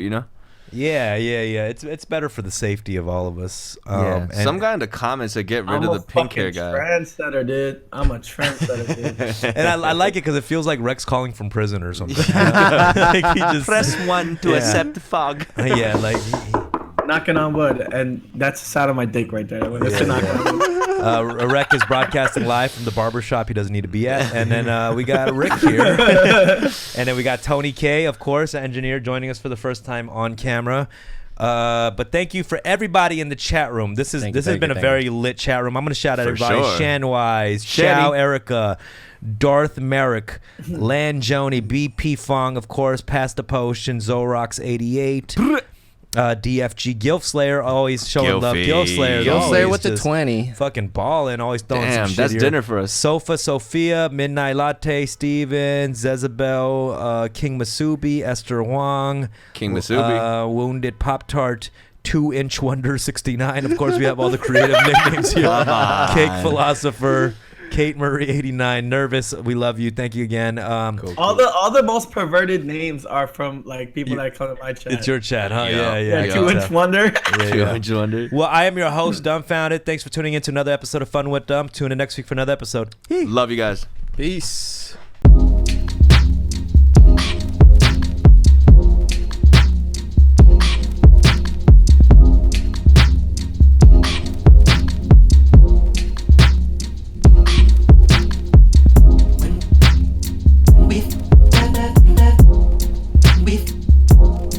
S1: Yeah. It's better for the safety of all of us.
S2: Yeah.
S1: And
S2: Some guy in the comments said get rid
S5: I'm
S2: of
S5: a
S2: the pink hair
S5: fucking
S2: guy.
S5: trendsetter, dude. I'm a trendsetter, dude.
S1: and I like it because it feels like Rex calling from prison or something. Like he just,
S2: Press 1 to
S1: Yeah.
S2: accept the fog.
S1: yeah, like
S5: Knocking on wood, and that's the sound of my dick right there. When it's knocking on wood.
S1: Rick is broadcasting live from the barbershop he doesn't need to be at. And then we got Rick here. And then we got Tony K, of course, engineer, joining us for the first time on camera. But thank you for everybody in the chat room. This has been a very lit chat room. I'm going to shout out
S2: For
S1: everybody.
S2: sure.
S1: Shanwise, Chow Erica, Darth Merrick, Lan Joni, BP Fong, of course, Past the Potion, Zorox 88. DFG Gilf Slayer always showing love. Gilf Slayer,
S4: Gilf Slayer with the 20.
S1: Fucking balling, always throwing some
S2: Damn,
S1: shit
S2: that's
S1: here.
S2: dinner for us.
S1: Sofa Sophia, Midnight Latte, Steven, Zezabel, King Masubi, Esther Wong,
S2: King Masubi.
S1: Wounded Pop Tart, 2-inch Wonder 69. Of course, we have all the creative nicknames here. Cake Philosopher, Kate Murray 89, Nervous. We love you. Thank you again.
S5: All the most perverted names are from like people that come to my chat.
S1: It's your chat, huh? Yeah.
S5: Yeah, 2-inch Wonder.
S2: 2-inch Wonder.
S1: Well, I am your host, Dumbfounded. Thanks for tuning in to another episode of Fun with Dumb. Tune in next week for another episode.
S2: Love you guys.
S4: Peace.